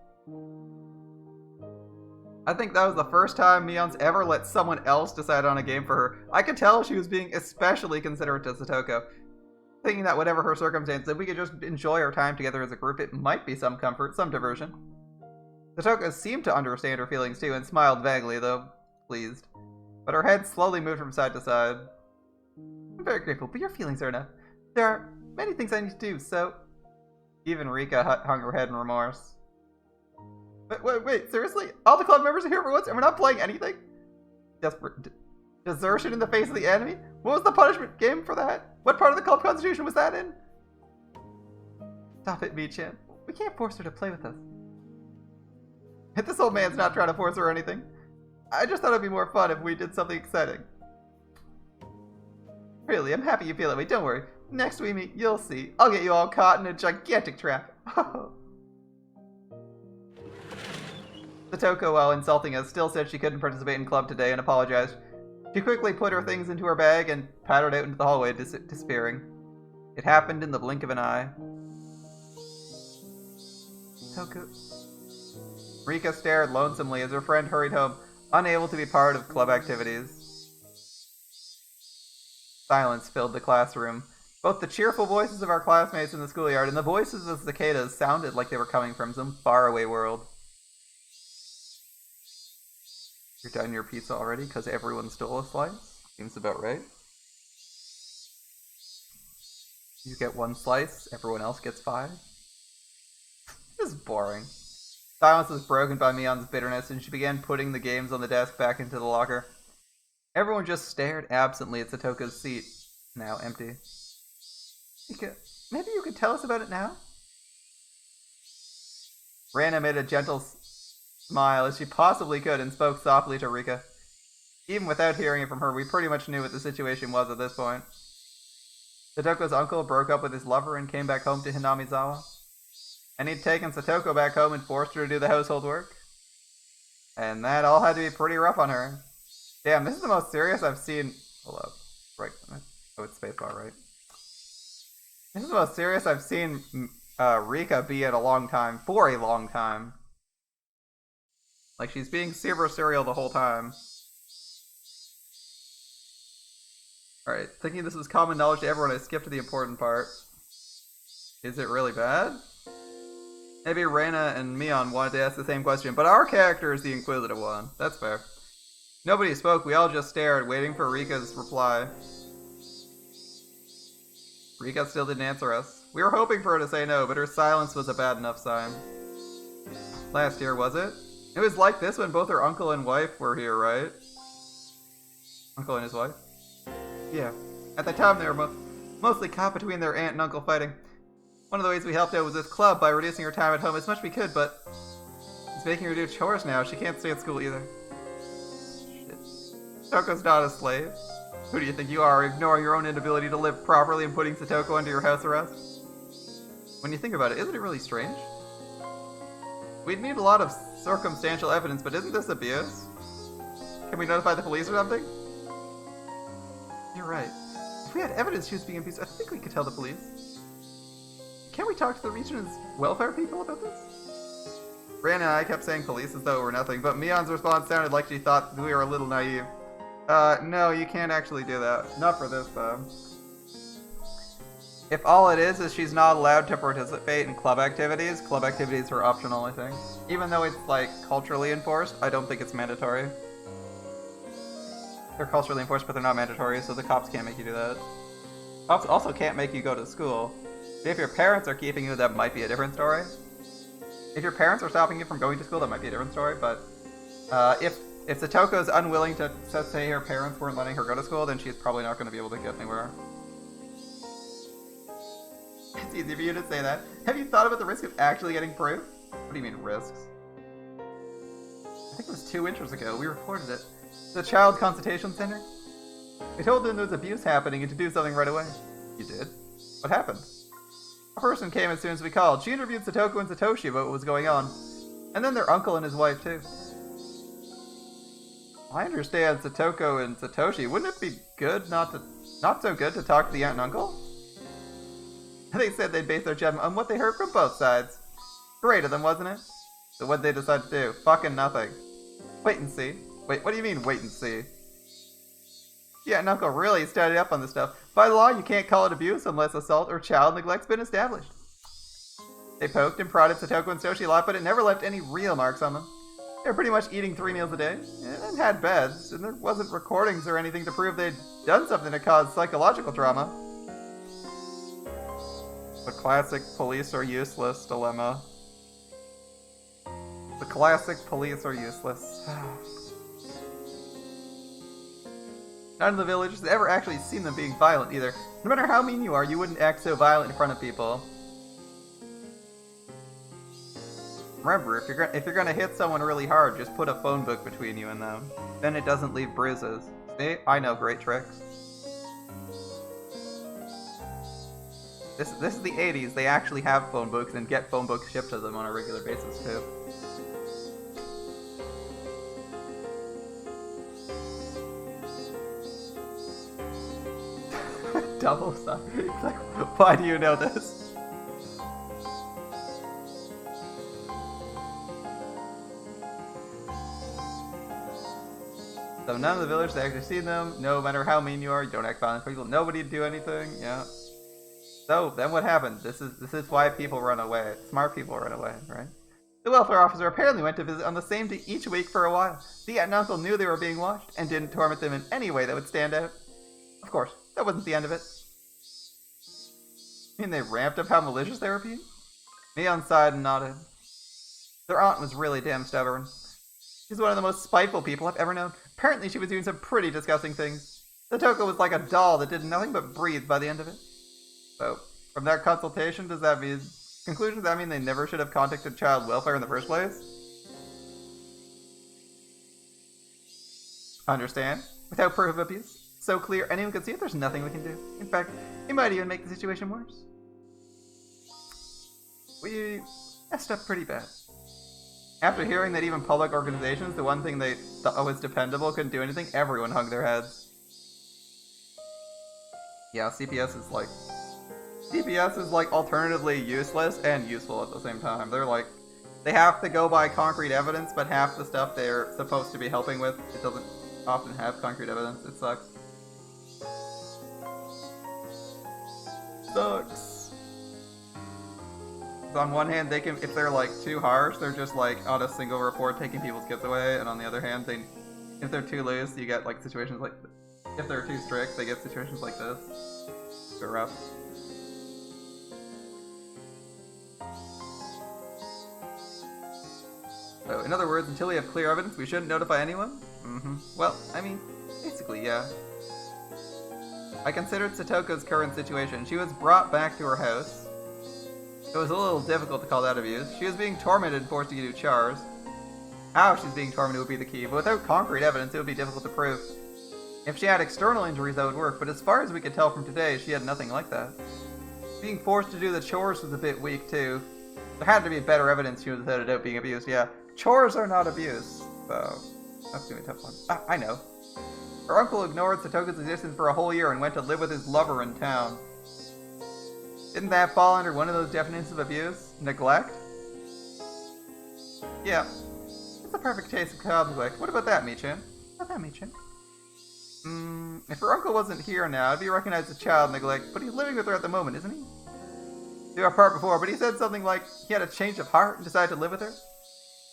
I think that was the first time Mion's ever let someone else decide on a game for her. I could tell she was being especially considerate to Satoko, thinking that whatever her circumstances, if we could just enjoy our time together as a group, it might be some comfort, some diversion. Satoko seemed to understand her feelings too, and smiled vaguely, though pleased. But her head slowly moved from side to side. I'm very grateful, but your feelings are enough. There are many things I need to do, so... Even Rika hung her head in remorse. Wait, seriously? All the club members are here for once, and we're not playing anything? Desertion in the face of the enemy? What was the punishment game for that? What part of the club constitution was that in? Stop it, Mi-chan. We can't force her to play with us. This old man's not trying to force her or anything. I just thought it'd be more fun if we did something exciting. Really, I'm happy you feel that way. Don't worry. Next we meet, you'll see. I'll get you all caught in a gigantic trap. Satoko, while insulting us, still said she couldn't participate in club today and apologized. She quickly put her things into her bag and pattered out into the hallway, despairing. It happened in the blink of an eye. Satoko. Rika stared lonesomely as her friend hurried home, unable to be part of club activities. Silence filled the classroom. Both the cheerful voices of our classmates in the schoolyard and the voices of cicadas sounded like they were coming from some faraway world. You're done your pizza already because everyone stole a slice? Seems about right. You get one slice, everyone else gets 5. This is boring. Silence was broken by Mion's bitterness, and she began putting the games on the desk back into the locker. Everyone just stared absently at Satoko's seat, now empty. Maybe you could tell us about it now? Rana made a gentle smile as she possibly could and spoke softly to Rika. Even without hearing it from her, we pretty much knew what the situation was at this point. Satoko's uncle broke up with his lover and came back home to Hinamizawa. And he'd taken Satoko back home and forced her to do the household work. And that all had to be pretty rough on her. Damn, this is the most serious I've seen... Hold up. Right. Oh, it's spacebar, right? This is the most serious I've seen Rika be in a long time. For a long time. Like, she's being super serial the whole time. Alright, thinking this was common knowledge to everyone, I skipped to the important part. Is it really bad? Maybe Reina and Mion wanted to ask the same question, but our character is the inquisitive one. That's fair. Nobody spoke, we all just stared, waiting for Rika's reply. Rika still didn't answer us. We were hoping for her to say no, but her silence was a bad enough sign. Last year, was it? It was like this when both her uncle and wife were here, right? Uncle and his wife? Yeah. At the time, they were mostly caught between their aunt and uncle fighting. One of the ways we helped out was with club by reducing her time at home as much as we could, but it's making her do chores now. She can't stay at school either. Shit. Satoko's not a slave. Who do you think you are, ignoring your own inability to live properly and putting Satoko under your house arrest? When you think about it, isn't it really strange? We'd need a lot of circumstantial evidence, but isn't this abuse? Can we notify the police or something? You're right. If we had evidence she was being abused, I think we could tell the police. Can't we talk to the region's welfare people about this? Ran and I kept saying police as though it were nothing, but Mion's response sounded like she thought we were a little naive. No, you can't actually do that. Not for this, though. If all it is she's not allowed to participate in club activities are optional, I think. Even though it's, like, culturally enforced, I don't think it's mandatory. They're culturally enforced, but they're not mandatory, so the cops can't make you do that. Cops also can't make you go to school. If your parents are keeping you, that might be a different story. If your parents are stopping you from going to school, that might be a different story, but if Satoko is unwilling to say her parents weren't letting her go to school, then she's probably not going to be able to get anywhere. It's easy for you to say that. Have you thought about the risk of actually getting proof? What do you mean, risks? I think it was 2 winters ago. We reported it. The Child Consultation Center? We told them there was abuse happening and to do something right away. You did? What happened? A person came as soon as we called. She interviewed Satoko and Satoshi about what was going on. And then their uncle and his wife, too. I understand Satoko and Satoshi. Wouldn't it be good not so good to talk to the aunt and uncle? They said they'd base their judgment on what they heard from both sides. Great of them, wasn't it? So what'd they decide to do? Fucking nothing. Wait and see. Wait, what do you mean, wait and see? Yeah, and Uncle really studied up on this stuff. By law, you can't call it abuse unless assault or child neglect's been established. They poked and prodded Satoko and Satoshi a lot, but it never left any real marks on them. They were pretty much eating 3 meals a day, and had beds, and there wasn't recordings or anything to prove they'd done something to cause psychological trauma. The classic police are useless dilemma. The classic police are useless. None of the villagers had ever actually seen them being violent either. No matter how mean you are, you wouldn't act so violent in front of people. Remember, if you're gonna hit someone really hard, just put a phone book between you and them. Then it doesn't leave bruises. See? I know great tricks. This is the 80s. They actually have phone books and get phone books shipped to them on a regular basis too. Double side. Like, why do you know this? So none of the villagers have actually seen them. No matter how mean you are, you don't act violent for people. Nobody'd do anything. Yeah. So, then what happened? This is why people run away. Smart people run away, right? The welfare officer apparently went to visit on the same day each week for a while. The aunt and uncle knew they were being watched and didn't torment them in any way that would stand out. Of course, that wasn't the end of it. You mean they ramped up how malicious they were being? Neon sighed and nodded. Their aunt was really damn stubborn. She's one of the most spiteful people I've ever known. Apparently she was doing some pretty disgusting things. Satoko was like a doll that did nothing but breathe by the end of it. So, from that consultation, does that mean they never should have contacted child welfare in the first place? Understand? Without proof of abuse? So clear anyone can see it, there's nothing we can do. In fact, it might even make the situation worse. We messed up pretty bad. After hearing that even public organizations, the one thing they thought was dependable, couldn't do anything, everyone hung their heads. Yeah, CPS is like alternatively useless and useful at the same time. They're like, they have to go by concrete evidence, but half the stuff they're supposed to be helping with, it doesn't often have concrete evidence. It sucks. Sucks. On one hand, they can, if they're like too harsh, they're just like on a single report taking people's kids away, and on the other hand, if they're too loose, you get like situations like, if they're too strict, they get situations like this. They're rough. So, in other words, until we have clear evidence, we shouldn't notify anyone? Well, I mean, basically, yeah. I considered Satoko's current situation. She was brought back to her house. It was a little difficult to call that abuse. She was being tormented and forced to do chores. How she's being tormented would be the key, but without concrete evidence, it would be difficult to prove. If she had external injuries, that would work, but as far as we could tell from today, she had nothing like that. Being forced to do the chores was a bit weak, too. There had to be better evidence she was headed out being abused, yeah. Chores are not abuse, so that's gonna be a tough one. Ah, I know. Her uncle ignored Satoko's existence for a whole year and went to live with his lover in town. Didn't that fall under one of those definitions of abuse? Neglect? Yeah. It's a perfect case of child neglect. What about that, Michin? What about that, Michin? If her uncle wasn't here now, it'd be recognized as child neglect, but he's living with her at the moment, isn't he? They were apart before, but he said something like he had a change of heart and decided to live with her.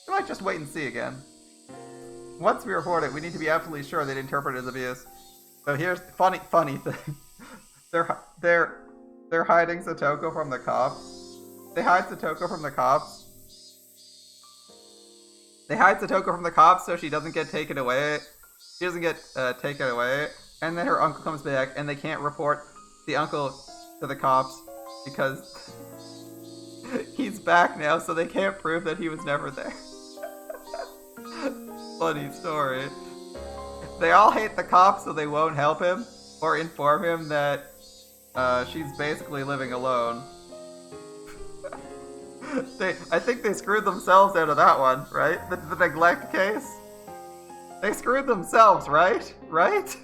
We might just wait and see again. Once we report it, we need to be absolutely sure they'd interpret it as abuse. So here's the funny thing. They're hiding Satoko from the cops. They hide Satoko from the cops. They hide Satoko from the cops so she doesn't get taken away. She doesn't get taken away. And then her uncle comes back and they can't report the uncle to the cops because he's back now, so they can't prove that he was never there. Funny story. They all hate the cops, so they won't help him or inform him that she's basically living alone. I think they screwed themselves out of that one, right? The neglect case? They screwed themselves, right? Right?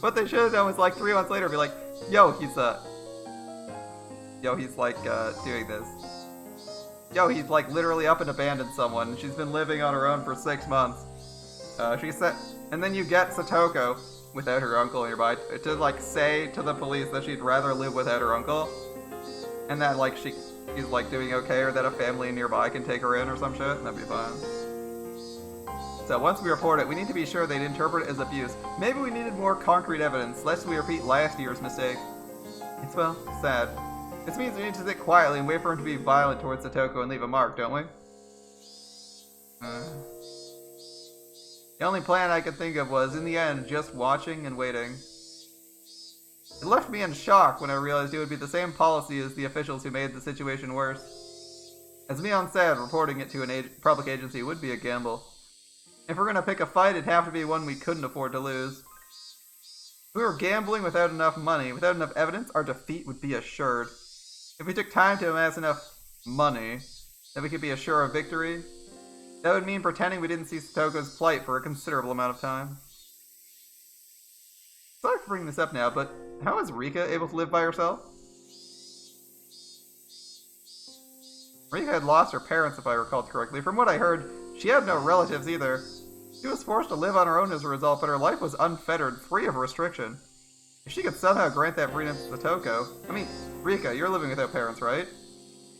What they should have done was like 3 months later be like, yo, he's like doing this. Yo, he's like literally up and abandoned someone, and she's been living on her own for 6 months. She said, and then you get Satoko without her uncle nearby to like say to the police that she'd rather live without her uncle, and that like she's like doing okay, or that a family nearby can take her in or some shit, and that'd be fine. So once we report it, we need to be sure they'd interpret it as abuse. Maybe we needed more concrete evidence, lest we repeat last year's mistake. It's, well, sad. This means we need to sit quietly and wait for him to be violent towards Satoko and leave a mark, don't we? The only plan I could think of was, in the end, just watching and waiting. It left me in shock when I realized it would be the same policy as the officials who made the situation worse. As Mion said, reporting it to a public agency would be a gamble. If we're gonna pick a fight, it'd have to be one we couldn't afford to lose. If we were gambling without enough money, without enough evidence, our defeat would be assured. If we took time to amass enough money, then we could be assured of victory. That would mean pretending we didn't see Satoko's plight for a considerable amount of time. Sorry for bringing this up now, but how is Rika able to live by herself? Rika had lost her parents, if I recall correctly. From what I heard, she had no relatives either. She was forced to live on her own as a result, but her life was unfettered, free of restriction. If she could somehow grant that freedom to Satoko... I mean, Rika, you're living without parents, right?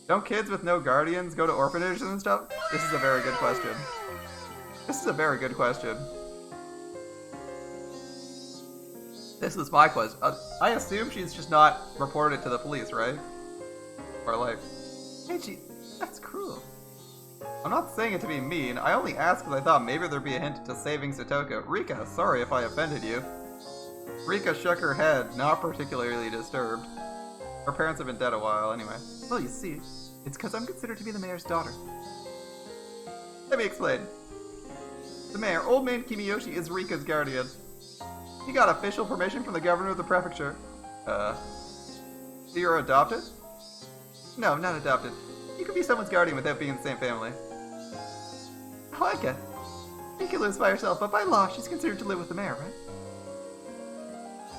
Don't kids with no guardians go to orphanages and stuff? This is a very good question. This is a very good question. This is my question. I assume she's just not reported to the police, right? Or like... Hey, that's cruel. I'm not saying it to be mean, I only asked because I thought maybe there'd be a hint to saving Satoko. Rika, sorry if I offended you. Rika shook her head, not particularly disturbed. Her parents have been dead a while, anyway. Well, you see, it's because I'm considered to be the mayor's daughter. Let me explain. The mayor, Old Man Kimiyoshi, is Rika's guardian. He got official permission from the governor of the prefecture. So you're adopted? No, not adopted. You can be someone's guardian without being in the same family. Oh, I get it. Rika lives by herself, but by law, she's considered to live with the mayor, right?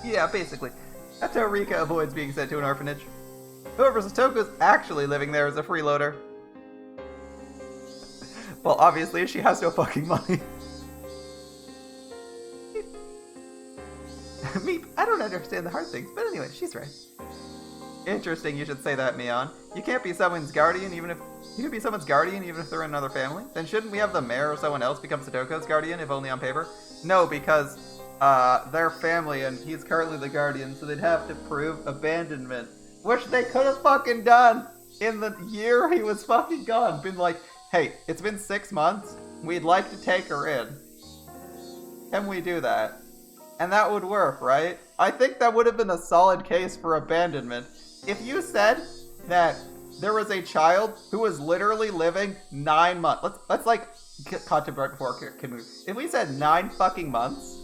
Yeah, basically. That's how Rika avoids being sent to an orphanage. However, Satoko's actually living there as a freeloader. Well, obviously, she has no fucking money. Meep, I don't understand the hard things, but anyway, she's right. Interesting you should say that, Mion. You can't be someone's guardian even if... You can be someone's guardian even if they're in another family? Then shouldn't we have the mayor or someone else become Satoko's guardian, if only on paper? No, because... they're family and he's currently the guardian, so they'd have to prove abandonment. Which they could have fucking done in the year he was fucking gone. Been like, hey, it's been 6 months. We'd like to take her in. Can we do that? And that would work, right? I think that would have been a solid case for abandonment. If you said that there was a child who was literally living 9 months. Let's like contemplate before can move. If we said 9 fucking months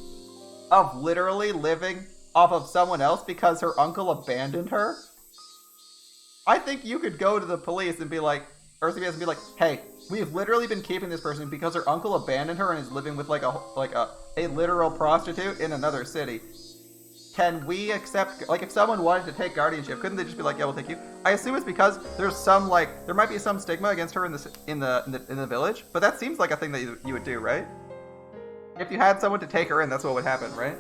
of literally living off of someone else because her uncle abandoned her, I think you could go to the police and be like, or CBS and be like, hey, we've literally been keeping this person because her uncle abandoned her and is living with like a literal prostitute in another city. Can we accept, like, if someone wanted to take guardianship, couldn't they just be like, yeah, we'll take you? I assume it's because there's some, like, there might be some stigma against her in the village, but that seems like a thing that you would do, right? If you had someone to take her in, that's what would happen, right?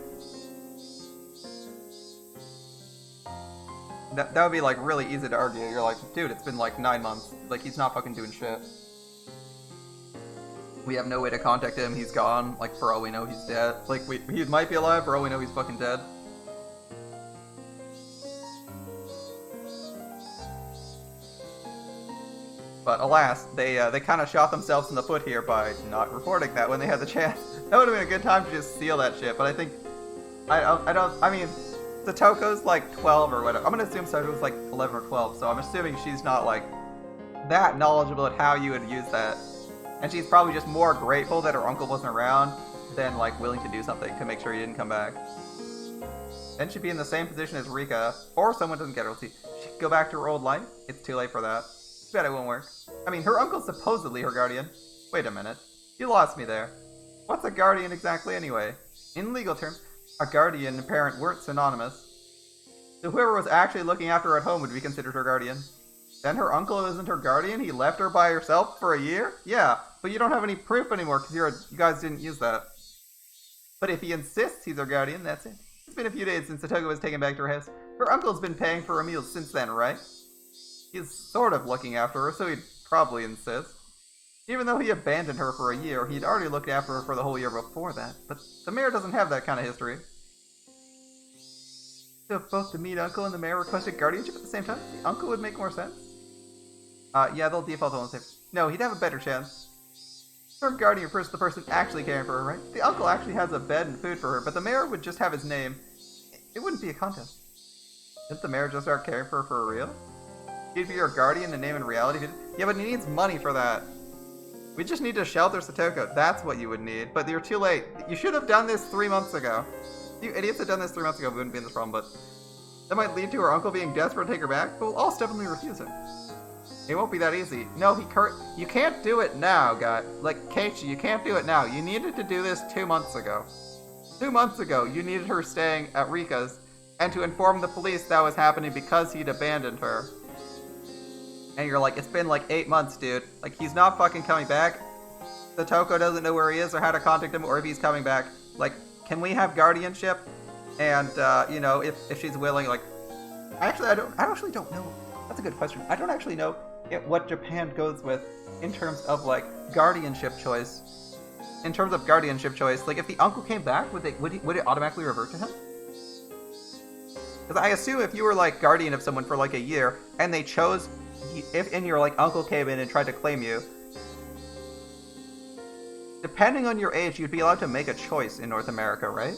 That would be, like, really easy to argue. You're like, dude, it's been, like, 9 months. Like, he's not fucking doing shit. We have no way to contact him. He's gone. Like, for all we know, he's dead. Like, he might be alive. For all we know, he's fucking dead. But alas, they kind of shot themselves in the foot here by not reporting that when they had the chance. That would have been a good time to just steal that shit. But I think, I mean, Satoko's like 12 or whatever. I'm gonna assume Satoko's like 11 or 12, so I'm assuming she's not like that knowledgeable at how you would use that. And she's probably just more grateful that her uncle wasn't around than like willing to do something to make sure he didn't come back. Then she'd be in the same position as Rika, or someone doesn't get her. She could go back to her old life. It's too late for that. Bet it won't work. I mean, her uncle's supposedly her guardian. Wait a minute. You lost me there. What's a guardian exactly anyway? In legal terms, a guardian and parent weren't synonymous. So whoever was actually looking after her at home would be considered her guardian. Then her uncle isn't her guardian? He left her by herself for a year? Yeah, but you don't have any proof anymore because you guys didn't use that. But if he insists he's her guardian, that's it. It's been a few days since Satoko was taken back to her house. Her uncle's been paying for her meals since then, right? He's sort of looking after her, so he'd probably insist. Even though he abandoned her for a year, he'd already looked after her for the whole year before that. But the mayor doesn't have that kind of history. So if both the meat uncle and the mayor requested guardianship at the same time, the uncle would make more sense. Yeah, they'll default on the same. No, he'd have a better chance. Her guardian first, the person actually caring for her, right? The uncle actually has a bed and food for her, but the mayor would just have his name. It wouldn't be a contest. Didn't the mayor just start caring for her for real? He'd be your guardian in name and reality. Yeah, but he needs money for that. We just need to shelter Satoko. That's what you would need. But you're too late. You should have done this 3 months ago. You idiots had done this 3 months ago, we wouldn't be in this problem, but that might lead to her uncle being desperate to take her back, but we'll all stubbornly refuse it. It won't be that easy. No, you can't do it now, guy. Like, Keiichi, you can't do it now. You needed to do this 2 months ago. 2 months ago, you needed her staying at Rika's and to inform the police that was happening because he'd abandoned her. And you're like, it's been like 8 months, dude. Like, he's not fucking coming back. Satoko doesn't know where he is or how to contact him or if he's coming back. Like, can we have guardianship? And, you know, if she's willing, like... I actually don't know. That's a good question. I don't actually know what Japan goes with in terms of, like, guardianship choice. In terms of guardianship choice, like, if the uncle came back, would it automatically revert to him? Because I assume if you were, like, guardian of someone for, like, a year, and they chose... If your like uncle came in and tried to claim you, depending on your age, you'd be allowed to make a choice in North America, right?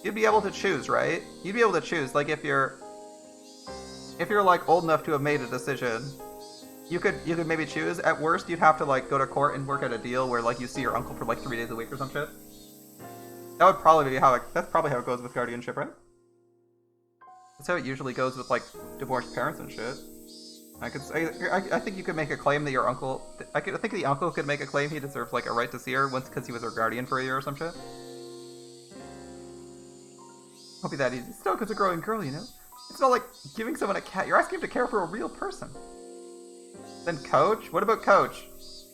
You'd be able to choose, right? You'd be able to choose, like if you're like old enough to have made a decision, you could maybe choose. At worst, you'd have to like go to court and work out a deal where like you see your uncle for like 3 days a week or some shit. That would probably be that's probably how it goes with guardianship, right? That's how it usually goes with like divorced parents and shit. I think you could make a claim that your uncle... I think the uncle could make a claim he deserves, like, a right to see her once because he was her guardian for a year or some shit. Won't be that easy. Stoko's a growing girl, you know? It's not like giving someone a cat. You're asking him to care for a real person. Then Coach? What about Coach?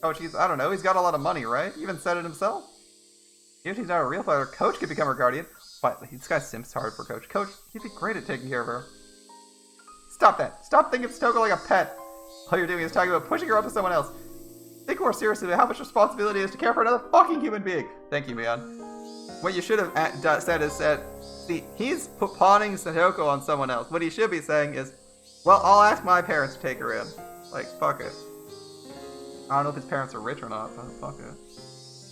Coach, I don't know, he's got a lot of money, right? He even said it himself. Even if he's not a real father, Coach could become her guardian. But this guy simps hard for Coach. Coach, he'd be great at taking care of her. Stop that. Stop thinking of Satoko like a pet. All you're doing is talking about pushing her up to someone else. Think more seriously about how much responsibility it is to care for another fucking human being. Thank you, man. What you should have said is see, he's pawning Satoko on someone else. What he should be saying is, well, I'll ask my parents to take her in. Like, fuck it. I don't know if his parents are rich or not, but fuck it.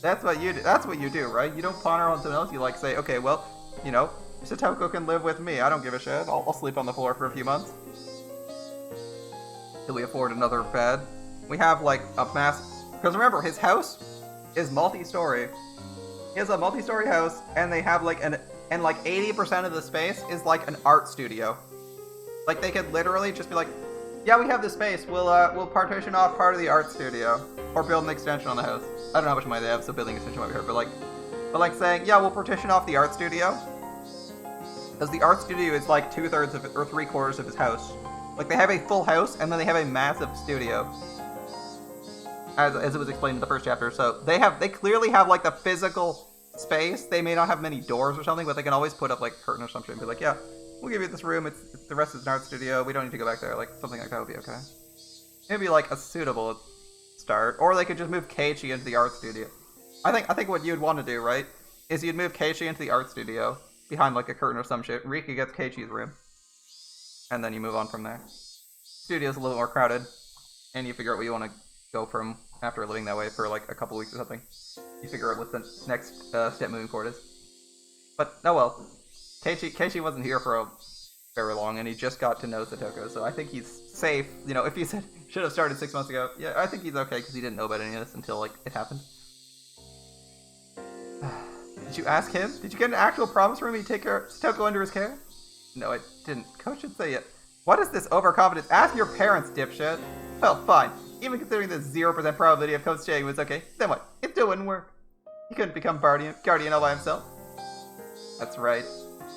That's what you do. That's what you do, right? You don't pawn her on someone else. You like say, okay, well, you know, Satoko can live with me. I don't give a shit. I'll sleep on the floor for a few months. Till we afford another bed. We have like a mass... Because remember, his house is multi-story. He has a multi-story house, and they have like and like 80% of the space is like an art studio. Like they could literally just be like, Yeah, we have the space. We'll partition off part of the art studio, or build an extension on the house. I don't know how much money they have, so building an extension might be hard. But like saying, yeah, we'll partition off the art studio, because the art studio is like 2/3 of it, or 3/4 of his house. Like they have a full house, and then they have a massive studio, as it was explained in the first chapter. So they clearly have like the physical space. They may not have many doors or something, but they can always put up like a curtain or something and be like, yeah, we'll give you this room. It's the rest is an art studio. We don't need to go back there. Like something like that would be okay. Maybe like a suitable start, or they could just move Keiichi into the art studio. I think what you'd want to do, right, is you'd move Keiichi into the art studio behind like a curtain or some shit. Rika gets Keiichi's room, and then you move on from there. Studio's a little more crowded, and you figure out what you want to go from after living that way for like a couple weeks or something. You figure out what the next step moving forward is. But oh well, Keiichi wasn't here for very long, and he just got to know Satoko, so I think he's safe. You know, if he said should have started 6 months ago, yeah, I think he's okay because he didn't know about any of this until like it happened. Did you ask him? Did you get an actual promise from him he'd take Satoko under his care? No, I didn't. Coach should say it. What is this overconfidence? Ask your parents, dipshit. Well, fine. Even considering the 0% probability of Coach saying it was okay, then what? It still wouldn't work. He couldn't become guardian all by himself. That's right.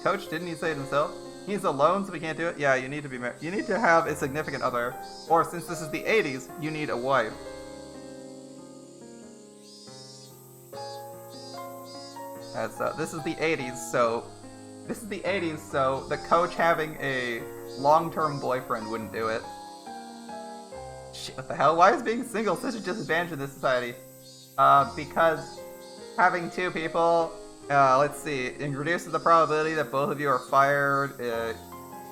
Coach, didn't he say it himself? He's alone, so we can't do it? Yeah, you need to be married. You need to have a significant other. Or, since this is the 80s, you need a wife. This is the 80s, so... This is the 80s, so the coach having a long-term boyfriend wouldn't do it. Shit, what the hell? Why is being single such a disadvantage in this society? Because having two people, let's see, it reduces the probability that both of you are fired, it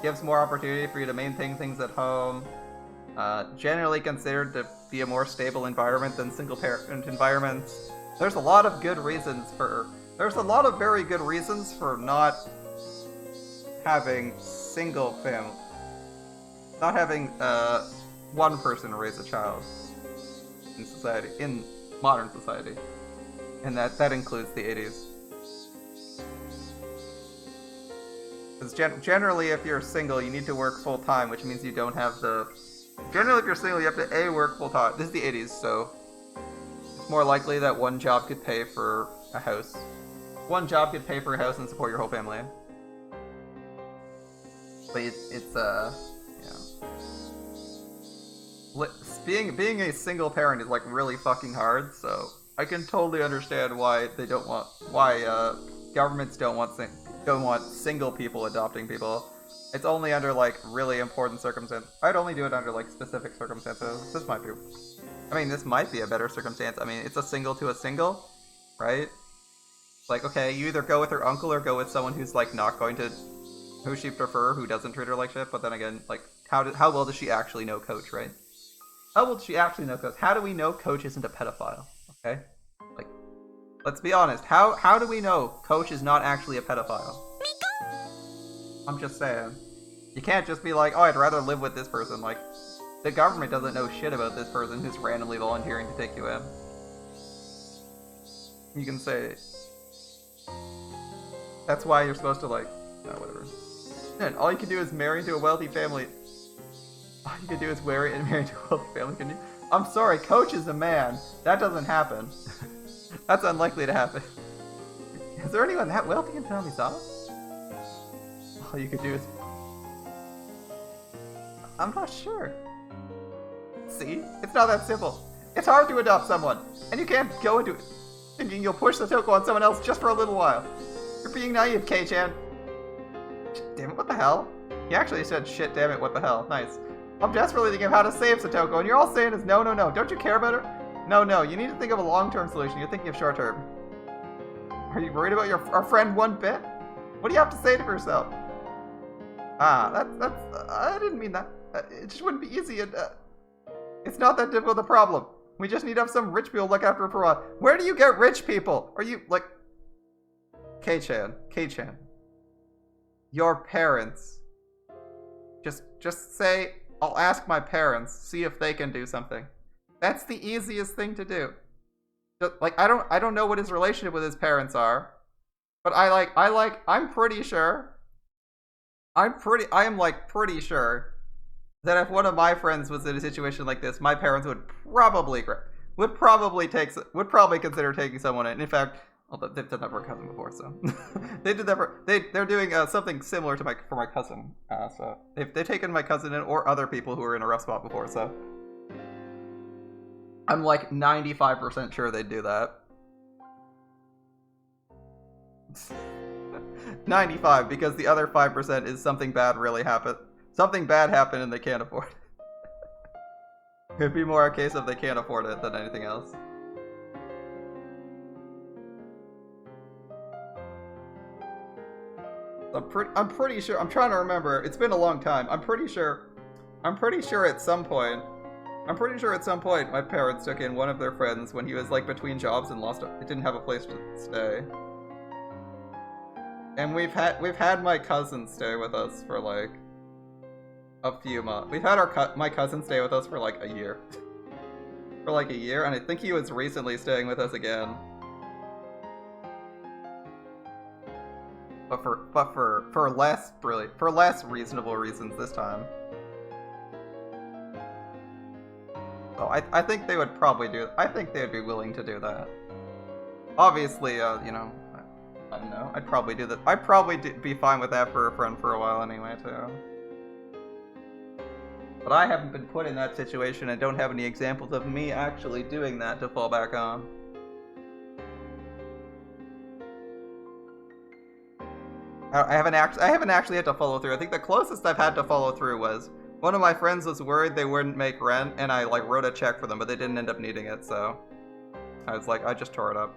gives more opportunity for you to maintain things at home, generally considered to be a more stable environment than single-parent environments. There's a lot of good reasons for... There's a lot of very good reasons for not having single family. Not having, one person raise a child in society, in modern society. And that includes the 80s. Because generally if you're single, you need to work full-time, which means you don't have the... Generally if you're single, you have to A, work full-time. This is the 80s, so... It's more likely that one job could pay for a house. One job could pay for a house and support your whole family. But yeah. Being a single parent is like really fucking hard, so I can totally understand why they don't want, governments don't want single people adopting people. It's only under like really important circumstances. I'd only do it under like specific circumstances. This might be a better circumstance. I mean, it's a single to a single, right? Like, okay, you either go with her uncle or go with someone who's like not going to, who she prefer, who doesn't treat her like shit. But then again, like, how well does she actually know Coach, right? How well does she actually know Coach? How do we know Coach isn't a pedophile? Okay, like, let's be honest. How do we know Coach is not actually a pedophile? I'm just saying. You can't just be like, oh, I'd rather live with this person. Like, the government doesn't know shit about this person who's randomly volunteering to take you in. You can say, that's why you're supposed to, like, no, whatever. And all you can do is marry into a wealthy family. All you can do is marry into a wealthy family, can you? I'm sorry, Coach is a man. That doesn't happen. That's unlikely to happen. Is there anyone that wealthy in Tanami-sama? All you could do is... I'm not sure. See? It's not that simple. It's hard to adopt someone, and you can't go into it thinking you'll push Satoko on someone else just for a little while. You're being naive, Kei-chan. Damn it, what the hell? He actually said, shit, damn it, what the hell. Nice. I'm desperately thinking of how to save Satoko, and you're all saying is no, no, no. Don't you care about her? No, no, you need to think of a long-term solution. You're thinking of short-term. Are you worried about our friend one bit? What do you have to say to yourself? Ah, I didn't mean that. It just wouldn't be easy, and, it's not that difficult a problem. We just need to have some rich people look after her for a while. Where do you get rich people? Are you, like... Kei-chan. Your parents. Just say, I'll ask my parents, see if they can do something. That's the easiest thing to do. Just, like, I don't know what his relationship with his parents are, but I'm pretty sure. I am like pretty sure that if one of my friends was in a situation like this, my parents would probably consider taking someone in. In fact, well, they've done that for a cousin before, so they did that they're doing something similar to for my cousin. So they've taken my cousin in or other people who were in a rough spot before. So I'm like 95% sure they'd do that. 95, because the other 5% is something bad really happened. Something bad happened and they can't afford it. It'd be more a case of they can't afford it than anything else. I'm pretty sure, I'm trying to remember, it's been a long time. I'm pretty sure at some point my parents took in one of their friends when he was like between jobs and didn't have a place to stay. And we've had my cousin stay with us for like a few months. We've had my cousin stay with us for like a year. For like a year, and I think he was recently staying with us again. But for less reasonable reasons this time. So I think they would probably do. I think they would be willing to do that. Obviously, you know, I don't know. I'd probably do that. I'd probably be fine with that for a friend for a while anyway too. But I haven't been put in that situation and don't have any examples of me actually doing that to fall back on. I haven't actually had to follow through. I think the closest I've had to follow through was one of my friends was worried they wouldn't make rent, and I like wrote a check for them, but they didn't end up needing it, so I was like, I just tore it up.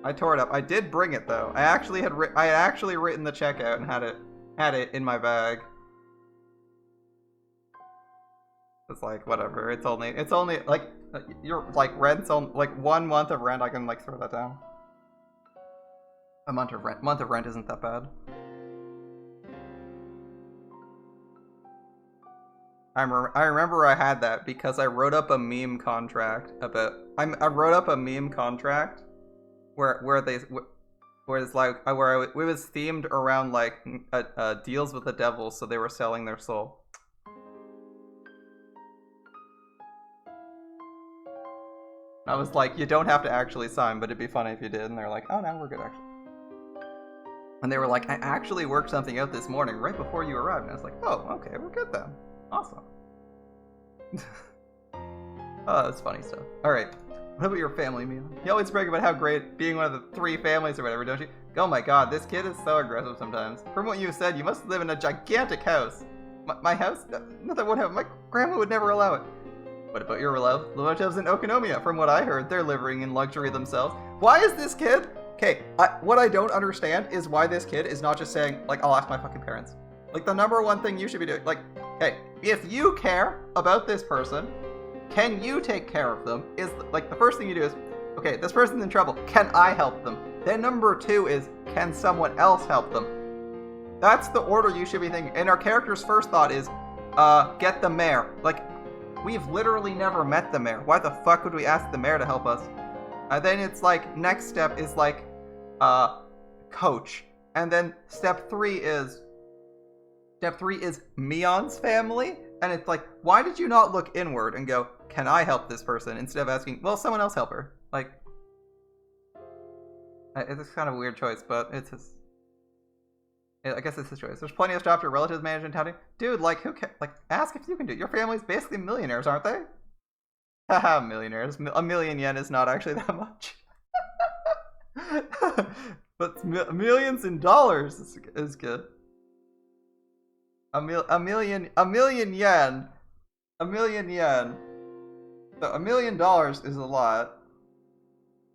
I tore it up. I did bring it though. I had actually written the check out and had it in my bag. It's like whatever. It's only like you're like rent's on like 1 month of rent. I can like throw that down. A month of rent isn't that bad. I remember I had that because I wrote up a meme contract about. I wrote up a meme contract where it was like it was themed around like deals with the devil, so they were selling their soul. I was like, you don't have to actually sign, but it'd be funny if you did. And they're like, oh, no, we're good, actually. And they were like, I actually worked something out this morning right before you arrived. And I was like, oh, okay, we're good then. Awesome. Oh, that's funny stuff. All right. What about your family, Mia? You always brag about how great being one of the 3 families or whatever, don't you? Oh my god, this kid is so aggressive sometimes. From what you said, you must live in a gigantic house. My house? No, that won't happen. My grandma would never allow it. What about your relatives in Okonomiya? From what I heard, they're living in luxury themselves. Why is this kid? Okay, what I don't understand is why this kid is not just saying, like, I'll ask my fucking parents. Like, the number one thing you should be doing, like, hey, if you care about this person, can you take care of them? Is, like, the first thing you do is, okay, this person's in trouble. Can I help them? Then number 2 is, can someone else help them? That's the order you should be thinking. And our character's first thought is, get the mayor. Like, we've literally never met the mayor. Why the fuck would we ask the mayor to help us? And then it's like, next step is like, coach. And then step 3 is Mion's family. And it's like, why did you not look inward and go, can I help this person? Instead of asking, well, someone else help her. Like, it's kind of a weird choice, but it's his. I guess it's his choice. There's plenty of jobs your relatives manage in town. Dude, like, who can, like, ask if you can do it. Your family's basically millionaires, aren't they? Haha, millionaires. $1 million yen is not actually that much. But millions in dollars is good. A million yen. $1 million yen. So $1 million is a lot.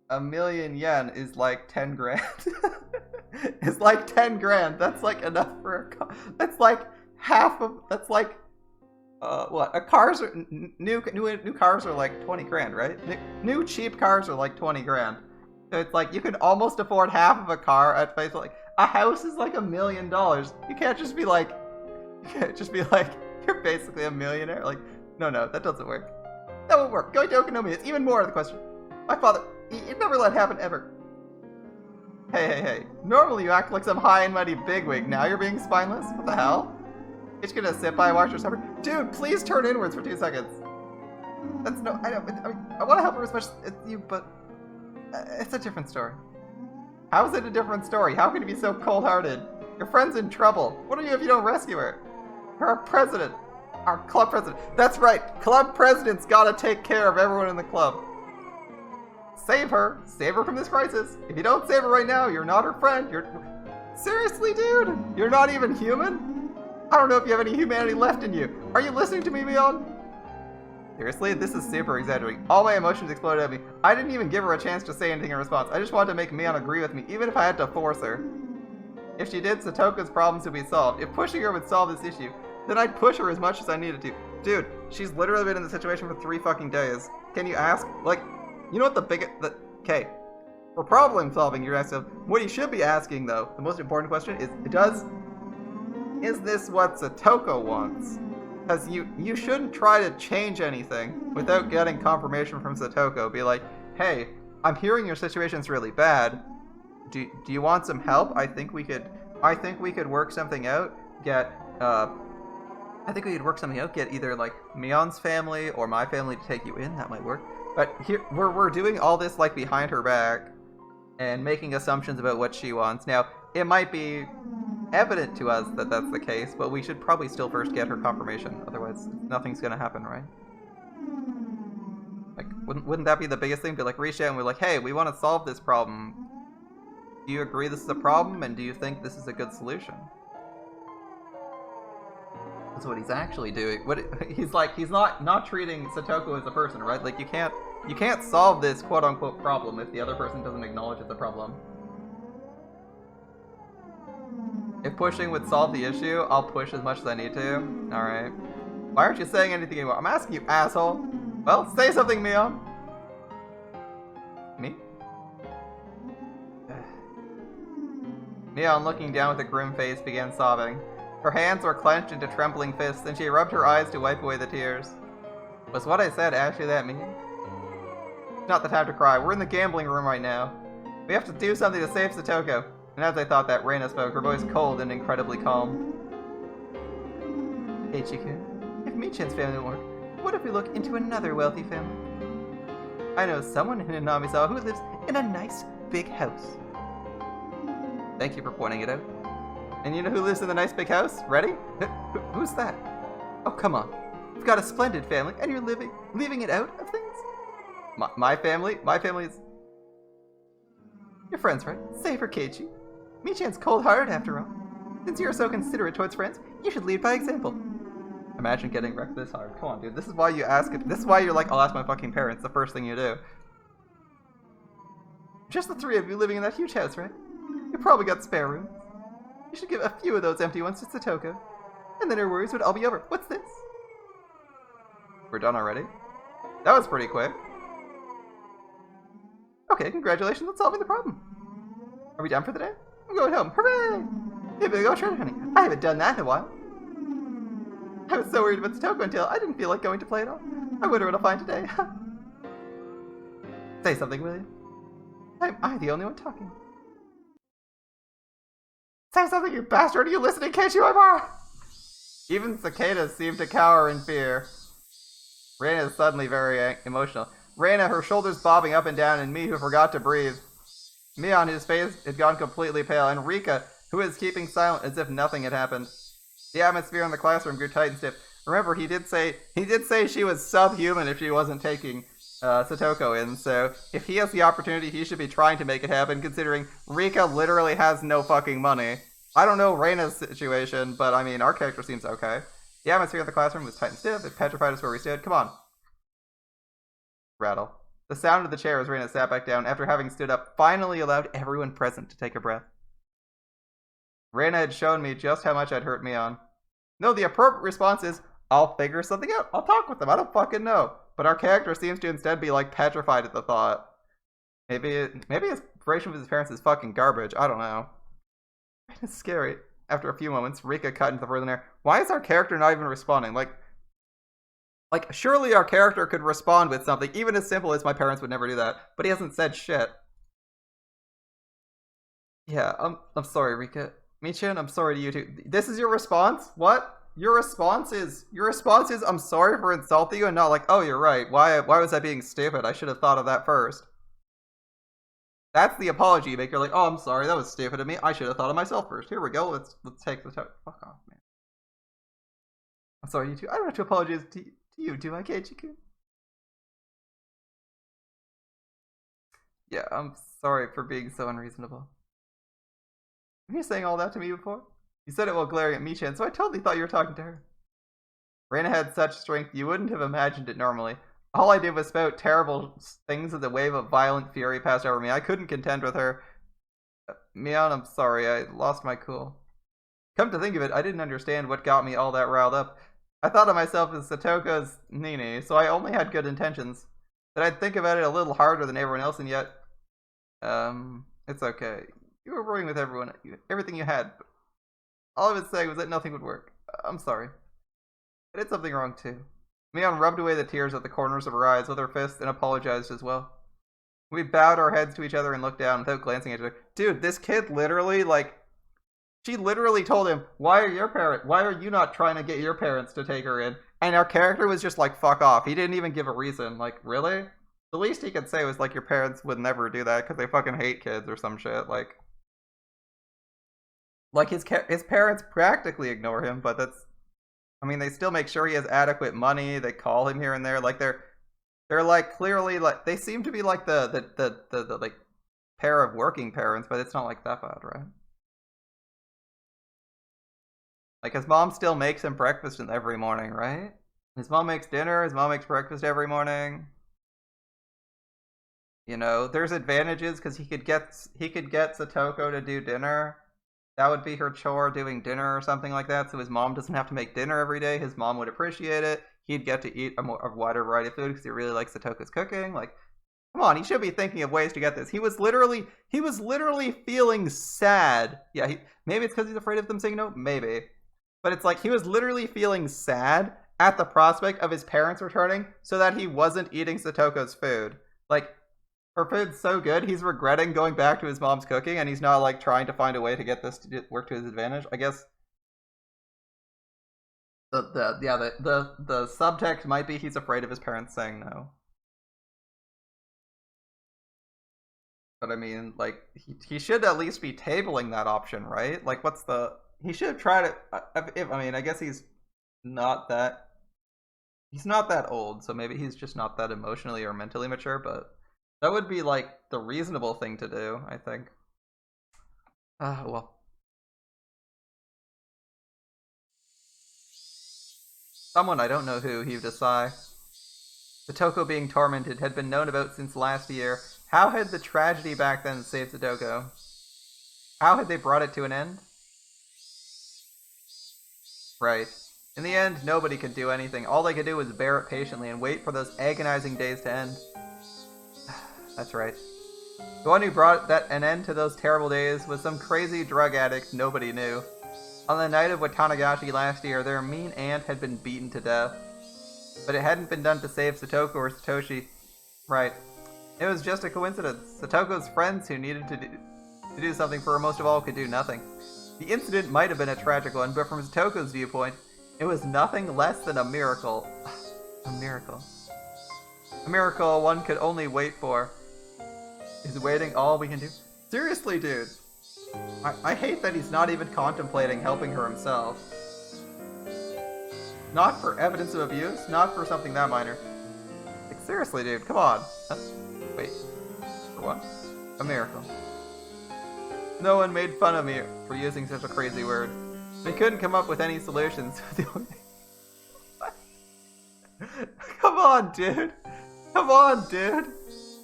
1 million yen is like 10 grand. It's like 10 grand. That's like enough for a car. That's like half of. That's like what? New cars are like 20 grand, right? New cheap cars are like 20 grand. So it's like you can almost afford half of a car at face. Like a house is like $1 million. You can't just be like, you're basically a millionaire. Like, no, that doesn't work. That won't work. Going to Okonomiya is even more of the question. My father, he'd never let it happen ever. Hey. Normally you act like some high and mighty bigwig. Now you're being spineless? What the hell? It's gonna sit by and watch her suffer. Dude, please turn inwards for 2 seconds. That's no, I want to help her as much as you, but it's a different story. How is it a different story? How can you be so cold-hearted? Your friend's in trouble. What are you if you don't rescue her? You're our president. Our club president. That's right. Club president's gotta take care of everyone in the club. Save her. Save her from this crisis. If you don't save her right now, you're not her friend. You're... Seriously, dude? You're not even human? I don't know if you have any humanity left in you. Are you listening to me, Mion? Seriously? This is super exaggerating. All my emotions exploded at me. I didn't even give her a chance to say anything in response. I just wanted to make Mion agree with me, even if I had to force her. If she did, Satoko's problems would be solved. If pushing her would solve this issue, then I'd push her as much as I needed to. Dude, she's literally been in this situation for 3 fucking days. Can you ask? Like, you know what the biggest... Okay. For problem solving, you're asking... What you should be asking, though, the most important question is, is this what Satoko wants? Because you shouldn't try to change anything without getting confirmation from Satoko. Be like, hey, I'm hearing your situation's really bad. Do you want some help? I think we could work something out. Get either like Mion's family or my family to take you in. That might work. But here we're doing all this like behind her back and making assumptions about what she wants. Now, it might be evident to us that that's the case, but we should probably still first get her confirmation. Otherwise, nothing's gonna happen, right? Like, wouldn't that be the biggest thing? Be like, reach out and we're like, hey, we want to solve this problem. Do you agree this is a problem, and do you think this is a good solution? That's what he's actually doing. He's not treating Satoko as a person, right? Like, you can't solve this quote-unquote problem if the other person doesn't acknowledge it's a problem. If pushing would solve the issue, I'll push as much as I need to. Alright. Why aren't you saying anything anymore? I'm asking you, asshole. Well, say something, Mion. Me? Mion, looking down with a grim face, began sobbing. Her hands were clenched into trembling fists, and she rubbed her eyes to wipe away the tears. Was what I said actually that mean? It's not the time to cry. We're in the gambling room right now. We have to do something to save Satoko. And as I thought that, Reina spoke, her voice cold and incredibly calm. Hey, Chiku, if Michan's family won't work, what if we look into another wealthy family? I know someone in Hinamizawa who lives in a nice, big house. Thank you for pointing it out. And you know who lives in the nice big house? Ready? Who's that? Oh, come on. You've got a splendid family, and you're leaving it out of things? My family? My family's... Your friends, right? Save her, Keiichi. Michan's cold-hearted, after all. Since you're so considerate towards friends, you should lead by example. Imagine getting wrecked this hard. Come on, dude. This is why you ask it. This is why you're like, I'll ask my fucking parents the first thing you do. Just the 3 of you living in that huge house, right? You probably got spare rooms. You should give a few of those empty ones to Satoko. And then her worries would all be over. What's this? We're done already? That was pretty quick. Okay, congratulations on solving the problem. Are we done for the day? I'm going home. Hooray! Maybe we'll go treasure hunting. I haven't done that in a while. I was so worried about Satoko until I didn't feel like going to play at all. I wonder what I'll find today. Say something, will you? Am I the only one talking? Say something, you bastard! Are you listening? Can't you, Imara? Even cicadas seem to cower in fear. Reina is suddenly very emotional. Reina, her shoulders bobbing up and down, and me, who forgot to breathe. Mion, whose face had gone completely pale, and Rika, who is keeping silent as if nothing had happened. The atmosphere in the classroom grew tight and stiff. Remember, he did say she was subhuman if she wasn't taking Satoko in, so if he has the opportunity, he should be trying to make it happen, considering Rika literally has no fucking money. I don't know Reina's situation, but I mean, our character seems okay. The atmosphere in the classroom was tight and stiff. It petrified us where we stood. Come on. Rattle. The sound of the chair as Reina sat back down after having stood up finally allowed everyone present to take a breath. Reina had shown me just how much I'd hurt Mion. No, the appropriate response is, I'll figure something out. I'll talk with them. I don't fucking know. But our character seems to instead be like petrified at the thought. Maybe his relation with his parents is fucking garbage. I don't know. It's scary. After a few moments, Rika cut into the frozen air. Why is our character not even responding? Like, surely our character could respond with something, even as simple as my parents would never do that. But he hasn't said shit. Yeah, I'm sorry, Rika. Michan, I'm sorry to you too. This is your response? What? your response is, I'm sorry for insulting you, and not like, oh, you're right. Why was I being stupid? I should have thought of that first. That's the apology you make. You're like, oh, I'm sorry, that was stupid of me. I should have thought of myself first. Here we go. Let's take the time. Fuck off, man. I'm sorry, you two. I don't have to apologize to you, do I, Keiichi-kun? Yeah, I'm sorry for being so unreasonable. Were you saying all that to me before? You said it while glaring at Michan, so I totally thought you were talking to her. Reina had such strength you wouldn't have imagined it normally. All I did was spout terrible things as a wave of violent fury passed over me. I couldn't contend with her. Mion, I'm sorry, I lost my cool. Come to think of it, I didn't understand what got me all that riled up. I thought of myself as Satoko's Nini, so I only had good intentions. But I'd think about it a little harder than everyone else, and yet... it's okay. You were worrying with everything you had. All I was saying was that nothing would work. I'm sorry. I did something wrong too. Mion rubbed away the tears at the corners of her eyes with her fist and apologized as well. We bowed our heads to each other and looked down without glancing at each other. Dude, this kid literally, like... She literally told him, why are you not trying to get your parents to take her in? And our character was just like, fuck off. He didn't even give a reason. Like, really? The least he could say was like, your parents would never do that because they fucking hate kids or some shit. Like his parents practically ignore him, but that's... I mean, they still make sure he has adequate money. They call him here and there. Like, they're like, clearly, like, they seem to be like the like, pair of working parents, but it's not like that bad, right? Like, his mom still makes him breakfast every morning, right? His mom makes dinner, his mom makes breakfast every morning. You know, there's advantages because he could get Satoko to do dinner. That would be her chore, doing dinner or something like that, so his mom doesn't have to make dinner every day. His mom would appreciate it. He'd get to eat a wider variety of food because he really likes Satoko's cooking. Like, come on, he should be thinking of ways to get this. He was literally feeling sad. Yeah, maybe it's because he's afraid of them saying no, maybe. But it's like, he was literally feeling sad at the prospect of his parents returning so that he wasn't eating Satoko's food. Like, her food's so good, he's regretting going back to his mom's cooking, and he's not, like, trying to find a way to get this to work to his advantage. I guess the subtext might be he's afraid of his parents saying no. But I mean, like, he should at least be tabling that option, right? Like, what's the... He should have tried it. I mean, I guess he's not that old, so maybe he's just not that emotionally or mentally mature, but that would be, like, the reasonable thing to do, I think. Well. Someone, I don't know who, heaved a sigh. Satoko being tormented had been known about since last year. How had the tragedy back then saved Satoko? How had they brought it to an end? Right. In the end, nobody could do anything. All they could do was bear it patiently and wait for those agonizing days to end. That's right. The one who brought an end to those terrible days was some crazy drug addict nobody knew. On the night of Watanagashi last year, their mean aunt had been beaten to death. But it hadn't been done to save Satoko or Satoshi. Right. It was just a coincidence. Satoko's friends who needed to do something for her most of all could do nothing. The incident might have been a tragic one, but from Satoko's viewpoint, it was nothing less than a miracle. A miracle. A miracle one could only wait for. Is waiting all we can do? Seriously, dude. I hate that he's not even contemplating helping her himself. Not for evidence of abuse, not for something that minor. Like, seriously, dude, come on. Wait. For what? A miracle. No one made fun of me for using such a crazy word. They couldn't come up with any solutions. Come on, dude. Come on, dude.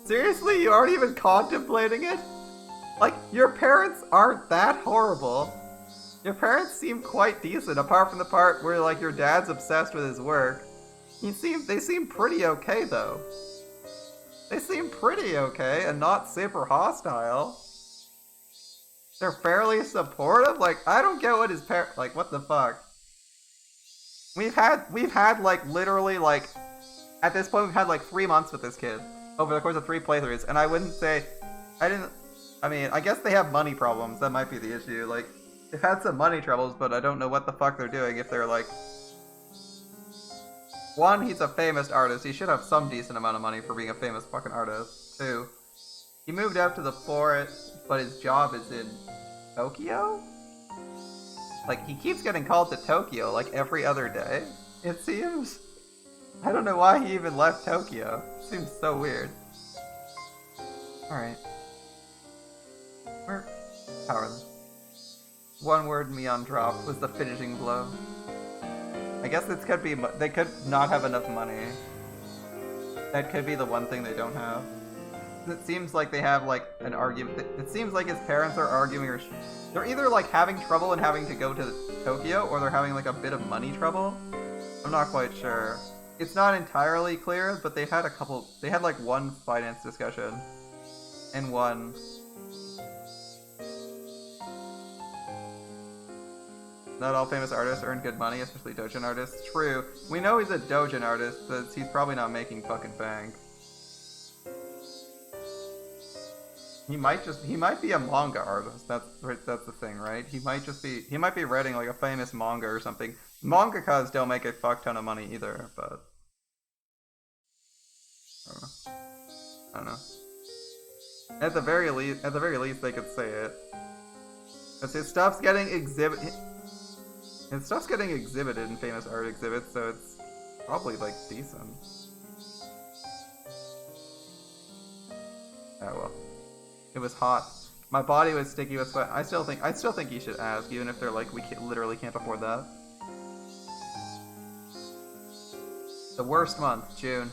Seriously, you aren't even contemplating it? Like, your parents aren't that horrible. Your parents seem quite decent, apart from the part where, like, your dad's obsessed with his work. They seem pretty okay, though. They seem pretty okay, and not super hostile. They're fairly supportive? Like, I don't get what his like, what the fuck? We've had, like, literally, like, at this point, we've had, like, 3 months with this kid. Over the course of 3 playthroughs, and I wouldn't say... I mean, I guess they have money problems. That might be the issue. Like, They've had some money troubles, but I don't know what the fuck they're doing if they're like... One, he's a famous artist. He should have some decent amount of money for being a famous fucking artist. Two, he moved out to the forest, but his job is in Tokyo? Like, he keeps getting called to Tokyo, like, every other day, it seems. I don't know why he even left Tokyo. Seems so weird. Alright. We're powerless. One word Mion dropped was the finishing blow. I guess this could be... They could not have enough money. That could be the one thing they don't have. It seems like they have, like, an argument. It seems like his parents are arguing or... They're either, like, having trouble and having to go to Tokyo, or they're having, like, a bit of money trouble. I'm not quite sure. It's not entirely clear, but they've had a couple... They had, like, one finance discussion. And one... Not all famous artists earn good money, especially doujin artists. True. We know he's a doujin artist, but he's probably not making fucking bank. He might be a manga artist. That's the thing, right? He might be writing like a famous manga or something. Mangakas don't make a fuck ton of money either, but I don't know. At the very least, they could say it. Because his stuff's getting exhibited in famous art exhibits, so it's probably like decent. Oh well. It was hot. My body was sticky with sweat. I still think you should ask, even if they're like, we literally can't afford that. The worst month, June.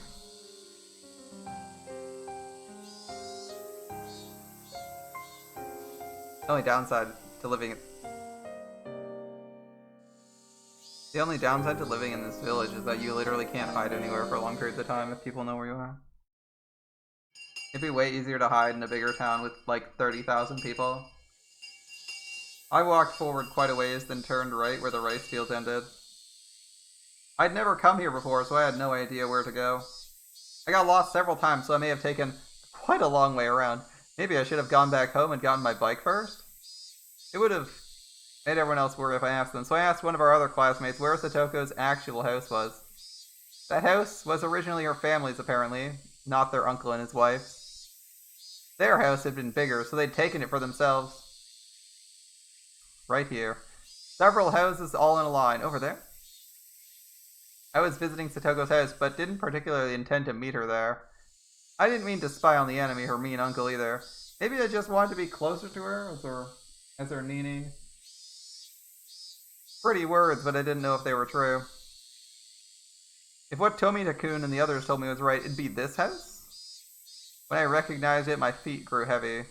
The only downside to living in this village is that you literally can't hide anywhere for long periods of time if people know where you are. It'd be way easier to hide in a bigger town with like 30,000 people. I walked forward quite a ways, then turned right where the rice field ended. I'd never come here before, so I had no idea where to go. I got lost several times, so I may have taken quite a long way around. Maybe I should have gone back home and gotten my bike first? It would have made everyone else worry if I asked them, so I asked one of our other classmates where Satoko's actual house was. That house was originally her family's, apparently, not their uncle and his wife's. Their house had been bigger, so they'd taken it for themselves. Right here. Several houses all in a line. Over there. I was visiting Satoko's house, but didn't particularly intend to meet her there. I didn't mean to spy on the enemy, her mean uncle, either. Maybe I just wanted to be closer to her as her Nini. Pretty words, but I didn't know if they were true. If what Tomita-kun and the others told me was right, it'd be this house? When I recognized it, my feet grew heavy.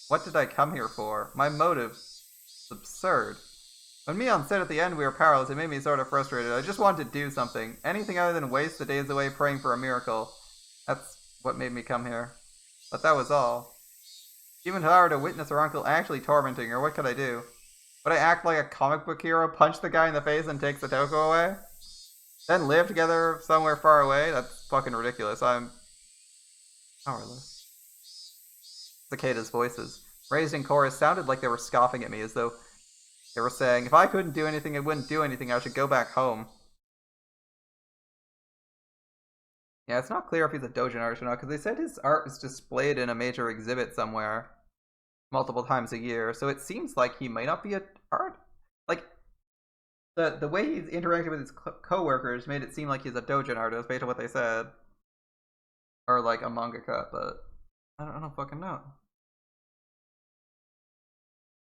What did I come here for? My motive is absurd. When Mion said at the end we were powerless, it made me sort of frustrated. I just wanted to do something. Anything other than waste the days away praying for a miracle. That's what made me come here. But that was all. Even if I were to witness her uncle actually tormenting her, what could I do? Would I act like a comic book hero, punch the guy in the face and take Satoko away? Then live together somewhere far away? That's fucking ridiculous. I'm powerless. Cicada's voices, raised in chorus, sounded like they were scoffing at me, as though they were saying, if I couldn't do anything, I wouldn't do anything, I should go back home. Yeah, it's not clear if he's a doujin artist or not, because they said his art is displayed in a major exhibit somewhere multiple times a year, so it seems like he might not be an art. Like, the way he's interacted with his co-workers made it seem like he's a doujin artist based on what they said. Or like a mangaka, but I don't fucking know.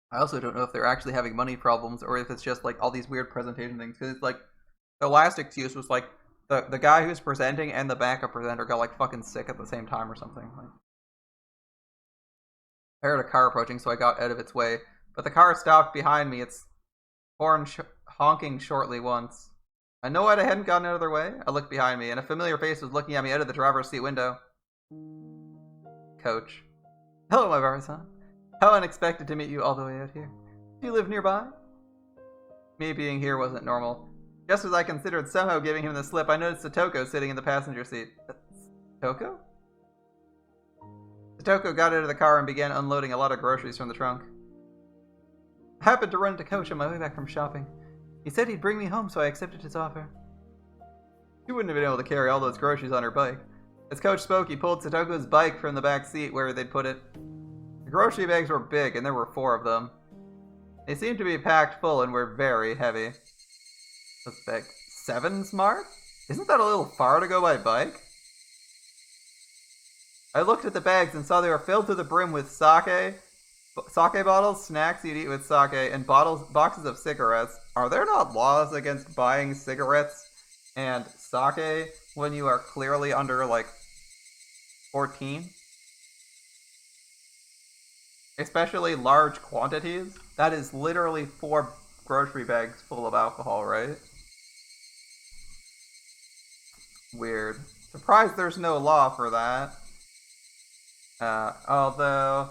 I also don't know if they're actually having money problems or if it's just like all these weird presentation things. Because it's like the last excuse was like the guy who's presenting and the backup presenter got like fucking sick at the same time or something. Like, I heard a car approaching, so I got out of its way. But the car stopped behind me. Its horn honking shortly once. I know I hadn't gotten out of their way. I looked behind me, and a familiar face was looking at me out of the driver's seat window. Coach. Hello, my Barbara-san. How unexpected to meet you all the way out here. Do you live nearby? Me being here wasn't normal. Just as I considered somehow giving him the slip, I noticed Satoko sitting in the passenger seat. Satoko? Satoko got out of the car and began unloading a lot of groceries from the trunk. I happened to run into Coach on my way back from shopping. He said he'd bring me home, so I accepted his offer. She wouldn't have been able to carry all those groceries on her bike. As Coach spoke, he pulled Satoko's bike from the back seat where they'd put it. The grocery bags were big, and there were 4 of them. They seemed to be packed full and were very heavy. What's big? 7 smart? Isn't that a little far to go by bike? I looked at the bags and saw they were filled to the brim with sake bottles, snacks you'd eat with sake, and boxes of cigarettes. Are there not laws against buying cigarettes and sake when you are clearly under, like, 14? Especially large quantities? That is literally 4 grocery bags full of alcohol, right? Weird. Surprised there's no law for that. Although,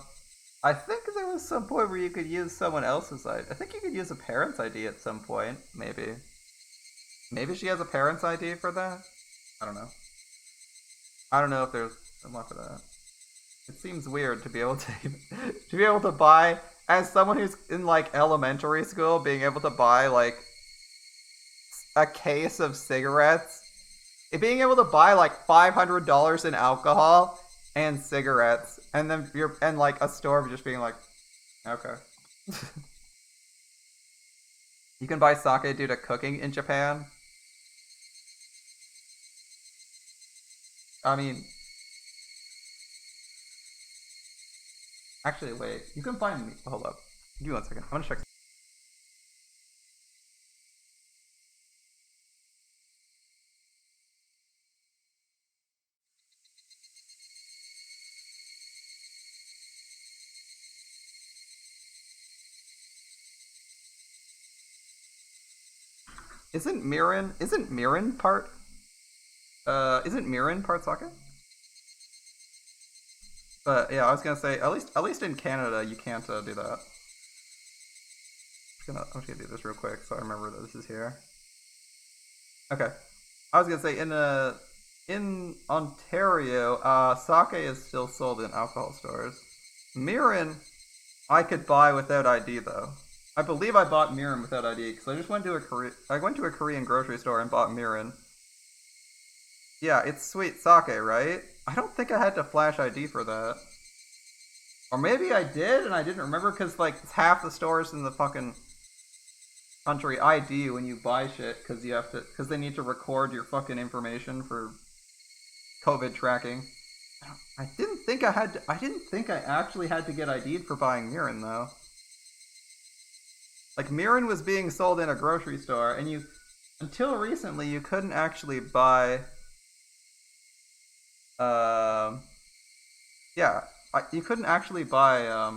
I think there was some point where you could use someone else's ID. I think you could use a parent's ID at some point, maybe. Maybe she has a parent's ID for that? I don't know. I don't know if there's a law for that. It seems weird to be able to buy, as someone who's in, like, elementary school, being able to buy, like, a case of cigarettes. Being able to buy, like, $500 in alcohol and cigarettes, and then like a store just being like, okay. You can buy sake due to cooking in Japan. I mean, actually, wait. You can find me. Hold up. Give me 1 second. I'm gonna check. Isn't Mirin part sake? But yeah, I was gonna say, at least in Canada you can't do that. I'm just gonna do this real quick so I remember that this is here. Okay. I was gonna say, in Ontario, sake is still sold in alcohol stores. Mirin, I could buy without ID though. I believe I bought Mirin without ID because I just went to a Korean grocery store and bought Mirin. Yeah, it's sweet sake, right? I don't think I had to flash ID for that. Or maybe I did and I didn't remember because, like, half the stores in the fucking country ID when you buy shit because they need to record your fucking information for COVID tracking. I didn't think I actually had to get ID'd for buying Mirin though. Like, Mirin was being sold in a grocery store, and until recently, you couldn't actually buy, you couldn't actually buy,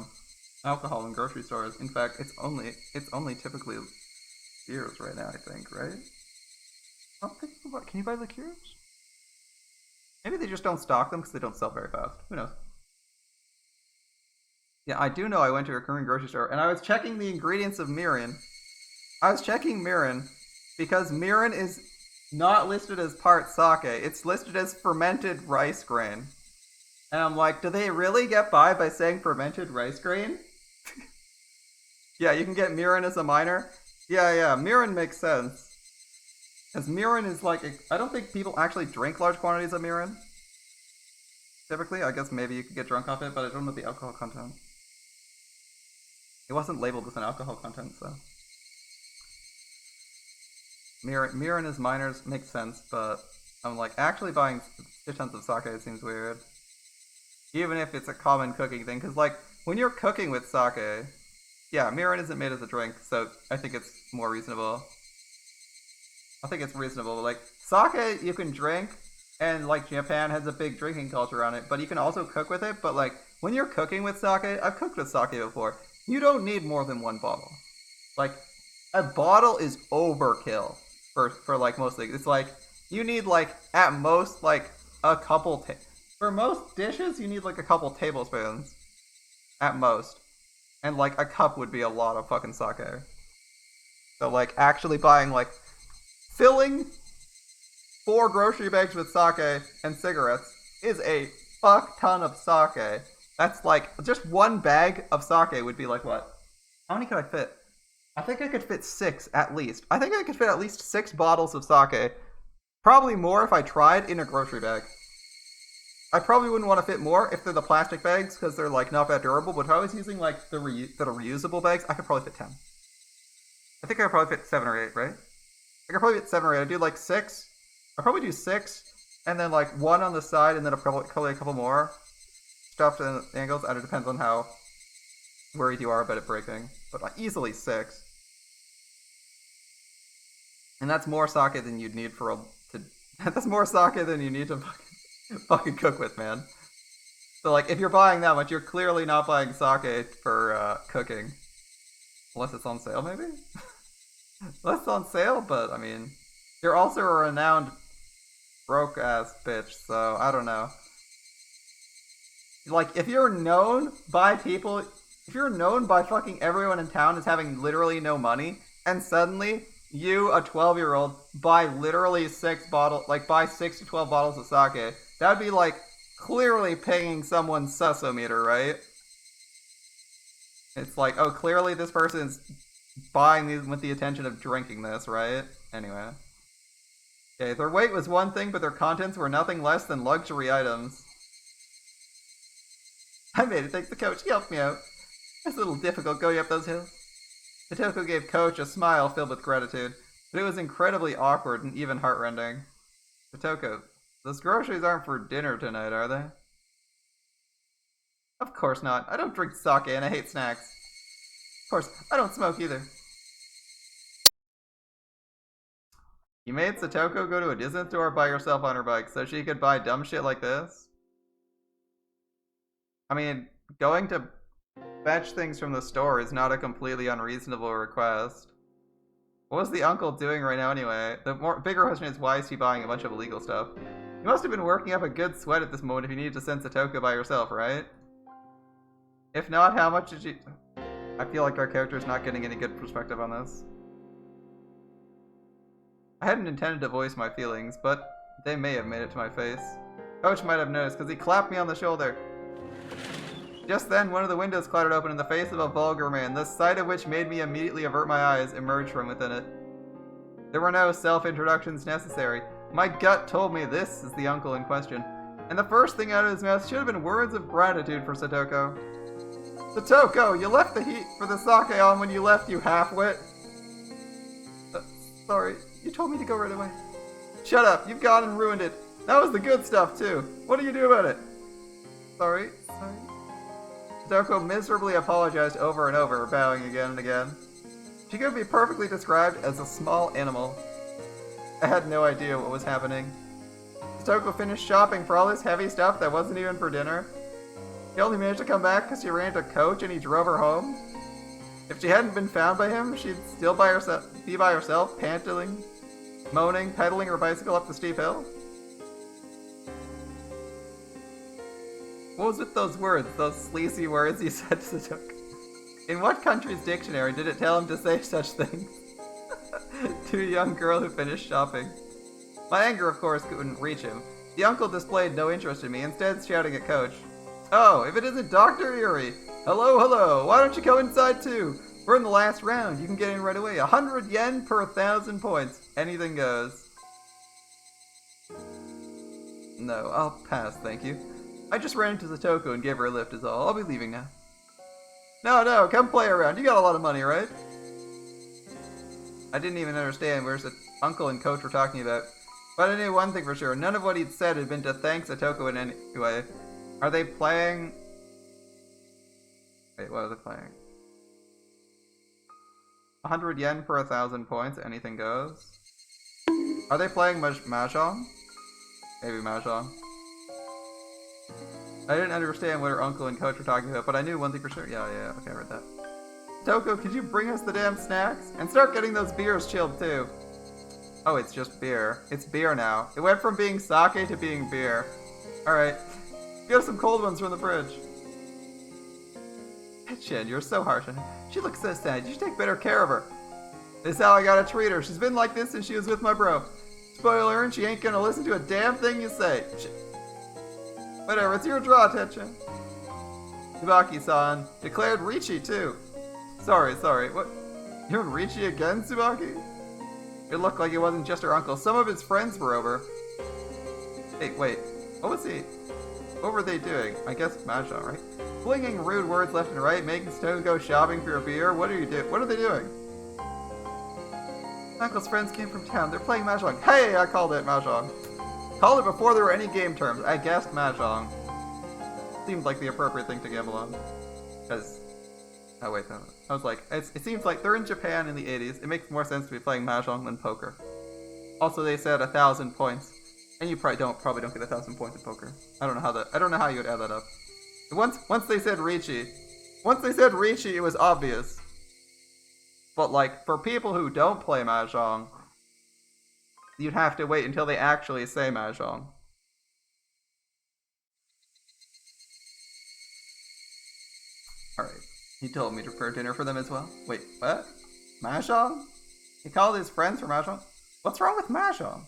alcohol in grocery stores. In fact, it's only typically beers right now, I think, right? I don't think can you buy liqueurs? Maybe they just don't stock them because they don't sell very fast. Who knows? Yeah, I do know I went to a Korean grocery store, and I was checking the ingredients of Mirin. I was checking Mirin, because Mirin is not listed as part sake. It's listed as fermented rice grain. And I'm like, do they really get by saying fermented rice grain? Yeah, you can get Mirin as a minor. Yeah, Mirin makes sense. Because Mirin is like, I don't think people actually drink large quantities of Mirin. Typically, I guess maybe you could get drunk off it, but I don't know the alcohol content. It wasn't labeled with an alcohol content, so. Mirin as minors makes sense, but I'm like, actually buying shit tons of sake seems weird. Even if it's a common cooking thing, because, like, when you're cooking with sake, yeah, Mirin isn't made as a drink, so I think it's more reasonable. I think it's reasonable. Like, sake you can drink, and, like, Japan has a big drinking culture on it, but you can also cook with it. But, like, when you're cooking with sake, I've cooked with sake before, you don't need more than 1 bottle. Like, a bottle is overkill for like, most things. It's like, you need, like, at most, like, a couple, for most dishes, you need, like, a couple tablespoons. At most. And, like, a cup would be a lot of fucking sake. So, like, actually buying, like, filling 4 grocery bags with sake and cigarettes is a fuck ton of sake. That's like, just 1 bag of sake would be like what? How many could I fit? I think I could fit 6 at least. I think I could fit at least 6 bottles of sake. Probably more if I tried in a grocery bag. I probably wouldn't want to fit more if they're the plastic bags because they're like not that durable, but if I was using like the reusable bags, I could probably fit 10. I think I could probably fit 7 or 8, right? I could probably fit 7 or 8. I'd do like 6. I'd probably do 6, and then like 1 on the side, and then probably a couple more stuffed in angles. And it depends on how worried you are about it breaking, but like easily 6. And that's more sake than you'd need that's more sake than you need to fucking cook with, man. So like, if you're buying that much, you're clearly not buying sake for cooking. Unless it's on sale, maybe? Unless it's on sale, but I mean, you're also a renowned broke-ass bitch, so I don't know. Like, if you're known by fucking everyone in town as having literally no money, and suddenly you, a 12-year-old, buy literally 6 to 12 bottles of sake, that'd be like clearly paying someone's susometer, right? It's like, oh, clearly this person's buying these with the intention of drinking this, right? Anyway. Okay, their weight was one thing, but their contents were nothing less than luxury items. I made it, thanks to Coach. He helped me out. It's a little difficult going up those hills. Satoko gave Coach a smile filled with gratitude, but it was incredibly awkward and even heartrending. Satoko, those groceries aren't for dinner tonight, are they? Of course not. I don't drink sake and I hate snacks. Of course, I don't smoke either. You made Satoko go to a distant store by herself on her bike so she could buy dumb shit like this? I mean, going to fetch things from the store is not a completely unreasonable request. What was the uncle doing right now anyway? The bigger question is, why is he buying a bunch of illegal stuff? You must have been working up a good sweat at this moment if you needed to send Satoko by yourself, right? If not, how much did you... I feel like our character's not getting any good perspective on this. I hadn't intended to voice my feelings, but they may have made it to my face. Coach might have noticed, because he clapped me on the shoulder. Just then, one of the windows clattered open in the face of a vulgar man, the sight of which made me immediately avert my eyes, emerge from within it. There were no self-introductions necessary. My gut told me this is the uncle in question, and the first thing out of his mouth should have been words of gratitude for Satoko. Satoko, you left the heat for the sake on when you left, you half-wit. Sorry, you told me to go right away. Shut up, you've gone and ruined it. That was the good stuff, too. What do you do about it? Sorry. Satoko miserably apologized over and over, bowing again and again. She could be perfectly described as a small animal. I had no idea what was happening. Satoko finished shopping for all this heavy stuff that wasn't even for dinner. She only managed to come back because she ran to Coach and he drove her home. If she hadn't been found by him, she'd still be by herself, panting, moaning, pedaling her bicycle up the steep hill. What was with those words, those sleazy words he said to Satoko? In what country's dictionary did it tell him to say such things? To a young girl who finished shopping. My anger, of course, couldn't reach him. The uncle displayed no interest in me, instead shouting at Coach. Oh, if it isn't Dr. Yuri! Hello, why don't you come inside too? We're in the last round, you can get in right away. 100 yen per 1,000 points. Anything goes. No, I'll pass, thank you. I just ran into Satoko and gave her a lift is all. I'll be leaving now. No, come play around. You got a lot of money, right? I didn't even understand where Uncle and Coach were talking about. But I knew one thing for sure. None of what he'd said had been to thank Satoko in any way. Are they playing... Wait, what are they playing? 100 yen per 1,000 points. Anything goes. Are they playing Mahjong? Maybe Mahjong. I didn't understand what her uncle and Coach were talking about, but I knew one thing for sure. Yeah, okay, I read that. Satoko, could you bring us the damn snacks? And start getting those beers chilled, too. Oh, it's just beer. It's beer now. It went from being sake to being beer. Alright. Get us some cold ones from the fridge. Chin, you're so harsh on her. She looks so sad. You should take better care of her. This is how I gotta treat her. She's been like this since she was with my bro. Spoiler, and she ain't gonna listen to a damn thing you say. Whatever, it's your draw, Tetchin. Tsubaki-san. Declared Ricci, too. Sorry, what? You and Richie again, Tsubaki? It looked like it wasn't just her uncle. Some of his friends were over. Hey, wait. What were they doing? I guess mahjong, right? Flinging rude words left and right, making Stone go shopping for a beer. What are they doing? Uncle's friends came from town. They're playing mahjong. Hey, I called it mahjong. Called it before there were any game terms. I guessed mahjong. Seemed like the appropriate thing to gamble on. Because... Oh wait, no. I was like, it seems like they're in Japan in the 80s. It makes more sense to be playing mahjong than poker. Also, they said 1,000 points. And you probably don't get 1,000 points in poker. I don't know how you would add that up. Once they said Richie, it was obvious. But like, for people who don't play mahjong, you'd have to wait until they actually say mahjong. Alright, he told me to prepare dinner for them as well. Wait, what? Mahjong? He called his friends for mahjong? What's wrong with mahjong?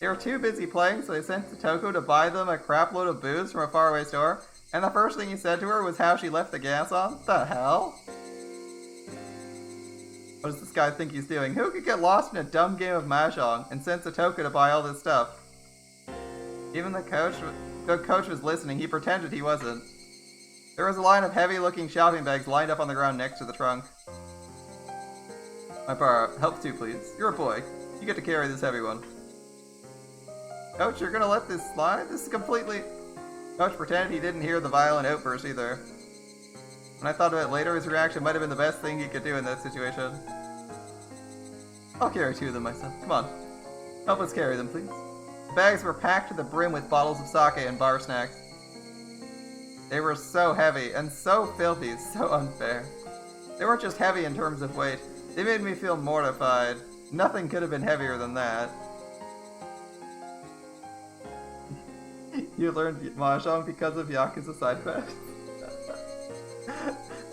They were too busy playing, so they sent Satoko to buy them a crapload of booze from a faraway store, and the first thing he said to her was how she left the gas on? The hell? What does this guy think he's doing? Who could get lost in a dumb game of mahjong and send Satoko to buy all this stuff? Even the coach was listening. He pretended he wasn't. There was a line of heavy-looking shopping bags lined up on the ground next to the trunk. I borrow help too, please. You're a boy. You get to carry this heavy one. Coach, you're gonna let this slide? This is completely... Coach pretended he didn't hear the violent outburst either. When I thought of it later, his reaction might have been the best thing he could do in that situation. I'll carry 2 of them myself. Come on. Help us carry them, please. The bags were packed to the brim with bottles of sake and bar snacks. They were so heavy and so filthy, so unfair. They weren't just heavy in terms of weight. They made me feel mortified. Nothing could have been heavier than that. You learned mahjong because of Yakuza side quest?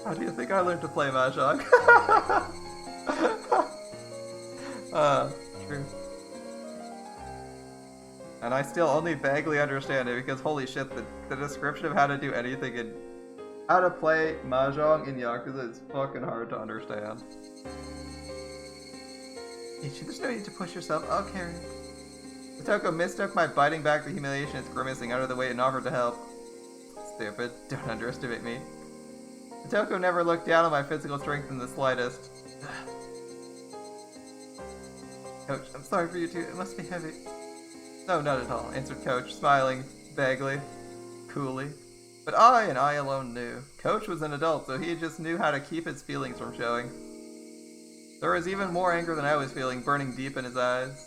How do you think I learned to play mahjong? True. And I still only vaguely understand it because holy shit, the description of how to do anything in... How to play mahjong in Yakuza is fucking hard to understand. There's no need to push yourself, I'll carry it. Satoko mistook my biting back the humiliation it's grimacing under the weight and offered to help. Stupid, don't underestimate me. Satoko never looked down on my physical strength in the slightest. Coach, I'm sorry for you too, it must be heavy. No, not at all, answered Coach, smiling vaguely, coolly. But I and I alone knew. Coach was an adult, so he just knew how to keep his feelings from showing. There was even more anger than I was feeling, burning deep in his eyes.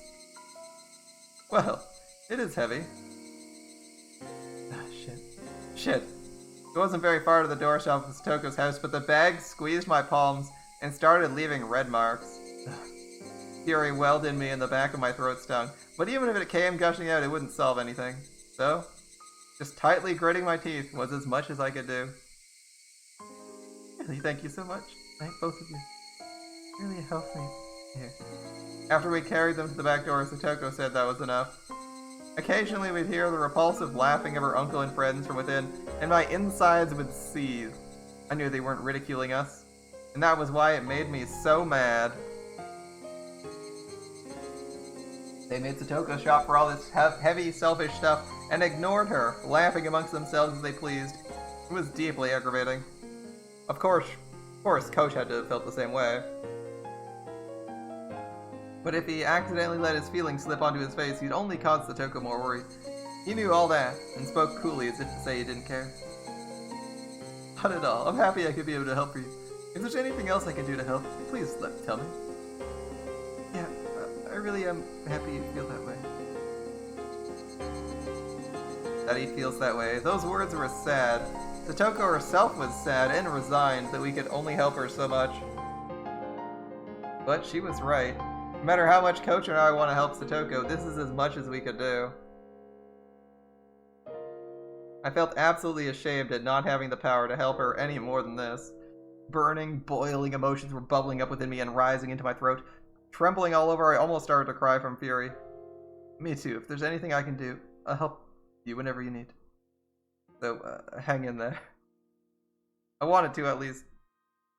Well, it is heavy. Ah, shit. It wasn't very far to the door shelf of Satoko's house, but the bag squeezed my palms and started leaving red marks. Fury welled in me and the back of my throat stung, but even if it came gushing out, it wouldn't solve anything. So, just tightly gritting my teeth was as much as I could do. Really, thank you so much. Thank both of you. Really helped me. Here. After we carried them to the back door, Satoko said that was enough. Occasionally we'd hear the repulsive laughing of her uncle and friends from within, and my insides would seethe. I knew they weren't ridiculing us, and that was why it made me so mad. They made Satoko shop for all this heavy, selfish stuff, and ignored her, laughing amongst themselves as they pleased. It was deeply aggravating. Of course, Coach had to have felt the same way. But if he accidentally let his feelings slip onto his face, he'd only cause Satoko more worry. He knew all that, and spoke coolly as if to say he didn't care. Not at all. I'm happy I could be able to help you. If there's anything else I can do to help, please tell me. Yeah, I really am happy you feel that way. That he feels that way. Those words were sad. Satoko herself was sad and resigned that we could only help her so much. But she was right. No matter how much Coach and I want to help Satoko, this is as much as we could do. I felt absolutely ashamed at not having the power to help her any more than this. Burning, boiling emotions were bubbling up within me and rising into my throat. Trembling all over, I almost started to cry from fury. Me too. If there's anything I can do, I'll help you whenever you need. So, hang in there. I wanted to, at least.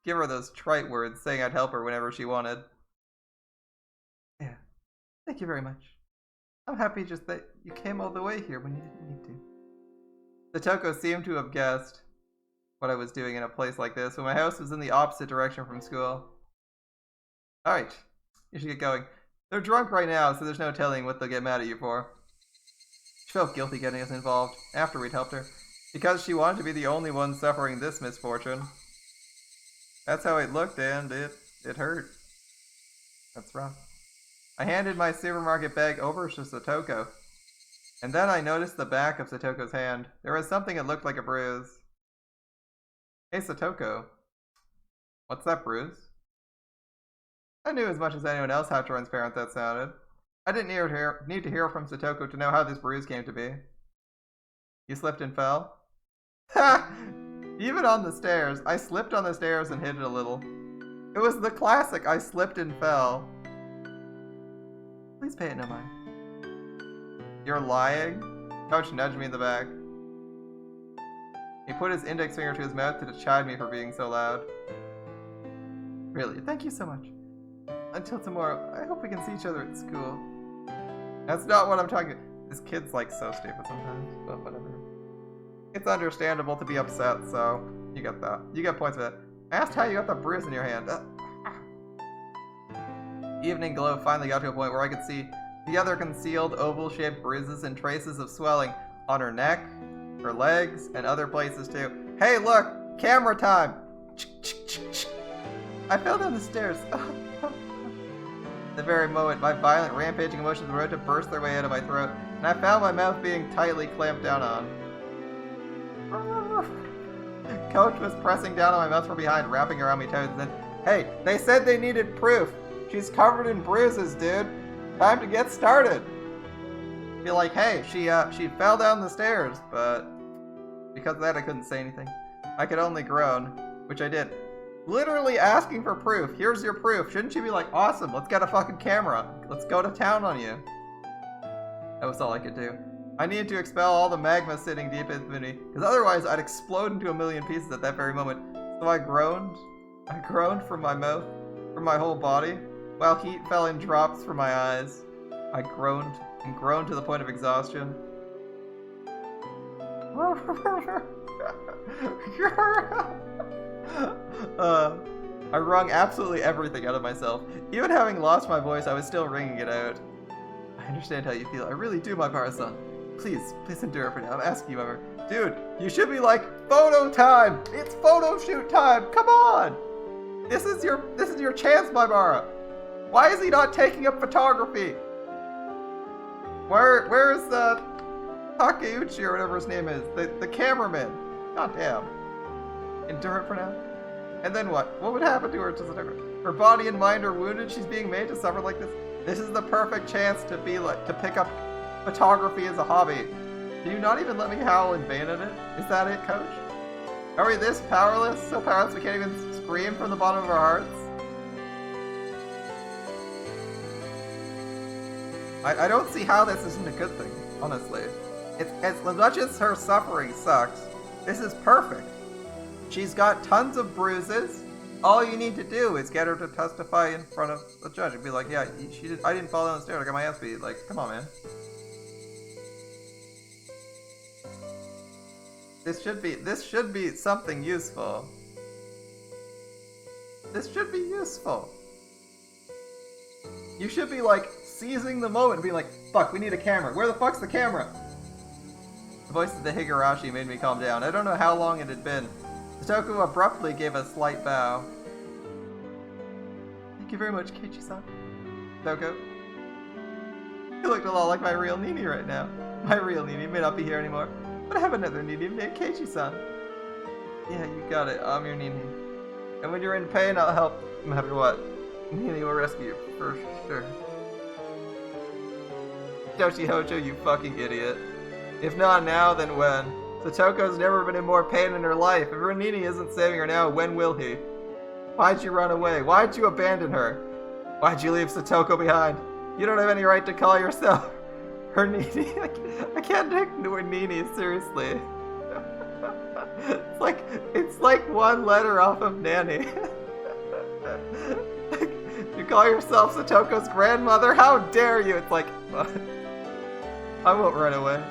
give her those trite words, saying I'd help her whenever she wanted. Yeah, thank you very much. I'm happy just that you came all the way here when you didn't need to. Satoko seemed to have guessed what I was doing in a place like this, when my house was in the opposite direction from school. Alright, you should get going. They're drunk right now, so there's no telling what they'll get mad at you for. She felt guilty getting us involved, after we'd helped her, because she wanted to be the only one suffering this misfortune. That's how it looked, and it hurt. That's rough. I handed my supermarket bag over to Satoko, and then I noticed the back of Satoko's hand. There was something that looked like a bruise. Hey Satoko, what's that bruise? I knew as much as anyone else how transparent that sounded. I didn't need to hear from Satoko to know how this bruise came to be. You slipped and fell? Ha! Even on the stairs. I slipped on the stairs and hit it a little. It was the classic I slipped and fell. Please pay it no mind. You're lying? Coach nudged me in the back. He put his index finger to his mouth to chide me for being so loud. Really, thank you so much. Until tomorrow, I hope we can see each other at school. That's not what I'm talking about. This kid's like so stupid sometimes, but whatever. It's understandable to be upset, so you get that. You get points for that. I asked how you got the bruise in your hand. Evening glow finally got to a point where I could see the other concealed oval-shaped bruises and traces of swelling on her neck, her legs, and other places too. Hey look! Camera time! I fell down the stairs. At the very moment, my violent rampaging emotions were about to burst their way out of my throat, and I found my mouth being tightly clamped down on. Coach was pressing down on my mouth from behind, wrapping around me tight, and said, "Hey, they said they needed proof. She's covered in bruises, dude. Time to get started." Be like, hey, she fell down the stairs, but because of that I couldn't say anything. I could only groan, which I did. Literally asking for proof. Here's your proof. Shouldn't you be like, awesome, let's get a fucking camera. Let's go to town on you. That was all I could do. I needed to expel all the magma sitting deep into me, because otherwise I'd explode into a million pieces at that very moment. So I groaned. I groaned from my mouth, from my whole body, while heat fell in drops from my eyes. I groaned and groaned to the point of exhaustion. I wrung absolutely everything out of myself. Even having lost my voice, I was still wringing it out. I understand how you feel. I really do, my Bara-san. Please endure for now. I'm asking you, ever. Dude, you should be like, photo time! It's photo shoot time! Come on! This is your chance, my Bara! Why is he not taking up photography? Where is Takeuchi or whatever his name is? The cameraman. God damn. Endure it for now. And then what? What would happen to her? Her body and mind are wounded. She's being made to suffer like this. This is the perfect chance to pick up photography as a hobby. Do you not even let me howl in vain at it? Is that it, Coach? Are we this powerless? So powerless we can't even scream from the bottom of our hearts? I don't see how this isn't a good thing, honestly. It's, as much as her suffering sucks, this is perfect. She's got tons of bruises. All you need to do is get her to testify in front of the judge and be like, yeah, I didn't fall down the stairs, I got my ass beat. Like, come on, man. This should be something useful. This should be useful. You should be like seizing the moment and be like, fuck, we need a camera. Where the fuck's the camera? The voice of the Higurashi made me calm down. I don't know how long it had been. Satoko abruptly gave a slight bow. Thank you very much, Keiichi-san. Satoko. You look a lot like my real Nini right now. My real Nini may not be here anymore, but I have another Nini named Keiichi-san. Yeah, you got it. I'm your Nini. And when you're in pain, I'll help no matter what. Nini will rescue you, for sure. Yoshi Hojo, you fucking idiot. If not now, then when? Satoko's never been in more pain in her life. If her Nini isn't saving her now, when will he? Why'd you run away? Why'd you abandon her? Why'd you leave Satoko behind? You don't have any right to call yourself her Nini. I can't ignore Nini, seriously. It's like one letter off of Nanny. You call yourself Satoko's grandmother? How dare you? It's like, what? I won't run away.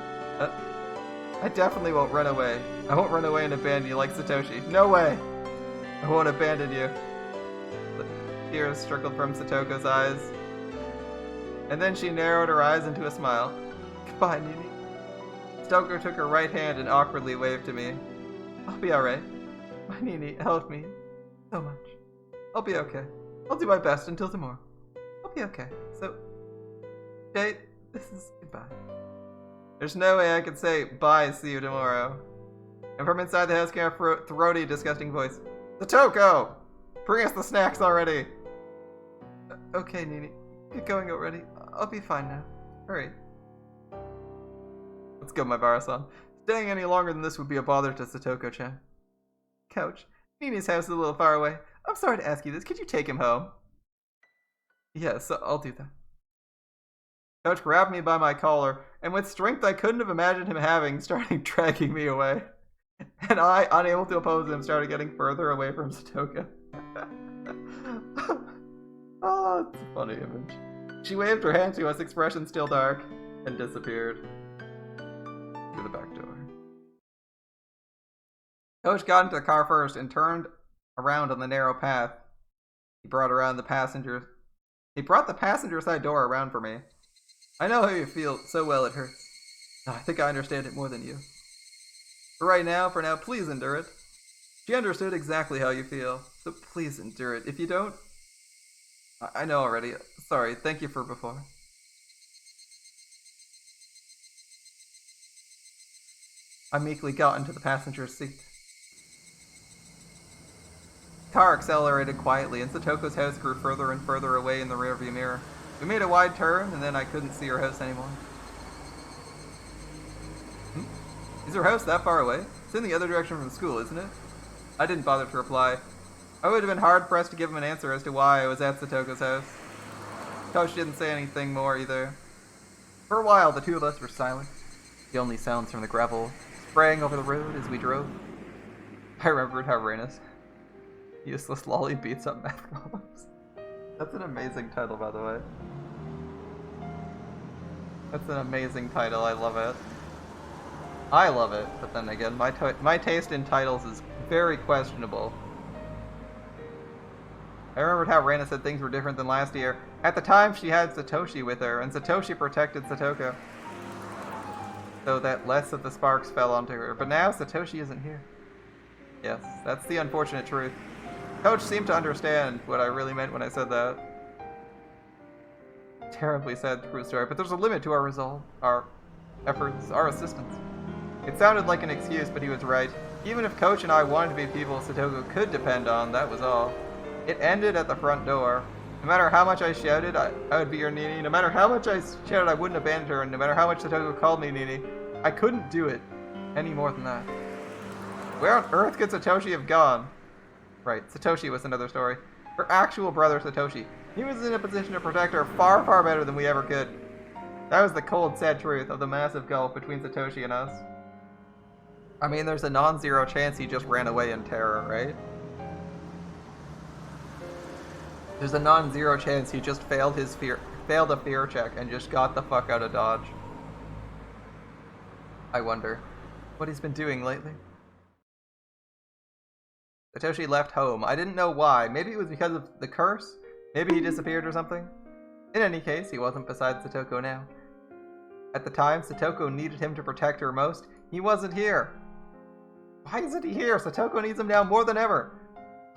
I definitely won't run away. I won't run away and abandon you like Satoshi. No way! I won't abandon you. The tears trickled from Satoko's eyes. And then she narrowed her eyes into a smile. Goodbye, Nini. Satoko took her right hand and awkwardly waved to me. I'll be alright. My Nini helped me so much. I'll be okay. I'll do my best until tomorrow. I'll be okay. So, Jade, this is goodbye. There's no way I could say bye, see you tomorrow. And from inside the house came a throaty, disgusting voice. Satoko! Bring us the snacks already! Okay, Nini. Get going already. I'll be fine now. Hurry. Let's go, my Bara-san. Staying any longer than this would be a bother to Satoko-chan. Coach, Nini's house is a little far away. I'm sorry to ask you this. Could you take him home? Yes, I'll do that. Coach grabbed me by my collar, and with strength I couldn't have imagined him having, started dragging me away. And I, unable to oppose him, started getting further away from Satoko. Oh, it's a funny image. She waved her hand to us, expression still dark, and disappeared. To the back door. Coach got into the car first and turned around on the narrow path. He brought the passenger side door around for me. I know how you feel so well it hurts. I think I understand it more than you. For now, please endure it. She understood exactly how you feel, so please endure it. If you don't, I know already. Sorry, thank you for before. I meekly got into the passenger's seat. The car accelerated quietly, and Satoko's house grew further and further away in the rearview mirror. We made a wide turn, and then I couldn't see her house anymore. Is her house that far away? It's in the other direction from school, isn't it? I didn't bother to reply. I would have been hard-pressed to give him an answer as to why I was at Satoko's house. Coach didn't say anything more either. For a while, the two of us were silent. The only sounds from the gravel spraying over the road as we drove. I remembered how Reina's useless lolly beats up math problems. That's an amazing title, by the way. That's an amazing title, I love it. I love it, but then again, my taste in titles is very questionable. I remembered how Reina said things were different than last year. At the time, she had Satoshi with her, and Satoshi protected Satoko. So that less of the sparks fell onto her. But now, Satoshi isn't here. Yes, that's the unfortunate truth. Coach seemed to understand what I really meant when I said that. Terribly sad true story, but there's a limit to our resolve, our efforts, our assistance. It sounded like an excuse, but he was right. Even if Coach and I wanted to be people Satoko could depend on, that was all. It ended at the front door. No matter how much I shouted, I would be your Nini. No matter how much I shouted, I wouldn't abandon her. And no matter how much Satoko called me Nini, I couldn't do it any more than that. Where on earth could Satoshi have gone? Right, Satoshi was another story. Her actual brother, Satoshi. He was in a position to protect her far, far better than we ever could. That was the cold, sad truth of the massive gulf between Satoshi and us. I mean, there's a non-zero chance he just ran away in terror, right? There's a non-zero chance he just failed a fear check and just got the fuck out of Dodge. I wonder what he's been doing lately. Satoshi left home. I didn't know why. Maybe it was because of the curse? Maybe he disappeared or something? In any case, he wasn't beside Satoko now. At the time Satoko needed him to protect her most, he wasn't here. Why isn't he here? Satoko needs him now more than ever.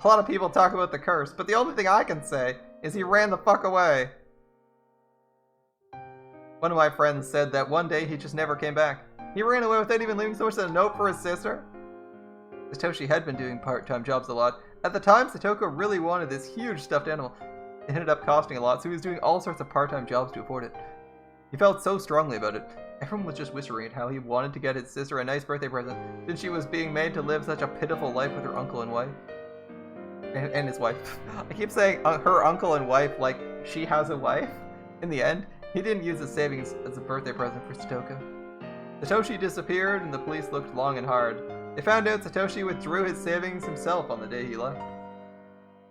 A lot of people talk about the curse, but the only thing I can say is he ran the fuck away. One of my friends said that one day he just never came back. He ran away without even leaving so much as a note for his sister. Satoshi had been doing part-time jobs a lot. At the time, Satoko really wanted this huge stuffed animal. It ended up costing a lot, so he was doing all sorts of part-time jobs to afford it. He felt so strongly about it. Everyone was just whispering how he wanted to get his sister a nice birthday present, since she was being made to live such a pitiful life with her uncle and wife. And his wife. I keep saying her uncle and wife like she has a wife. In the end, he didn't use his savings as a birthday present for Satoko. Satoshi disappeared, and the police looked long and hard. They found out Satoshi withdrew his savings himself on the day he left.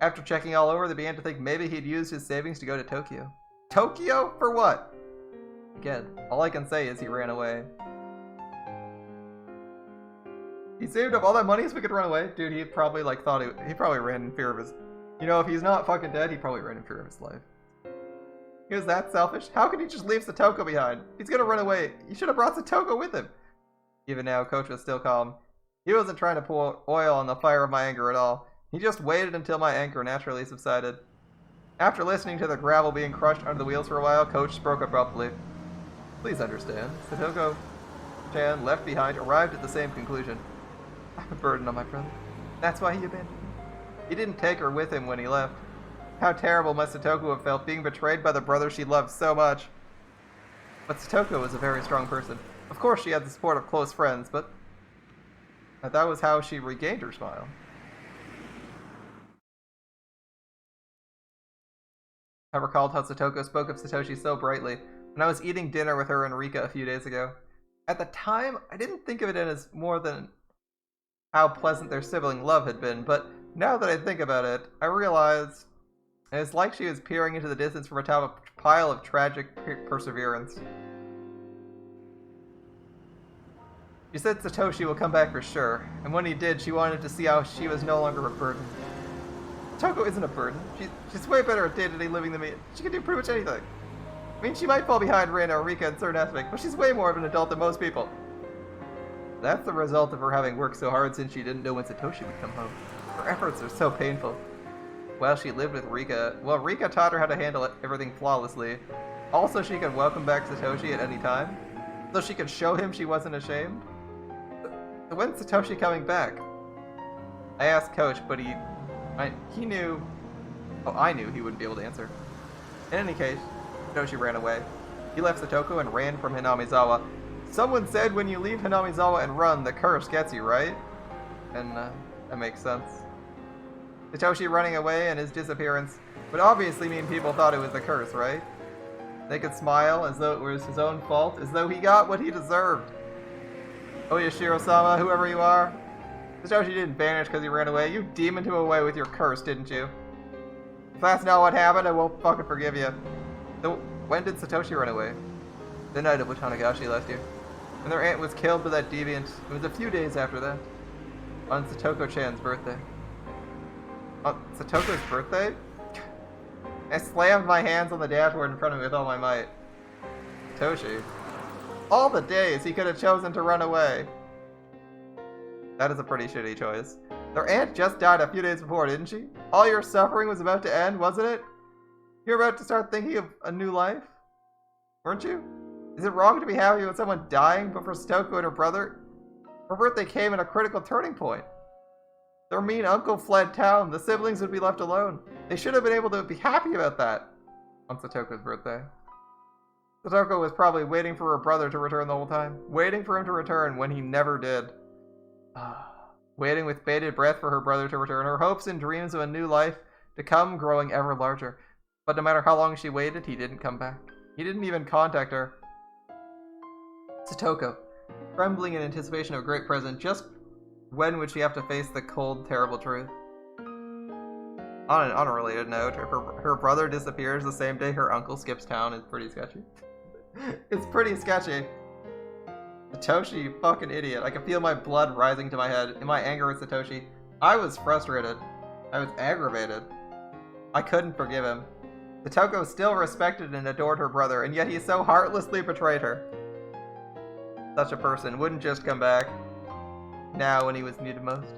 After checking all over, they began to think maybe he'd used his savings to go to Tokyo. Tokyo? For what? Again, all I can say is he ran away. He saved up all that money so we could run away? Dude, he probably he probably ran in fear of his... You know, if he's not fucking dead, he probably ran in fear of his life. He was that selfish? How could he just leave Satoko behind? He's gonna run away. You should have brought Satoko with him. Even now, Coach was still calm. He wasn't trying to pour oil on the fire of my anger at all. He just waited until my anger naturally subsided. After listening to the gravel being crushed under the wheels for a while, Coach spoke abruptly. Please understand, Satoko-chan, left behind, arrived at the same conclusion. I'm a burden on my brother. That's why he abandoned me. He didn't take her with him when he left. How terrible must Satoko have felt being betrayed by the brother she loved so much. But Satoko was a very strong person. Of course she had the support of close friends, but that was how she regained her smile. I recalled how Satoko spoke of Satoshi so brightly when I was eating dinner with her and Rika a few days ago. At the time, I didn't think of it as more than how pleasant their sibling love had been, but now that I think about it, I realized it's like she was peering into the distance from atop a pile of tragic perseverance. She said Satoshi will come back for sure, and when he did, she wanted to see how she was no longer a burden. Satoko isn't a burden. She's way better at day-to-day living than me. She can do pretty much anything. I mean, she might fall behind Reina or Rika in certain aspects, but she's way more of an adult than most people. That's the result of her having worked so hard since she didn't know when Satoshi would come home. Her efforts are so painful. While she lived with Rika, well, Rika taught her how to handle everything flawlessly. Also, she could welcome back Satoshi at any time, so she could show him she wasn't ashamed. So when's Satoshi coming back? I asked Coach, but he knew... Oh, I knew he wouldn't be able to answer. In any case, Satoshi ran away. He left Satoko and ran from Hinamizawa. Someone said when you leave Hinamizawa and run, the curse gets you, right? And that makes sense. Satoshi running away and his disappearance would obviously mean people thought it was the curse, right? They could smile as though it was his own fault, as though he got what he deserved. Oh, Yashiro-sama, whoever you are. Satoshi didn't vanish because he ran away. You demoned him away with your curse, didn't you? If that's not what happened, I won't fucking forgive you. So, when did Satoshi run away? The night of Watanagashi last year. And their aunt was killed by that deviant. It was a few days after that. On Satoko-chan's birthday. On Satoko's birthday? I slammed my hands on the dashboard in front of me with all my might. Satoshi. All the days he could have chosen to run away. That is a pretty shitty choice. Their aunt just died a few days before, didn't she? All your suffering was about to end, wasn't it? You're about to start thinking of a new life? Weren't you? Is it wrong to be happy with someone dying, but for Satoko and her brother? Her birthday came at a critical turning point. Their mean uncle fled town. The siblings would be left alone. They should have been able to be happy about that. On Satoko's birthday. Satoko was probably waiting for her brother to return the whole time. Waiting for him to return when he never did. Waiting with bated breath for her brother to return. Her hopes and dreams of a new life to come growing ever larger. But no matter how long she waited, he didn't come back. He didn't even contact her. Satoko, trembling in anticipation of a great present, just when would she have to face the cold, terrible truth? On an unrelated note, if her brother disappears the same day her uncle skips town, it's pretty sketchy. It's pretty sketchy. Satoshi, you fucking idiot. I can feel my blood rising to my head in my anger with Satoshi. I was frustrated. I was aggravated. I couldn't forgive him. Satoko still respected and adored her brother, and yet he so heartlessly betrayed her. Such a person wouldn't just come back now when he was needed most.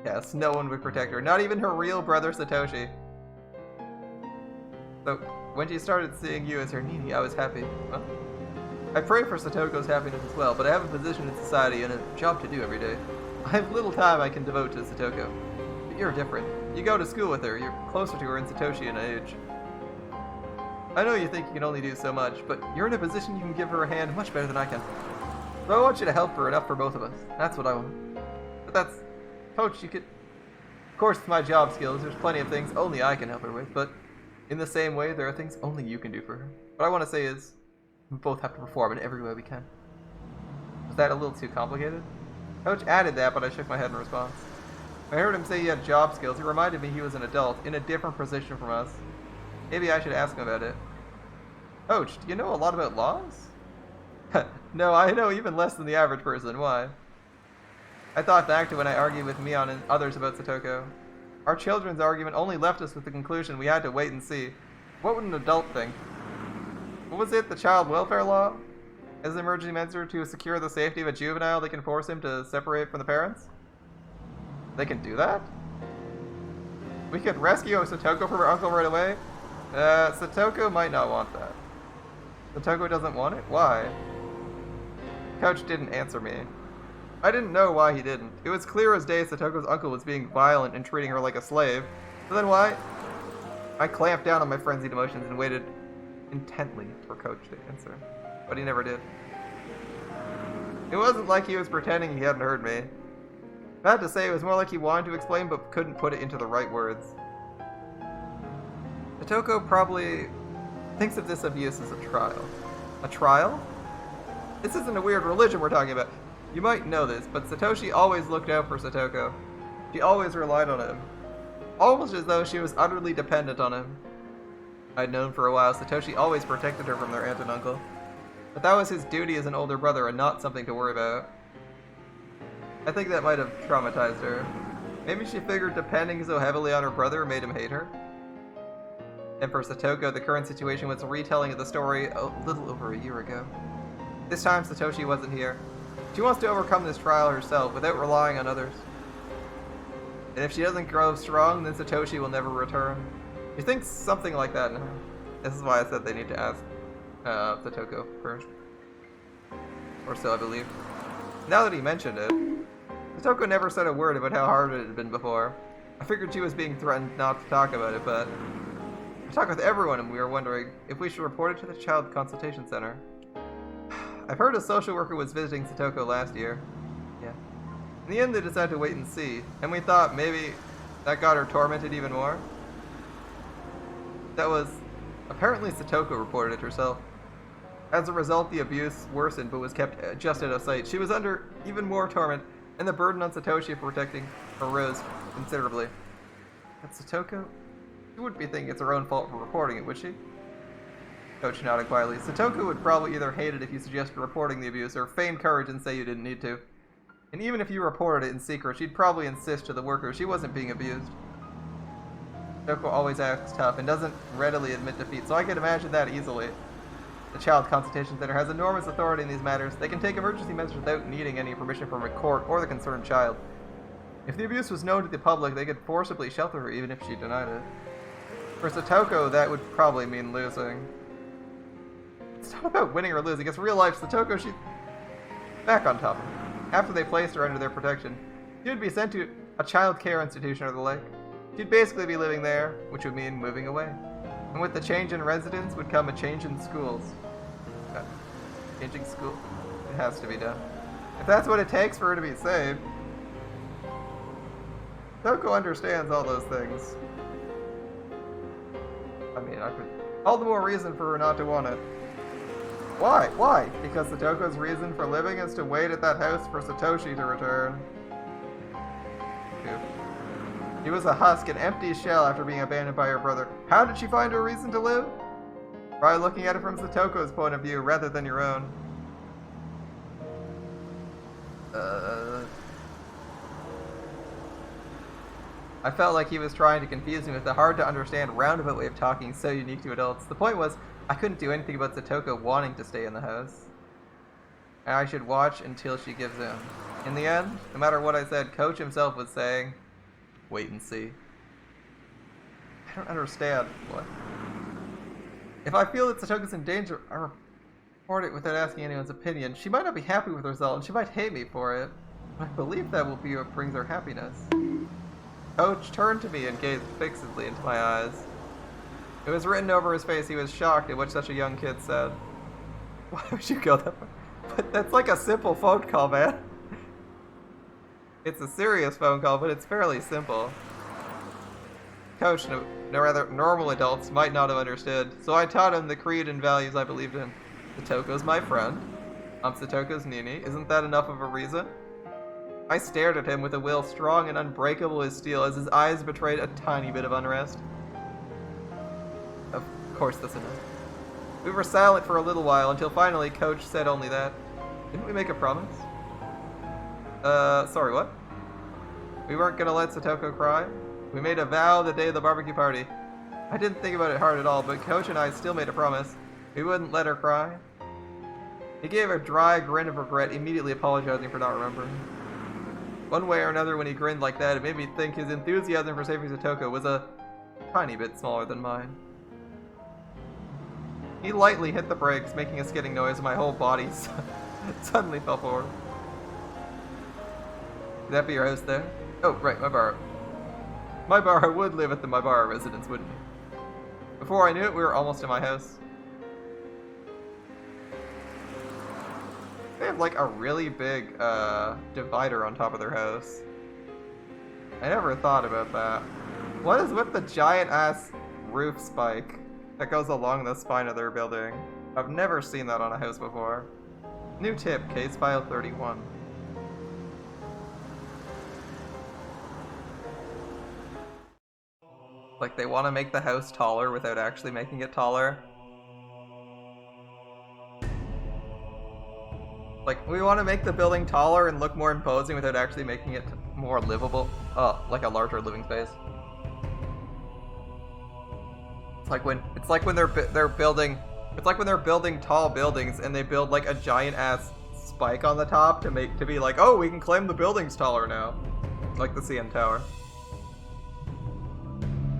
Yes, no one would protect her, not even her real brother Satoshi. So, when she started seeing you as her Nini, I was happy. Well, I pray for Satoko's happiness as well, but I have a position in society and a job to do every day. I have little time I can devote to Satoko. But you're different. You go to school with her, you're closer to her in Satoshi in age. I know you think you can only do so much, but you're in a position you can give her a hand much better than I can. So I want you to help her enough for both of us. That's what I want. But that's... Coach, you could... Of course, with my job skills, there's plenty of things only I can help her with, but in the same way, there are things only you can do for her. What I want to say is, we both have to perform in every way we can. Was that a little too complicated? Coach added that, but I shook my head in response. When I heard him say he had job skills, he reminded me he was an adult, in a different position from us. Maybe I should ask him about it. Coach, do you know a lot about laws? No, I know even less than the average person. Why? I thought back to when I argued with Mion and others about Satoko. Our children's argument only left us with the conclusion we had to wait and see. What would an adult think? What was it, the child welfare law? As an emergency measure to secure the safety of a juvenile, they can force him to separate from the parents? They can do that? We could rescue Satoko from her uncle right away? Satoko might not want that. Satoko doesn't want it? Why? Coach didn't answer me. I didn't know why he didn't. It was clear as day Satoko's uncle was being violent and treating her like a slave. So then why? I clamped down on my frenzied emotions and waited intently for Coach to answer. But he never did. It wasn't like he was pretending he hadn't heard me. I had to say, it was more like he wanted to explain but couldn't put it into the right words. Satoko probably thinks of this abuse as a trial. A trial? This isn't a weird religion we're talking about. You might know this, but Satoshi always looked out for Satoko. She always relied on him. Almost as though she was utterly dependent on him. I'd known for a while Satoshi always protected her from their aunt and uncle. But that was his duty as an older brother and not something to worry about. I think that might have traumatized her. Maybe she figured depending so heavily on her brother made him hate her. And for Satoko, the current situation was a retelling of the story a little over a year ago. This time Satoshi wasn't here. She wants to overcome this trial herself without relying on others. And if she doesn't grow strong, then Satoshi will never return. She thinks something like that now. This is why I said they need to ask Satoko first. Or so I believe. Now that he mentioned it, Satoko never said a word about how hard it had been before. I figured she was being threatened not to talk about it, but I talked with everyone and we were wondering if we should report it to the Child Consultation Center. I've heard a social worker was visiting Satoko last year. Yeah. In the end, they decided to wait and see, and we thought maybe that got her tormented even more. That was... apparently Satoko reported it herself. As a result, the abuse worsened but was kept just out of sight. She was under even more torment, and the burden on Satoshi for protecting her rose considerably. But Satoko? She wouldn't be thinking it's her own fault for reporting it, would she? Coach nodded quietly. Satoko would probably either hate it if you suggested reporting the abuse, or feign courage and say you didn't need to. And even if you reported it in secret, she'd probably insist to the workers she wasn't being abused. Satoko always acts tough and doesn't readily admit defeat, so I could imagine that easily. The Child Consultation Center has enormous authority in these matters. They can take emergency measures without needing any permission from a court or the concerned child. If the abuse was known to the public, they could forcibly shelter her even if she denied it. For Satoko, that would probably mean losing. It's not about winning or losing. It's real life. Satoko, she's back on top. After they placed her under their protection, she would be sent to a child care institution or the like. She'd basically be living there, which would mean moving away. And with the change in residence would come a change in schools. Changing school? It has to be done. If that's what it takes for her to be saved. Satoko understands all those things. I mean, all the more reason for her not to want it. Why? Why? Because Satoko's reason for living is to wait at that house for Satoshi to return. She was a husk, an empty shell after being abandoned by her brother. How did she find a reason to live? By looking at it from Satoko's point of view, rather than your own. I felt like he was trying to confuse me with the hard-to-understand roundabout way of talking so unique to adults. The point was, I couldn't do anything about Satoko wanting to stay in the house. And I should watch until she gives in. In the end, no matter what I said, Coach himself was saying, wait and see. I don't understand. What? If I feel that Satoko's in danger, I report it without asking anyone's opinion. She might not be happy with the result, and she might hate me for it. But I believe that will be what brings her happiness. Coach turned to me and gazed fixedly into my eyes. It was written over his face. He was shocked at what such a young kid said. Why would you go that far? But that's like a simple phone call, man. It's a serious phone call, but it's fairly simple. Coach, no rather normal adults might not have understood, so I taught him the creed and values I believed in. Satoko's my friend. I'm Satoko's Nini. Isn't that enough of a reason? I stared at him with a will strong and unbreakable as steel as his eyes betrayed a tiny bit of unrest. Of course that's enough. We were silent for a little while until finally Coach said only that. Didn't we make a promise? Sorry, what? We weren't gonna let Satoko cry? We made a vow the day of the barbecue party. I didn't think about it hard at all, but Coach and I still made a promise. We wouldn't let her cry. He gave a dry grin of regret, immediately apologizing for not remembering. One way or another, when he grinned like that, it made me think his enthusiasm for saving Satoko was a tiny bit smaller than mine. He lightly hit the brakes, making a skidding noise, and my whole body suddenly fell forward. Would that be your house there? Oh, right, my bar. My bar would live at the Maibara residence, wouldn't he? Before I knew it, we were almost in my house. They have like a really big divider on top of their house. I never thought about that. What is with the giant ass roof spike that goes along the spine of their building? I've never seen that on a house before. New tip, case file 31. Like they want to make the house taller without actually making it taller. Like, we want to make the building taller and look more imposing without actually making it more livable. Like a larger living space. It's like when they're building tall buildings and they build like a giant ass spike on the top to be like, oh, we can claim the building's taller now. Like the CN Tower.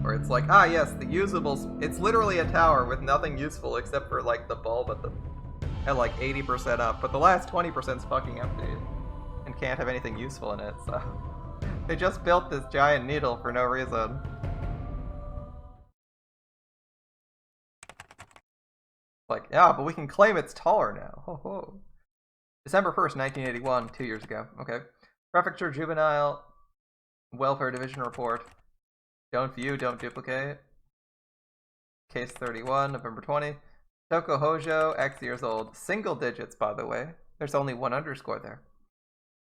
Or it's like, ah yes, the usables. It's literally a tower with nothing useful except for like the bulb at like 80% up, but the last 20% is fucking empty and can't have anything useful in it. So they just built this giant needle for no reason. Like, yeah, but we can claim it's taller now. Ho ho. December 1st, 1981, 2 years ago. Okay. Prefecture Juvenile Welfare Division report. Don't view, don't duplicate. Case 31, November 20. Toko Hojo, X years old. Single digits, by the way. There's only one underscore there.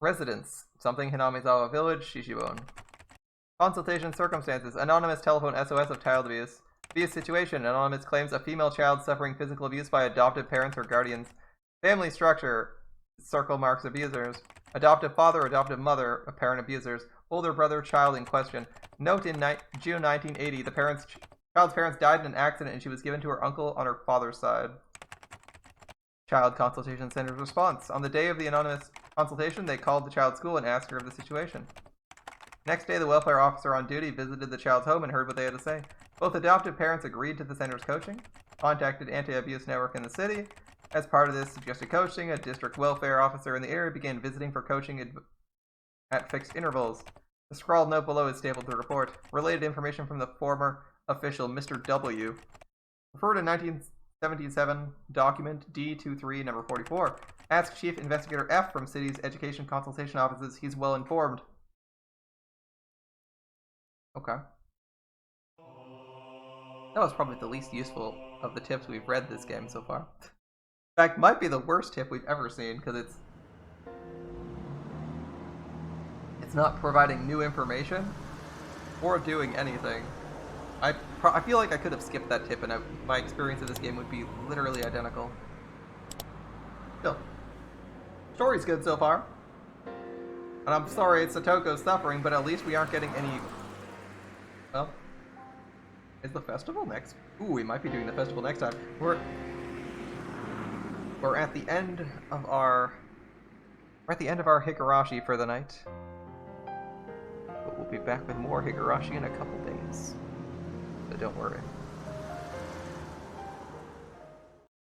Residence. Something Hinamizawa Village, Shishibone. Consultation circumstances. Anonymous telephone SOS of child abuse. Via situation. Anonymous claims a female child suffering physical abuse by adoptive parents or guardians. Family structure. Circle marks abusers. Adoptive father, adoptive mother, apparent abusers. Older brother, child in question. Note in June 1980, the child's parents died in an accident and she was given to her uncle on her father's side. Child Consultation Center's response. On the day of the anonymous consultation, they called the child's school and asked her of the situation. Next day, the welfare officer on duty visited the child's home and heard what they had to say. Both adoptive parents agreed to the center's coaching, contacted anti-abuse network in the city. As part of this suggested coaching, a district welfare officer in the area began visiting for coaching at fixed intervals. The scrawled note below is stapled to the report. Related information from the former official, Mr. W. Refer to 1977 document D23 number 44. Ask Chief Investigator F from City's Education Consultation Offices. He's well informed. Okay. That was probably the least useful of the tips we've read this game so far. In fact, might be the worst tip we've ever seen, because it's not providing new information or doing anything. I feel like I could have skipped that tip and my experience of this game would be literally identical. Still, story's good so far. And I'm sorry it's Satoko's suffering, but at least we aren't getting any... Well, is the festival next? Ooh, we might be doing the festival next time. We're at the end of our... We're at the end of our Higurashi for the night. But we'll be back with more Higurashi in a couple days. So don't worry.